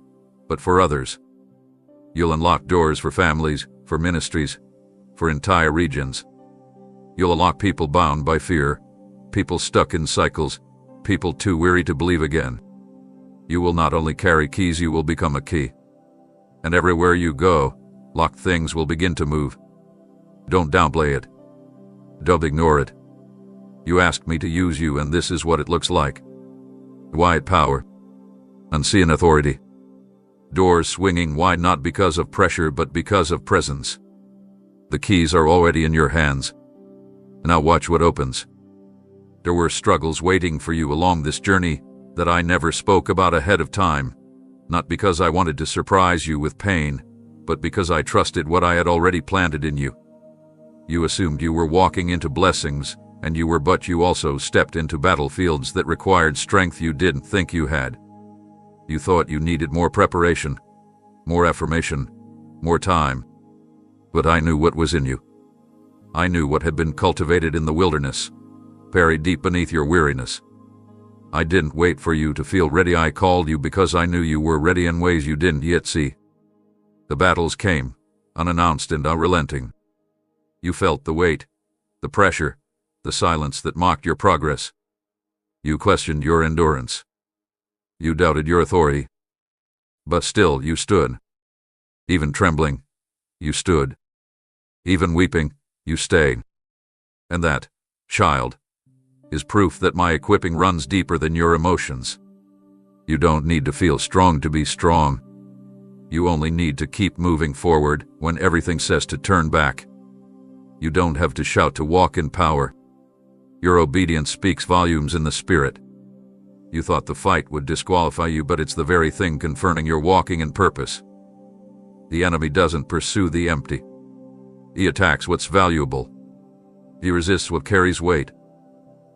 but for others. You'll unlock doors for families, for ministries, for entire regions. You'll unlock people bound by fear, people stuck in cycles, people too weary to believe again. You will not only carry keys, you will become a key. And everywhere you go, locked things will begin to move. Don't downplay it. Don't ignore it. You asked me to use you, and this is what it looks like. Quiet power. Unseen authority. Doors swinging wide not because of pressure but because of presence. The keys are already in your hands. Now watch what opens. There were struggles waiting for you along this journey that I never spoke about ahead of time, not because I wanted to surprise you with pain, but because I trusted what I had already planted in you. You assumed you were walking into blessings, and you were, but you also stepped into battlefields that required strength you didn't think you had. You thought you needed more preparation, more affirmation, more time. But I knew what was in you. I knew what had been cultivated in the wilderness, buried deep beneath your weariness. I didn't wait for you to feel ready. I called you because I knew you were ready in ways you didn't yet see. The battles came, unannounced and unrelenting. You felt the weight, the pressure, the silence that mocked your progress. You questioned your endurance. You doubted your authority. But still you stood. Even trembling, you stood. Even weeping, you stayed. And that, child, is proof that my equipping runs deeper than your emotions. You don't need to feel strong to be strong. You only need to keep moving forward when everything says to turn back. You don't have to shout to walk in power. Your obedience speaks volumes in the spirit. You thought the fight would disqualify you, but it's the very thing confirming your walking in purpose. The enemy doesn't pursue the empty. He attacks what's valuable. He resists what carries weight.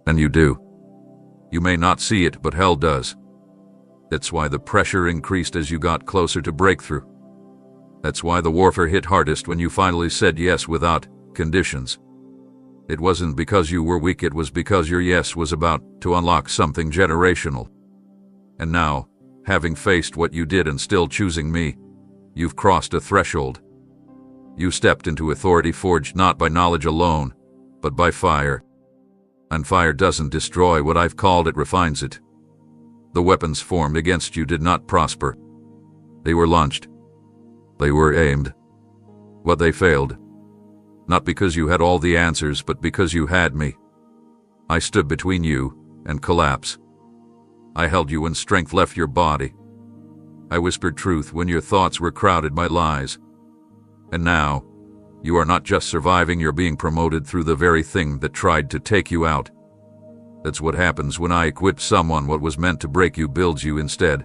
And you do. You may not see it, but hell does. That's why the pressure increased as you got closer to breakthrough. That's why the warfare hit hardest when you finally said yes without conditions. It wasn't because you were weak, it was because your yes was about to unlock something generational. And now, having faced what you did and still choosing me, you've crossed a threshold. You stepped into authority forged not by knowledge alone, but by fire. And fire doesn't destroy what I've called, it refines it. The weapons formed against you did not prosper. They were launched. They were aimed. But they failed. Not because you had all the answers, but because you had me. I stood between you and collapse. I held you when strength left your body. I whispered truth when your thoughts were crowded by lies. And now, you are not just surviving, you're being promoted through the very thing that tried to take you out. That's what happens when I equip someone. What was meant to break you builds you instead.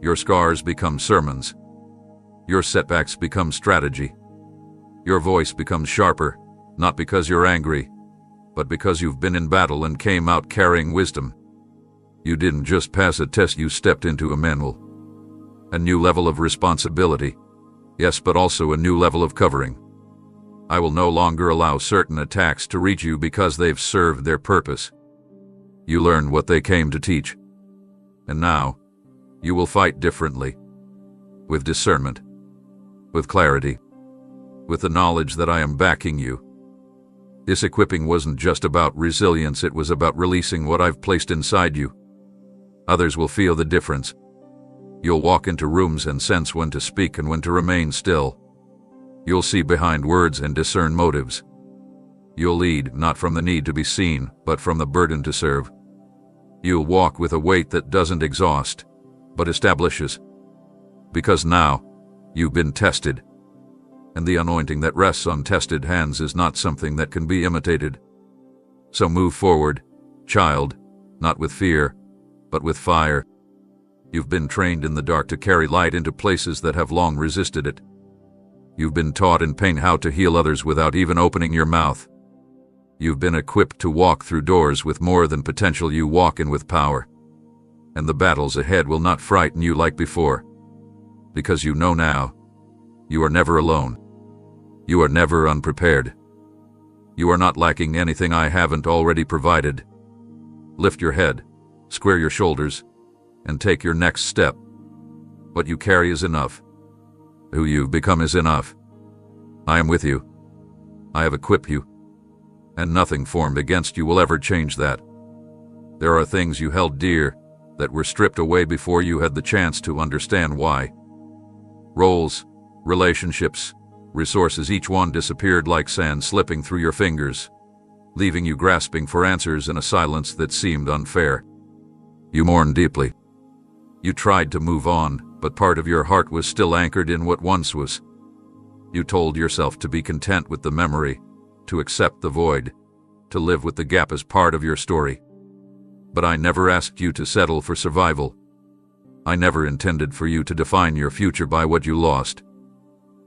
Your scars become sermons. Your setbacks become strategy. Your voice becomes sharper, not because you're angry, but because you've been in battle and came out carrying wisdom. You didn't just pass a test, you stepped into a manual. A new level of responsibility. Yes, but also a new level of covering. I will no longer allow certain attacks to reach you because they've served their purpose. You learned what they came to teach. And now, you will fight differently. With discernment. With clarity. With the knowledge that I am backing you. This equipping wasn't just about resilience, it was about releasing what I've placed inside you. Others will feel the difference. You'll walk into rooms and sense when to speak and when to remain still. You'll see behind words and discern motives. You'll lead not from the need to be seen, but from the burden to serve. You'll walk with a weight that doesn't exhaust, but establishes. Because now, you've been tested. And the anointing that rests on tested hands is not something that can be imitated. So move forward, child, not with fear, but with fire. You've been trained in the dark to carry light into places that have long resisted it. You've been taught in pain how to heal others without even opening your mouth. You've been equipped to walk through doors with more than potential. You walk in with power. And the battles ahead will not frighten you like before. Because you know now, you are never alone. You are never unprepared. You are not lacking anything I haven't already provided. Lift your head, square your shoulders, and take your next step. What you carry is enough. Who you've become is enough. I am with you. I have equipped you. And nothing formed against you will ever change that. There are things you held dear that were stripped away before you had the chance to understand why. Roles, relationships, resources, each one disappeared like sand slipping through your fingers, leaving you grasping for answers in a silence that seemed unfair. You mourned deeply. You tried to move on, but part of your heart was still anchored in what once was. You told yourself to be content with the memory, to accept the void, to live with the gap as part of your story. But I never asked you to settle for survival. I never intended for you to define your future by what you lost.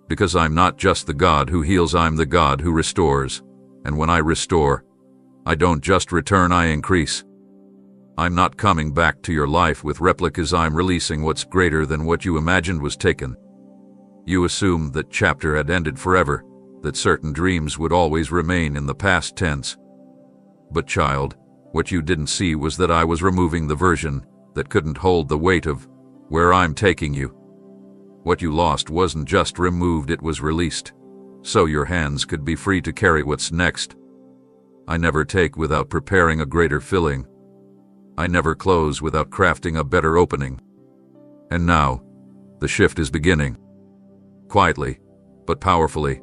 Because I'm not just the God who heals, I'm the God who restores. And when I restore, I don't just return, I increase. I'm not coming back to your life with replicas, I'm releasing what's greater than what you imagined was taken. You assumed that chapter had ended forever, that certain dreams would always remain in the past tense. But child, what you didn't see was that I was removing the version that couldn't hold the weight of where I'm taking you. What you lost wasn't just removed, it was released, so your hands could be free to carry what's next. I never take without preparing a greater filling. I never close without crafting a better opening. And now, the shift is beginning. Quietly, but powerfully,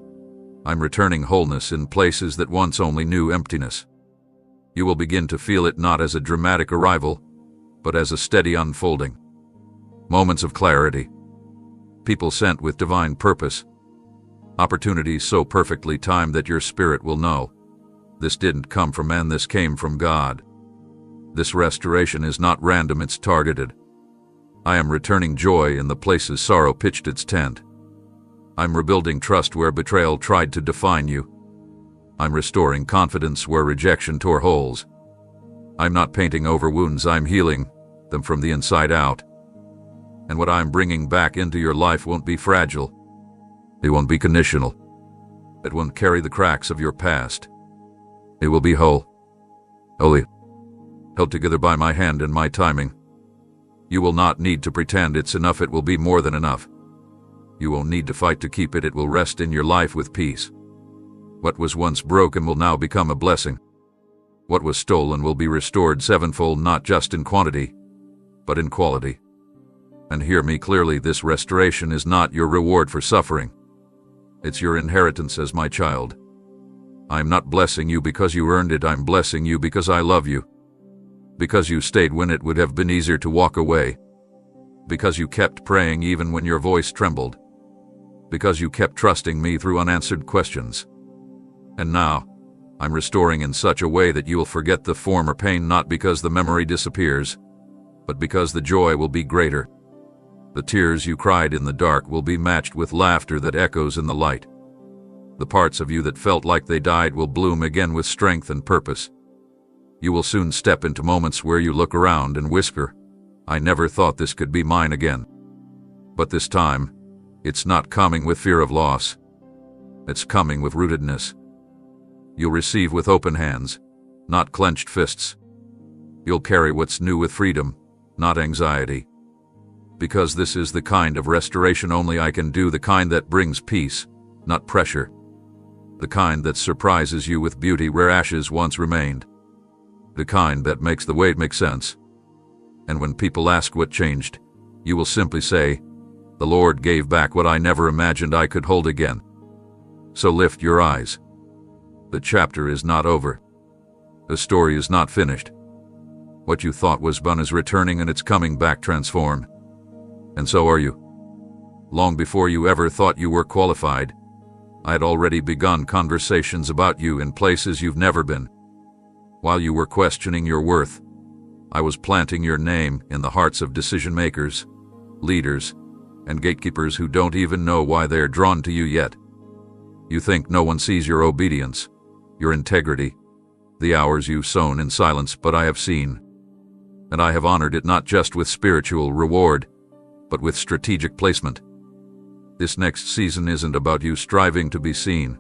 I'm returning wholeness in places that once only knew emptiness. You will begin to feel it not as a dramatic arrival, but as a steady unfolding. Moments of clarity. People sent with divine purpose. Opportunities so perfectly timed that your spirit will know. This didn't come from man, this came from God. This restoration is not random, it's targeted. I am returning joy in the places sorrow pitched its tent. I'm rebuilding trust where betrayal tried to define you. I'm restoring confidence where rejection tore holes. I'm not painting over wounds, I'm healing them from the inside out. And what I'm bringing back into your life won't be fragile. It won't be conditional. It won't carry the cracks of your past. It will be whole. Holy. Held together by my hand and my timing. You will not need to pretend it's enough, it will be more than enough. You won't need to fight to keep it, it will rest in your life with peace. What was once broken will now become a blessing. What was stolen will be restored sevenfold, not just in quantity, but in quality. And hear me clearly, this restoration is not your reward for suffering. It's your inheritance as my child. I'm not blessing you because you earned it, I'm blessing you because I love you. Because you stayed when it would have been easier to walk away. Because you kept praying even when your voice trembled. Because you kept trusting me through unanswered questions. And now, I'm restoring in such a way that you will forget the former pain, not because the memory disappears, but because the joy will be greater. The tears you cried in the dark will be matched with laughter that echoes in the light. The parts of you that felt like they died will bloom again with strength and purpose. You will soon step into moments where you look around and whisper, I never thought this could be mine again. But this time, it's not coming with fear of loss. It's coming with rootedness. You'll receive with open hands, not clenched fists. You'll carry what's new with freedom, not anxiety. Because this is the kind of restoration only I can do, the kind that brings peace, not pressure. The kind that surprises you with beauty where ashes once remained. The kind that makes the weight make sense. And when people ask what changed, you will simply say, the Lord gave back what I never imagined I could hold again. So lift your eyes. The chapter is not over. The story is not finished. What you thought was done is returning, and it's coming back transformed. And so are you. Long before you ever thought you were qualified, I had already begun conversations about you in places you've never been. While you were questioning your worth, I was planting your name in the hearts of decision-makers, leaders, and gatekeepers who don't even know why they're drawn to you yet. You think no one sees your obedience, your integrity, the hours you've sown in silence, but I have seen. And I have honored it not just with spiritual reward, but with strategic placement. This next season isn't about you striving to be seen.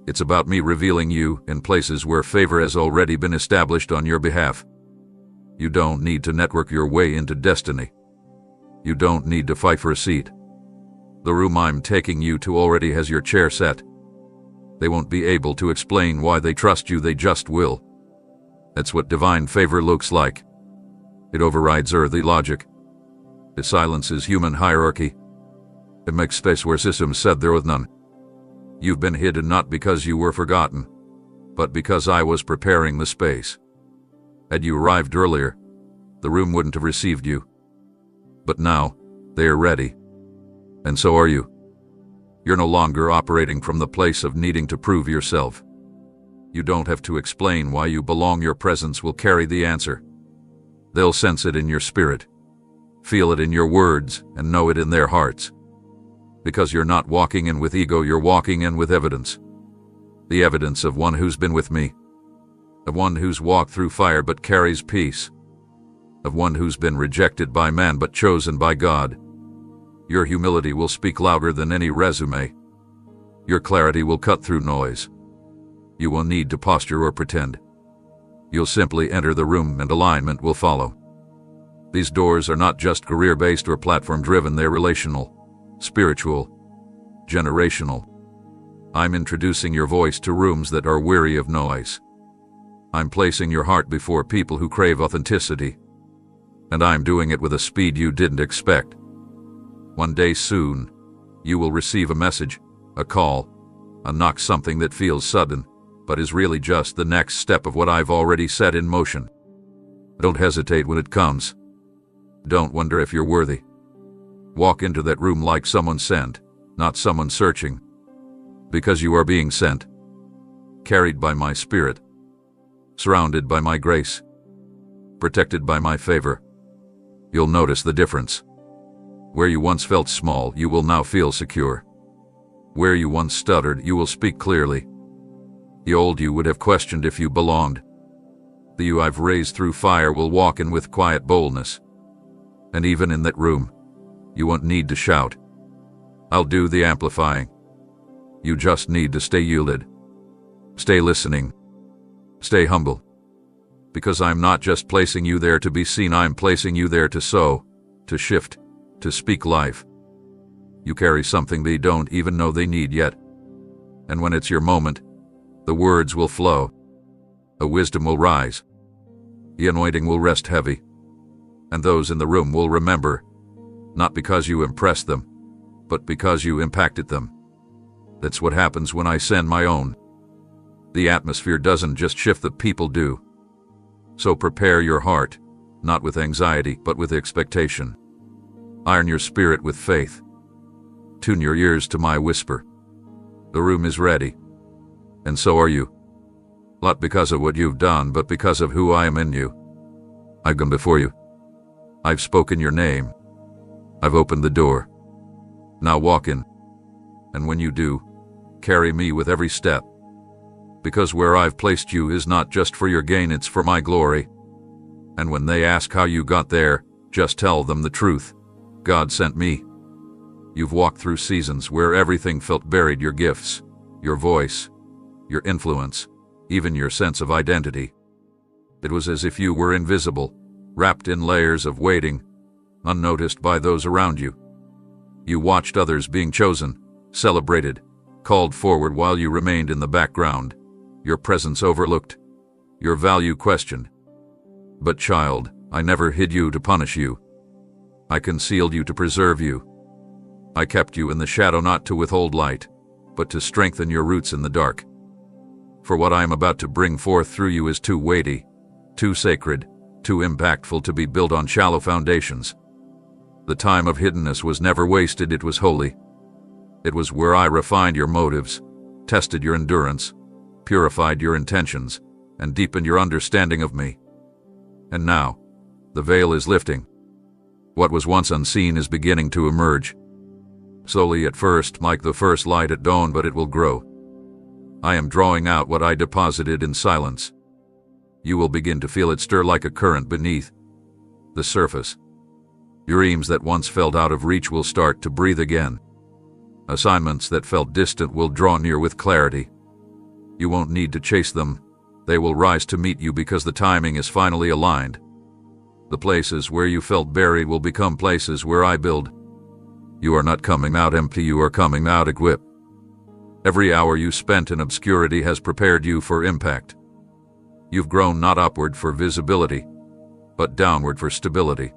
It's about me revealing you in places where favor has already been established on your behalf. You don't need to network your way into destiny. You don't need to fight for a seat. The room I'm taking you to already has your chair set. They won't be able to explain why they trust you, they just will. That's what divine favor looks like. It overrides earthly logic. It silences human hierarchy. It makes space where systems said there was none. You've been hidden not because you were forgotten, but because I was preparing the space. Had you arrived earlier, the room wouldn't have received you. But now, they are ready. And so are you. You're no longer operating from the place of needing to prove yourself. You don't have to explain why you belong. Your presence will carry the answer. They'll sense it in your spirit, feel it in your words, and know it in their hearts. Because you're not walking in with ego, you're walking in with evidence. The evidence of one who's been with me, of one who's walked through fire but carries peace, of one who's been rejected by man but chosen by God. Your humility will speak louder than any resume. Your clarity will cut through noise. You won't need to posture or pretend. You'll simply enter the room and alignment will follow. These doors are not just career-based or platform-driven, they're relational, spiritual, generational. I'm introducing your voice to rooms that are weary of noise. I'm placing your heart before people who crave authenticity. And I'm doing it with a speed you didn't expect. One day soon, you will receive a message, a call, a knock, something that feels sudden, but is really just the next step of what I've already set in motion. Don't hesitate when it comes. Don't wonder if you're worthy. Walk into that room like someone sent, not someone searching. Because you are being sent. Carried by my spirit. Surrounded by my grace. Protected by my favor. You'll notice the difference. Where you once felt small, you will now feel secure. Where you once stuttered, you will speak clearly. The old you would have questioned if you belonged. The you I've raised through fire will walk in with quiet boldness. And even in that room, you won't need to shout. I'll do the amplifying. You just need to stay yielded. Stay listening. Stay humble. Because I'm not just placing you there to be seen, I'm placing you there to sow, to shift, to speak life. You carry something they don't even know they need yet. And when it's your moment, the words will flow. A wisdom will rise. The anointing will rest heavy. And those in the room will remember, not because you impressed them, but because you impacted them. That's what happens when I send my own. The atmosphere doesn't just shift, the people do. So prepare your heart, not with anxiety, but with expectation. Iron your spirit with faith. Tune your ears to my whisper. The room is ready. And so are you. Not because of what you've done, but because of who I am in you. I've gone before you. I've spoken your name. I've opened the door. Now walk in. And when you do, carry me with every step. Because where I've placed you is not just for your gain, it's for my glory. And when they ask how you got there, just tell them the truth. God sent me. You've walked through seasons where everything felt buried, your gifts, your voice, your influence, even your sense of identity. It was as if you were invisible, wrapped in layers of waiting, unnoticed by those around you. You watched others being chosen, celebrated, called forward while you remained in the background, your presence overlooked, your value questioned. But child, I never hid you to punish you. I concealed you to preserve you. I kept you in the shadow not to withhold light, but to strengthen your roots in the dark. For what I am about to bring forth through you is too weighty, too sacred, too impactful to be built on shallow foundations. The time of hiddenness was never wasted, it was holy. It was where I refined your motives, tested your endurance, purified your intentions, and deepened your understanding of me. And now, the veil is lifting. What was once unseen is beginning to emerge. Slowly at first, like the first light at dawn, but it will grow. I am drawing out what I deposited in silence. You will begin to feel it stir like a current beneath the surface. Dreams that once felt out of reach will start to breathe again. Assignments that felt distant will draw near with clarity. You won't need to chase them. They will rise to meet you because the timing is finally aligned. The places where you felt buried will become places where I build. You are not coming out empty, you are coming out equipped. Every hour you spent in obscurity has prepared you for impact. You've grown not upward for visibility, but downward for stability.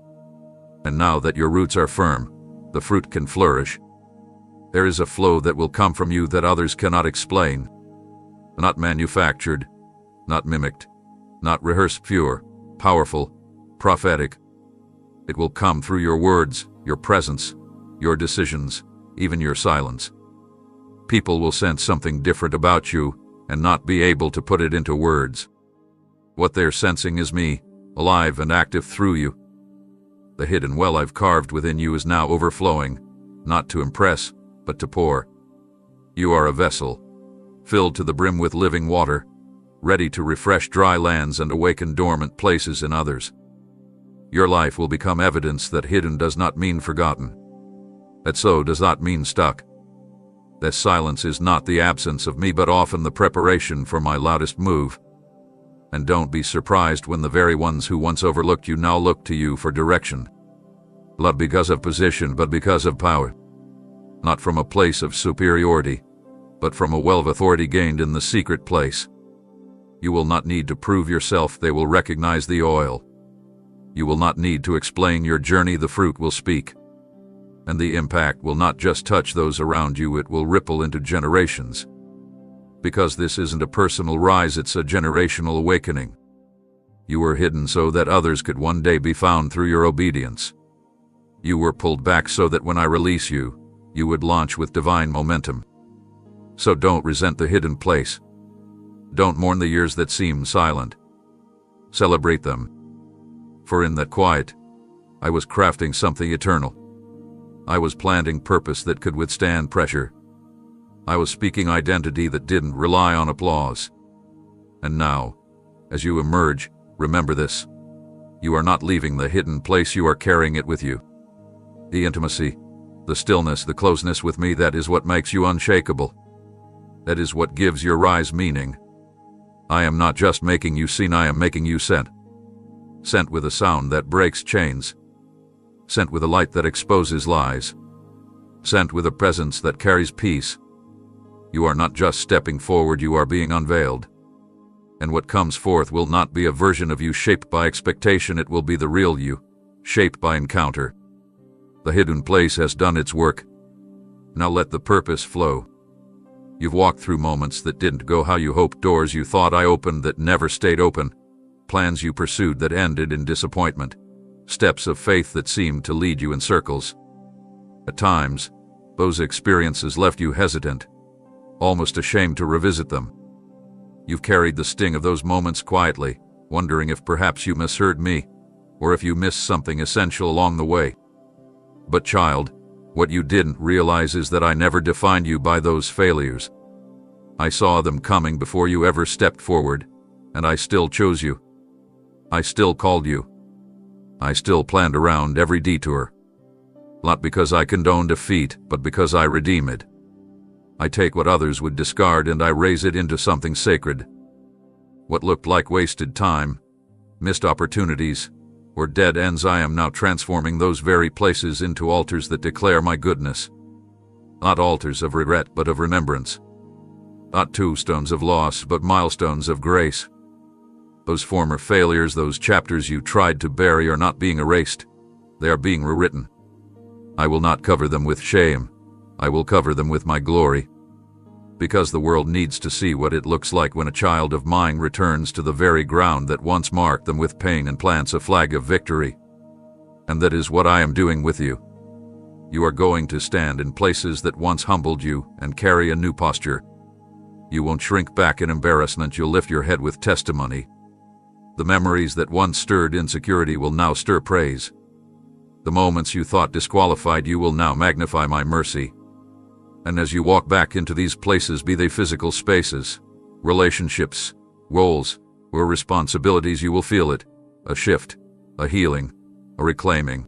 And now that your roots are firm, the fruit can flourish. There is a flow that will come from you that others cannot explain. Not manufactured, not mimicked, not rehearsed, pure, powerful, prophetic. It will come through your words, your presence, your decisions, even your silence. People will sense something different about you and not be able to put it into words. What they're sensing is me, alive and active through you. The hidden well I've carved within you is now overflowing, not to impress, but to pour. You are a vessel, filled to the brim with living water, ready to refresh dry lands and awaken dormant places in others. Your life will become evidence that hidden does not mean forgotten. That so does not mean stuck. That silence is not the absence of me, but often the preparation for my loudest move. And don't be surprised when the very ones who once overlooked you now look to you for direction. Not because of position, but because of power. Not from a place of superiority, but from a well of authority gained in the secret place. You will not need to prove yourself, they will recognize the oil. You will not need to explain your journey, the fruit will speak. And the impact will not just touch those around you, it will ripple into generations. Because this isn't a personal rise, it's a generational awakening. You were hidden so that others could one day be found through your obedience. You were pulled back so that when I release you, you would launch with divine momentum. So don't resent the hidden place. Don't mourn the years that seem silent. Celebrate them. For in that quiet, I was crafting something eternal. I was planting purpose that could withstand pressure. I was speaking identity that didn't rely on applause. And now, as you emerge, remember this. You are not leaving the hidden place, you are carrying it with you. The intimacy, the stillness, the closeness with me, that is what makes you unshakable. That is what gives your rise meaning. I am not just making you seen, I am making you sent. Sent with a sound that breaks chains. Sent with a light that exposes lies. Sent with a presence that carries peace. You are not just stepping forward, you are being unveiled. And what comes forth will not be a version of you shaped by expectation, it will be the real you, shaped by encounter. The hidden place has done its work. Now let the purpose flow. You've walked through moments that didn't go how you hoped, doors you thought I opened that never stayed open, plans you pursued that ended in disappointment, steps of faith that seemed to lead you in circles. At times, those experiences left you hesitant, almost ashamed to revisit them. You've carried the sting of those moments quietly, wondering if perhaps you misheard me, or if you missed something essential along the way. But child, what you didn't realize is that I never defined you by those failures. I saw them coming before you ever stepped forward, and I still chose you. I still called you. I still planned around every detour. Not because I condone defeat, but because I redeem it. I take what others would discard and I raise it into something sacred. What looked like wasted time, missed opportunities, or dead ends, I am now transforming those very places into altars that declare my goodness. Not altars of regret, but of remembrance. Not tombstones of loss, but milestones of grace. Those former failures, those chapters you tried to bury, are not being erased. They are being rewritten. I will not cover them with shame. I will cover them with my glory. Because the world needs to see what it looks like when a child of mine returns to the very ground that once marked them with pain and plants a flag of victory. And that is what I am doing with you. You are going to stand in places that once humbled you and carry a new posture. You won't shrink back in embarrassment, you'll lift your head with testimony. The memories that once stirred insecurity will now stir praise. The moments you thought disqualified you will now magnify my mercy. And as you walk back into these places, be they physical spaces, relationships, roles, or responsibilities, you will feel it, a shift, a healing, a reclaiming.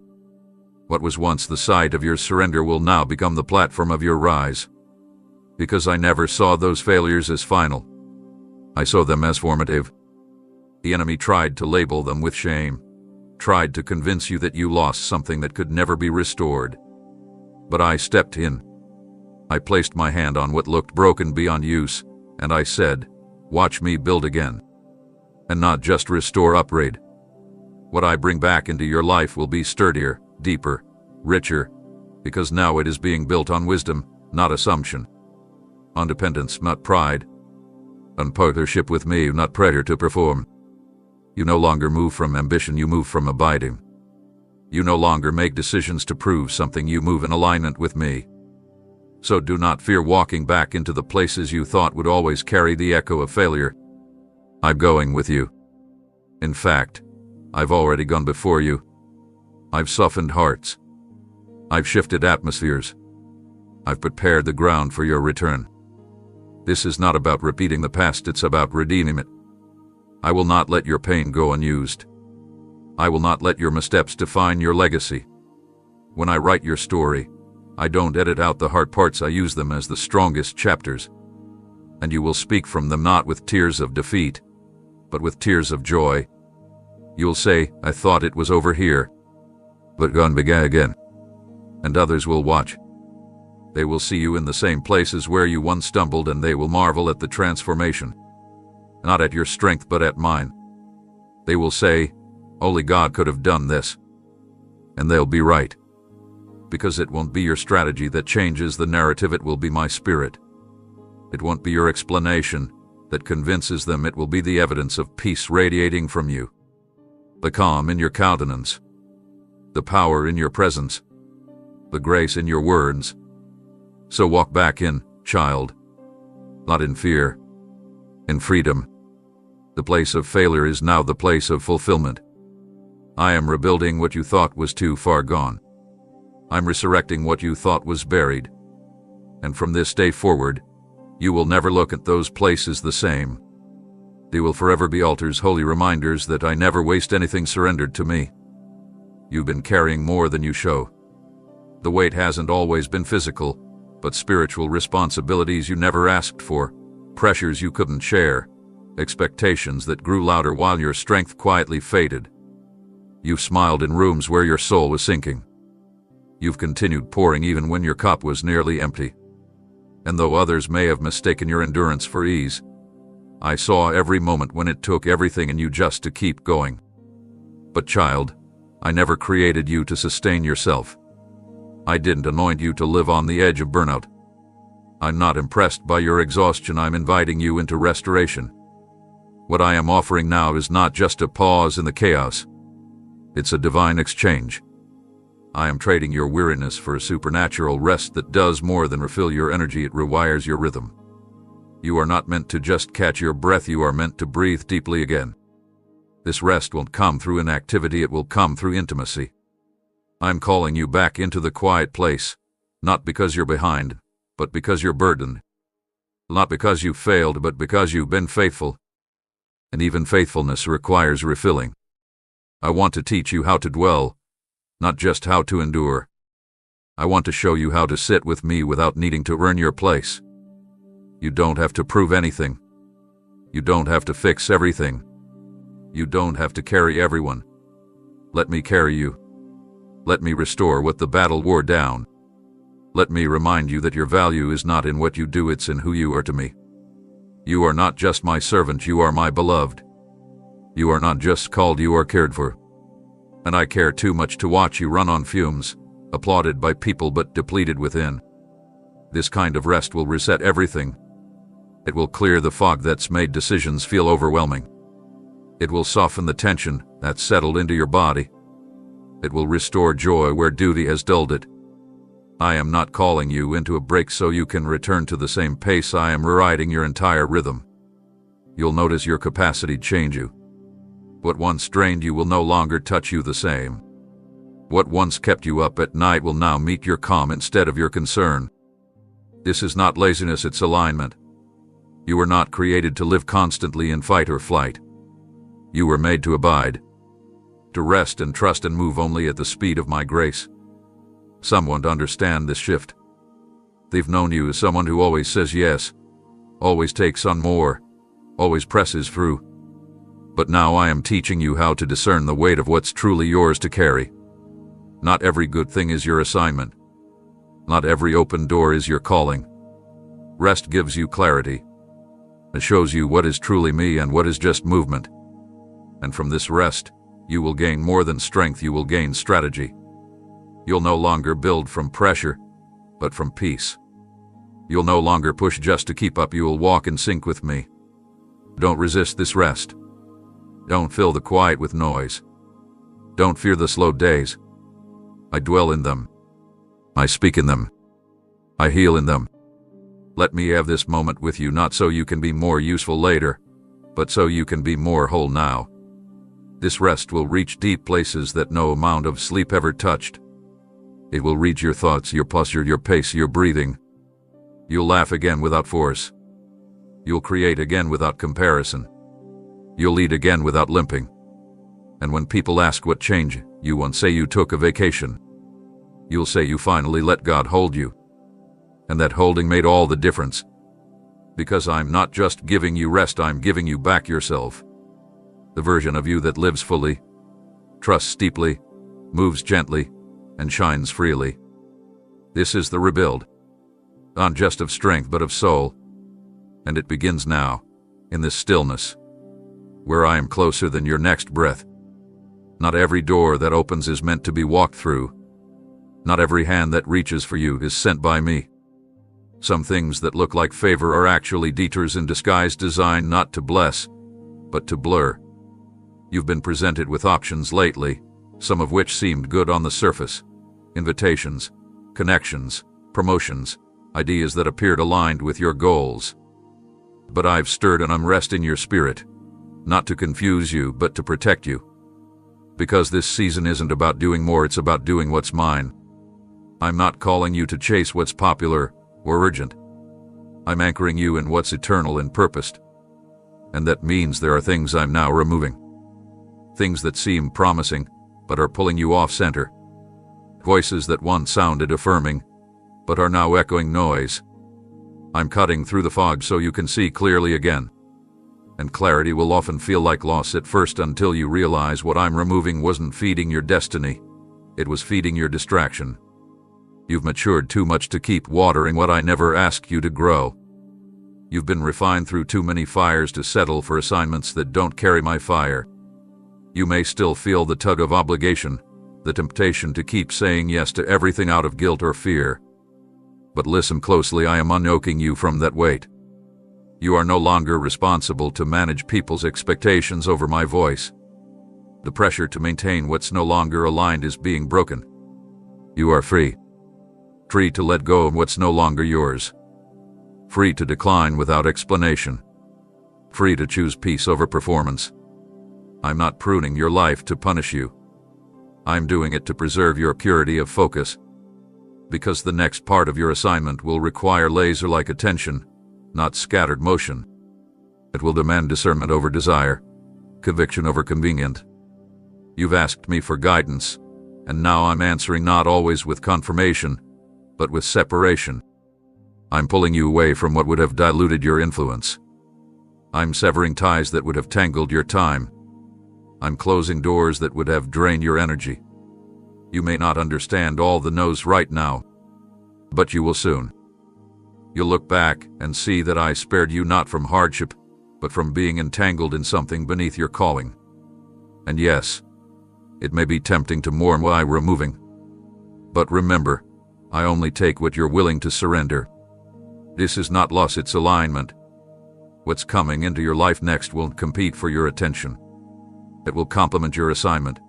What was once the site of your surrender will now become the platform of your rise. Because I never saw those failures as final. I saw them as formative. The enemy tried to label them with shame, tried to convince you that you lost something that could never be restored. But I stepped in. I placed my hand on what looked broken beyond use, and I said, "Watch me build again." And not just restore, upgrade. What I bring back into your life will be sturdier, deeper, richer, because now it is being built on wisdom, not assumption. On dependence, not pride. On partnership with me, not pressure to perform. You no longer move from ambition, you move from abiding. You no longer make decisions to prove something, you move in alignment with me. So do not fear walking back into the places you thought would always carry the echo of failure. I'm going with you. In fact, I've already gone before you. I've softened hearts. I've shifted atmospheres. I've prepared the ground for your return. This is not about repeating the past, it's about redeeming it. I will not let your pain go unused. I will not let your missteps define your legacy. When I write your story, I don't edit out the hard parts, I use them as the strongest chapters. And you will speak from them not with tears of defeat, but with tears of joy. You'll say, "I thought it was over here, but gone began again." And others will watch. They will see you in the same places where you once stumbled, and they will marvel at the transformation. Not at your strength, but at mine. They will say, "Only God could have done this." And they'll be right. Because it won't be your strategy that changes the narrative, it will be my spirit. It won't be your explanation that convinces them, it will be the evidence of peace radiating from you. The calm in your countenance. The power in your presence. The grace in your words. So walk back in, child. Not in fear. In freedom. The place of failure is now the place of fulfillment. I am rebuilding what you thought was too far gone. I'm resurrecting what you thought was buried. And from this day forward, you will never look at those places the same. They will forever be altars, holy reminders that I never waste anything surrendered to me. You've been carrying more than you show. The weight hasn't always been physical, but spiritual responsibilities you never asked for, pressures you couldn't share, expectations that grew louder while your strength quietly faded. You've smiled in rooms where your soul was sinking. You've continued pouring even when your cup was nearly empty. And though others may have mistaken your endurance for ease, I saw every moment when it took everything in you just to keep going. But child, I never created you to sustain yourself. I didn't anoint you to live on the edge of burnout. I'm not impressed by your exhaustion, I'm inviting you into restoration. What I am offering now is not just a pause in the chaos. It's a divine exchange. I am trading your weariness for a supernatural rest that does more than refill your energy, it rewires your rhythm. You are not meant to just catch your breath, you are meant to breathe deeply again. This rest won't come through inactivity, it will come through intimacy. I'm calling you back into the quiet place, not because you're behind, but because you're burdened. Not because you failed, but because you've been faithful. And even faithfulness requires refilling. I want to teach you how to dwell, not just how to endure. I want to show you how to sit with me without needing to earn your place. You don't have to prove anything. You don't have to fix everything. You don't have to carry everyone. Let me carry you. Let me restore what the battle wore down. Let me remind you that your value is not in what you do, it's in who you are to me. You are not just my servant, you are my beloved. You are not just called, you are cared for. And I care too much to watch you run on fumes, applauded by people but depleted within. This kind of rest will reset everything. It will clear the fog that's made decisions feel overwhelming. It will soften the tension that's settled into your body. It will restore joy where duty has dulled it. I am not calling you into a break so you can return to the same pace, I am rewriting your entire rhythm. You'll notice your capacity change you. What once drained you will no longer touch you the same. What once kept you up at night will now meet your calm instead of your concern. This is not laziness, it's alignment. You were not created to live constantly in fight or flight. You were made to abide, to rest and trust and move only at the speed of my grace. Some won't understand this shift. They've known you as someone who always says yes, always takes on more, always presses through. But now I am teaching you how to discern the weight of what's truly yours to carry. Not every good thing is your assignment. Not every open door is your calling. Rest gives you clarity. It shows you what is truly me and what is just movement. And from this rest, you will gain more than strength, you will gain strategy. You'll no longer build from pressure, but from peace. You'll no longer push just to keep up, you will walk in sync with me. Don't resist this rest. Don't fill the quiet with noise. Don't fear the slow days. I dwell in them. I speak in them. I heal in them. Let me have this moment with you, not so you can be more useful later, but so you can be more whole now. This rest will reach deep places that no amount of sleep ever touched. It will read your thoughts, your posture, your pace, your breathing. You'll laugh again without force. You'll create again without comparison. You'll lead again without limping. And when people ask what changed, you won't say you took a vacation. You'll say you finally let God hold you. And that holding made all the difference. Because I'm not just giving you rest, I'm giving you back yourself. The version of you that lives fully, trusts deeply, moves gently, and shines freely. This is the rebuild. Not just of strength, but of soul. And it begins now, in this stillness, where I am closer than your next breath. Not every door that opens is meant to be walked through. Not every hand that reaches for you is sent by me. Some things that look like favor are actually detours in disguise, designed not to bless, but to blur. You've been presented with options lately, some of which seemed good on the surface. Invitations, connections, promotions, ideas that appeared aligned with your goals. But I've stirred an unrest in your spirit, not to confuse you, but to protect you. Because this season isn't about doing more, it's about doing what's mine. I'm not calling you to chase what's popular or urgent. I'm anchoring you in what's eternal and purposed. And that means there are things I'm now removing. Things that seem promising, but are pulling you off center. Voices that once sounded affirming, but are now echoing noise. I'm cutting through the fog so you can see clearly again. And clarity will often feel like loss at first, until you realize what I'm removing wasn't feeding your destiny. It was feeding your distraction. You've matured too much to keep watering what I never asked you to grow. You've been refined through too many fires to settle for assignments that don't carry my fire. You may still feel the tug of obligation, the temptation to keep saying yes to everything out of guilt or fear. But listen closely, I am unyoking you from that weight. You are no longer responsible to manage people's expectations over my voice. The pressure to maintain what's no longer aligned is being broken. You are free. Free to let go of what's no longer yours. Free to decline without explanation. Free to choose peace over performance. I'm not pruning your life to punish you. I'm doing it to preserve your purity of focus. Because the next part of your assignment will require laser-like attention, not scattered motion. It will demand discernment over desire, conviction over convenient. You've asked me for guidance, and now I'm answering, not always with confirmation, but with separation. I'm pulling you away from what would have diluted your influence. I'm severing ties that would have tangled your time. I'm closing doors that would have drained your energy. You may not understand all the no's right now, but you will soon. You'll look back and see that I spared you not from hardship, but from being entangled in something beneath your calling. And yes, it may be tempting to mourn while I'm removing. But remember, I only take what you're willing to surrender. This is not loss, it's alignment. What's coming into your life next won't compete for your attention. It will complement your assignment.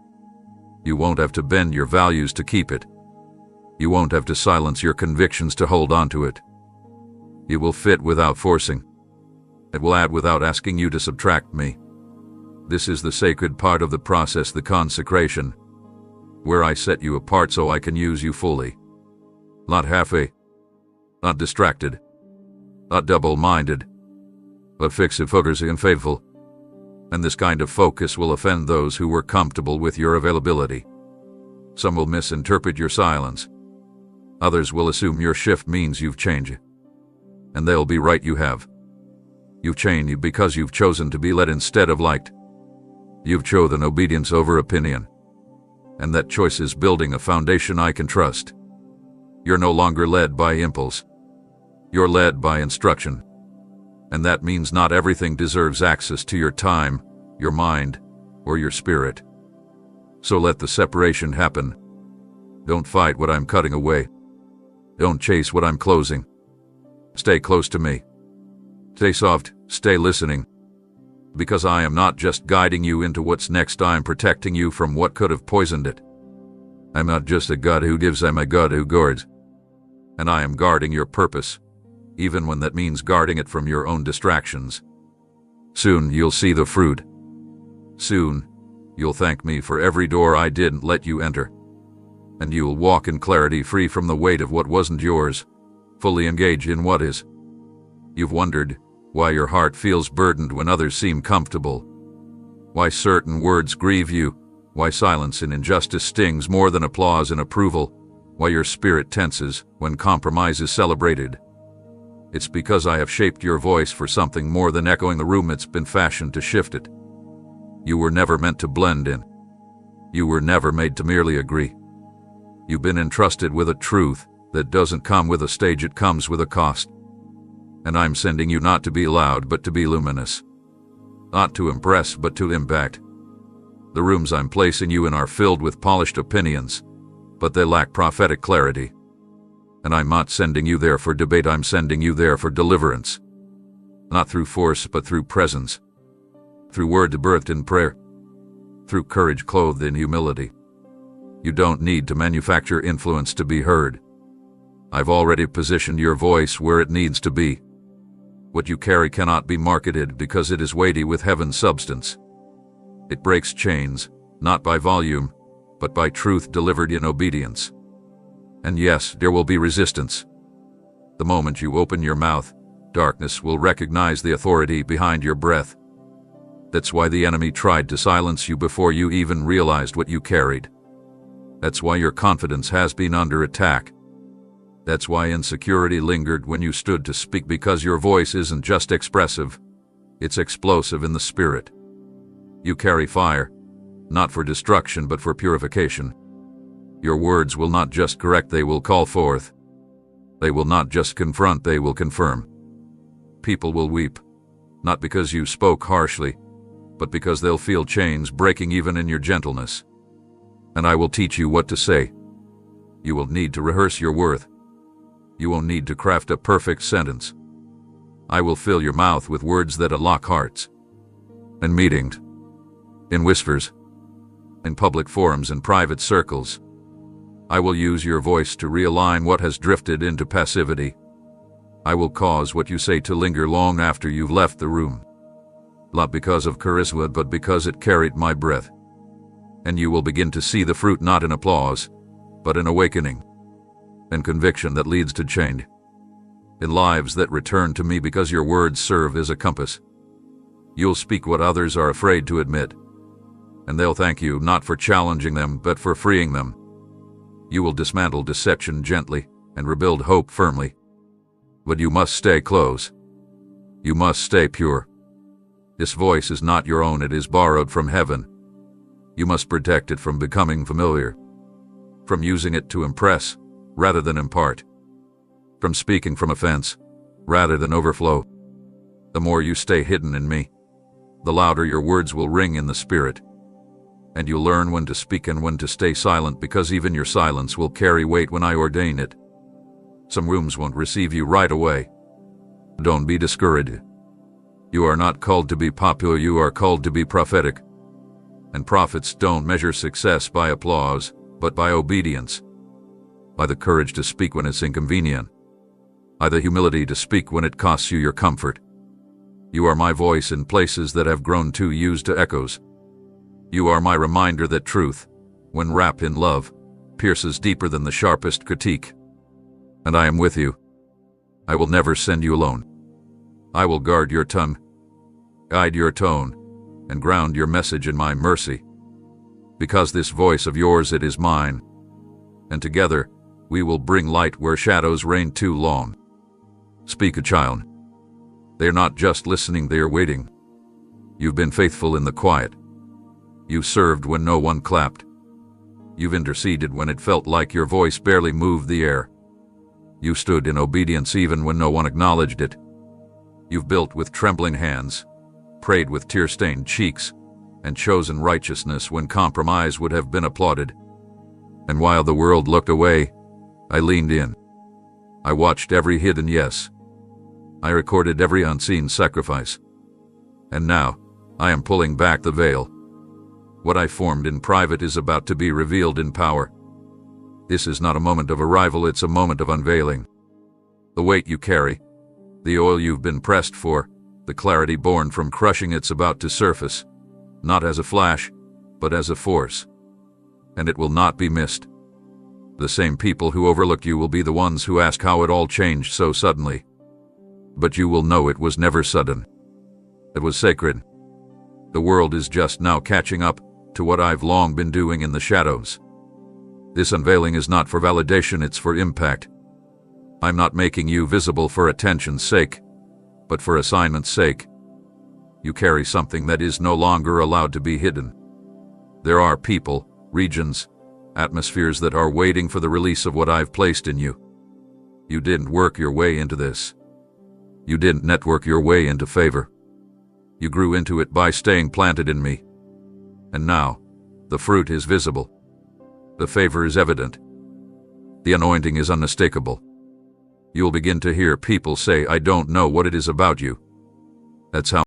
You won't have to bend your values to keep it. You won't have to silence your convictions to hold on to it. It will fit without forcing. It will add without asking you to subtract me. This is the sacred part of the process, the consecration, where I set you apart so I can use you fully. Not halfway, not distracted, not double-minded, but fixed, focused, and faithful. And this kind of focus will offend those who were comfortable with your availability. Some will misinterpret your silence. Others will assume your shift means you've changed. And they'll be right, you have. You've changed because you've chosen to be led instead of liked. You've chosen obedience over opinion. And that choice is building a foundation I can trust. You're no longer led by impulse. You're led by instruction. And that means not everything deserves access to your time, your mind, or your spirit. So let the separation happen. Don't fight what I'm cutting away. Don't chase what I'm closing. Stay close to me. Stay soft, stay listening. Because I am not just guiding you into what's next, I am protecting you from what could have poisoned it. I'm not just a God who gives, I'm a God who guards. And I am guarding your purpose, even when that means guarding it from your own distractions. Soon you'll see the fruit. Soon you'll thank me for every door I didn't let you enter. And you'll walk in clarity, free from the weight of what wasn't yours, fully engaged in what is. You've wondered why your heart feels burdened when others seem comfortable, why certain words grieve you, why silence in injustice stings more than applause and approval, why your spirit tenses when compromise is celebrated. It's because I have shaped your voice for something more than echoing the room it's been fashioned to shift it. You were never meant to blend in. You were never made to merely agree. You've been entrusted with a truth that doesn't come with a stage, it comes with a cost. And I'm sending you not to be loud, but to be luminous. Not to impress, but to impact. The rooms I'm placing you in are filled with polished opinions, but they lack prophetic clarity. And I'm not sending you there for debate, I'm sending you there for deliverance. Not through force, but through presence. Through word birthed in prayer. Through courage clothed in humility. You don't need to manufacture influence to be heard. I've already positioned your voice where it needs to be. What you carry cannot be marketed because it is weighty with heaven's substance. It breaks chains, not by volume, but by truth delivered in obedience. And yes, there will be resistance. The moment you open your mouth, darkness will recognize the authority behind your breath. That's why the enemy tried to silence you before you even realized what you carried. That's why your confidence has been under attack. That's why insecurity lingered when you stood to speak, because your voice isn't just expressive, it's explosive in the spirit. You carry fire, not for destruction but for purification. Your words will not just correct, they will call forth. They will not just confront, they will confirm. People will weep, not because you spoke harshly, but because they'll feel chains breaking even in your gentleness. And I will teach you what to say. You will need to rehearse your worth. You won't need to craft a perfect sentence. I will fill your mouth with words that unlock hearts. In meetings, in whispers, in public forums and private circles, I will use your voice to realign what has drifted into passivity. I will cause what you say to linger long after you've left the room. Not because of charisma, but because it carried my breath. And you will begin to see the fruit not in applause, but in awakening. And conviction that leads to change. In lives that return to me because your words serve as a compass. You'll speak what others are afraid to admit. And they'll thank you not for challenging them, but for freeing them. You will dismantle deception gently and rebuild hope firmly. But you must stay close. You must stay pure. This voice is not your own, it is borrowed from heaven. You must protect it from becoming familiar. From using it to impress rather than impart. From speaking from offense rather than overflow. The more you stay hidden in me, the louder your words will ring in the spirit. And you'll learn when to speak and when to stay silent, because even your silence will carry weight when I ordain it. Some rooms won't receive you right away. Don't be discouraged. You are not called to be popular, you are called to be prophetic. And prophets don't measure success by applause, but by obedience. By the courage to speak when it's inconvenient. By the humility to speak when it costs you your comfort. You are my voice in places that have grown too used to echoes. You are my reminder that truth, when wrapped in love, pierces deeper than the sharpest critique. And I am with you. I will never send you alone. I will guard your tongue, guide your tone, and ground your message in my mercy. Because this voice of yours, it is mine. And together, we will bring light where shadows reign too long. Speak, a child. They are not just listening, they are waiting. You've been faithful in the quiet. You served when no one clapped. You've interceded when it felt like your voice barely moved the air. You stood in obedience even when no one acknowledged it. You've built with trembling hands, prayed with tear-stained cheeks, and chosen righteousness when compromise would have been applauded. And while the world looked away, I leaned in. I watched every hidden yes. I recorded every unseen sacrifice. And now, I am pulling back the veil. What I formed in private is about to be revealed in power. This is not a moment of arrival, it's a moment of unveiling. The weight you carry, the oil you've been pressed for, the clarity born from crushing, it's about to surface, not as a flash, but as a force. And it will not be missed. The same people who overlooked you will be the ones who ask how it all changed so suddenly. But you will know it was never sudden. It was sacred. The world is just now catching up to what I've long been doing in the shadows. This unveiling is not for validation, it's for impact. I'm not making you visible for attention's sake, but for assignment's sake. You carry something that is no longer allowed to be hidden. There are people, regions, atmospheres that are waiting for the release of what I've placed in you. You didn't work your way into this. You didn't network your way into favor. You grew into it by staying planted in me. And now, the fruit is visible. The favor is evident. The anointing is unmistakable. You'll begin to hear people say, I don't know what it is about you. That's how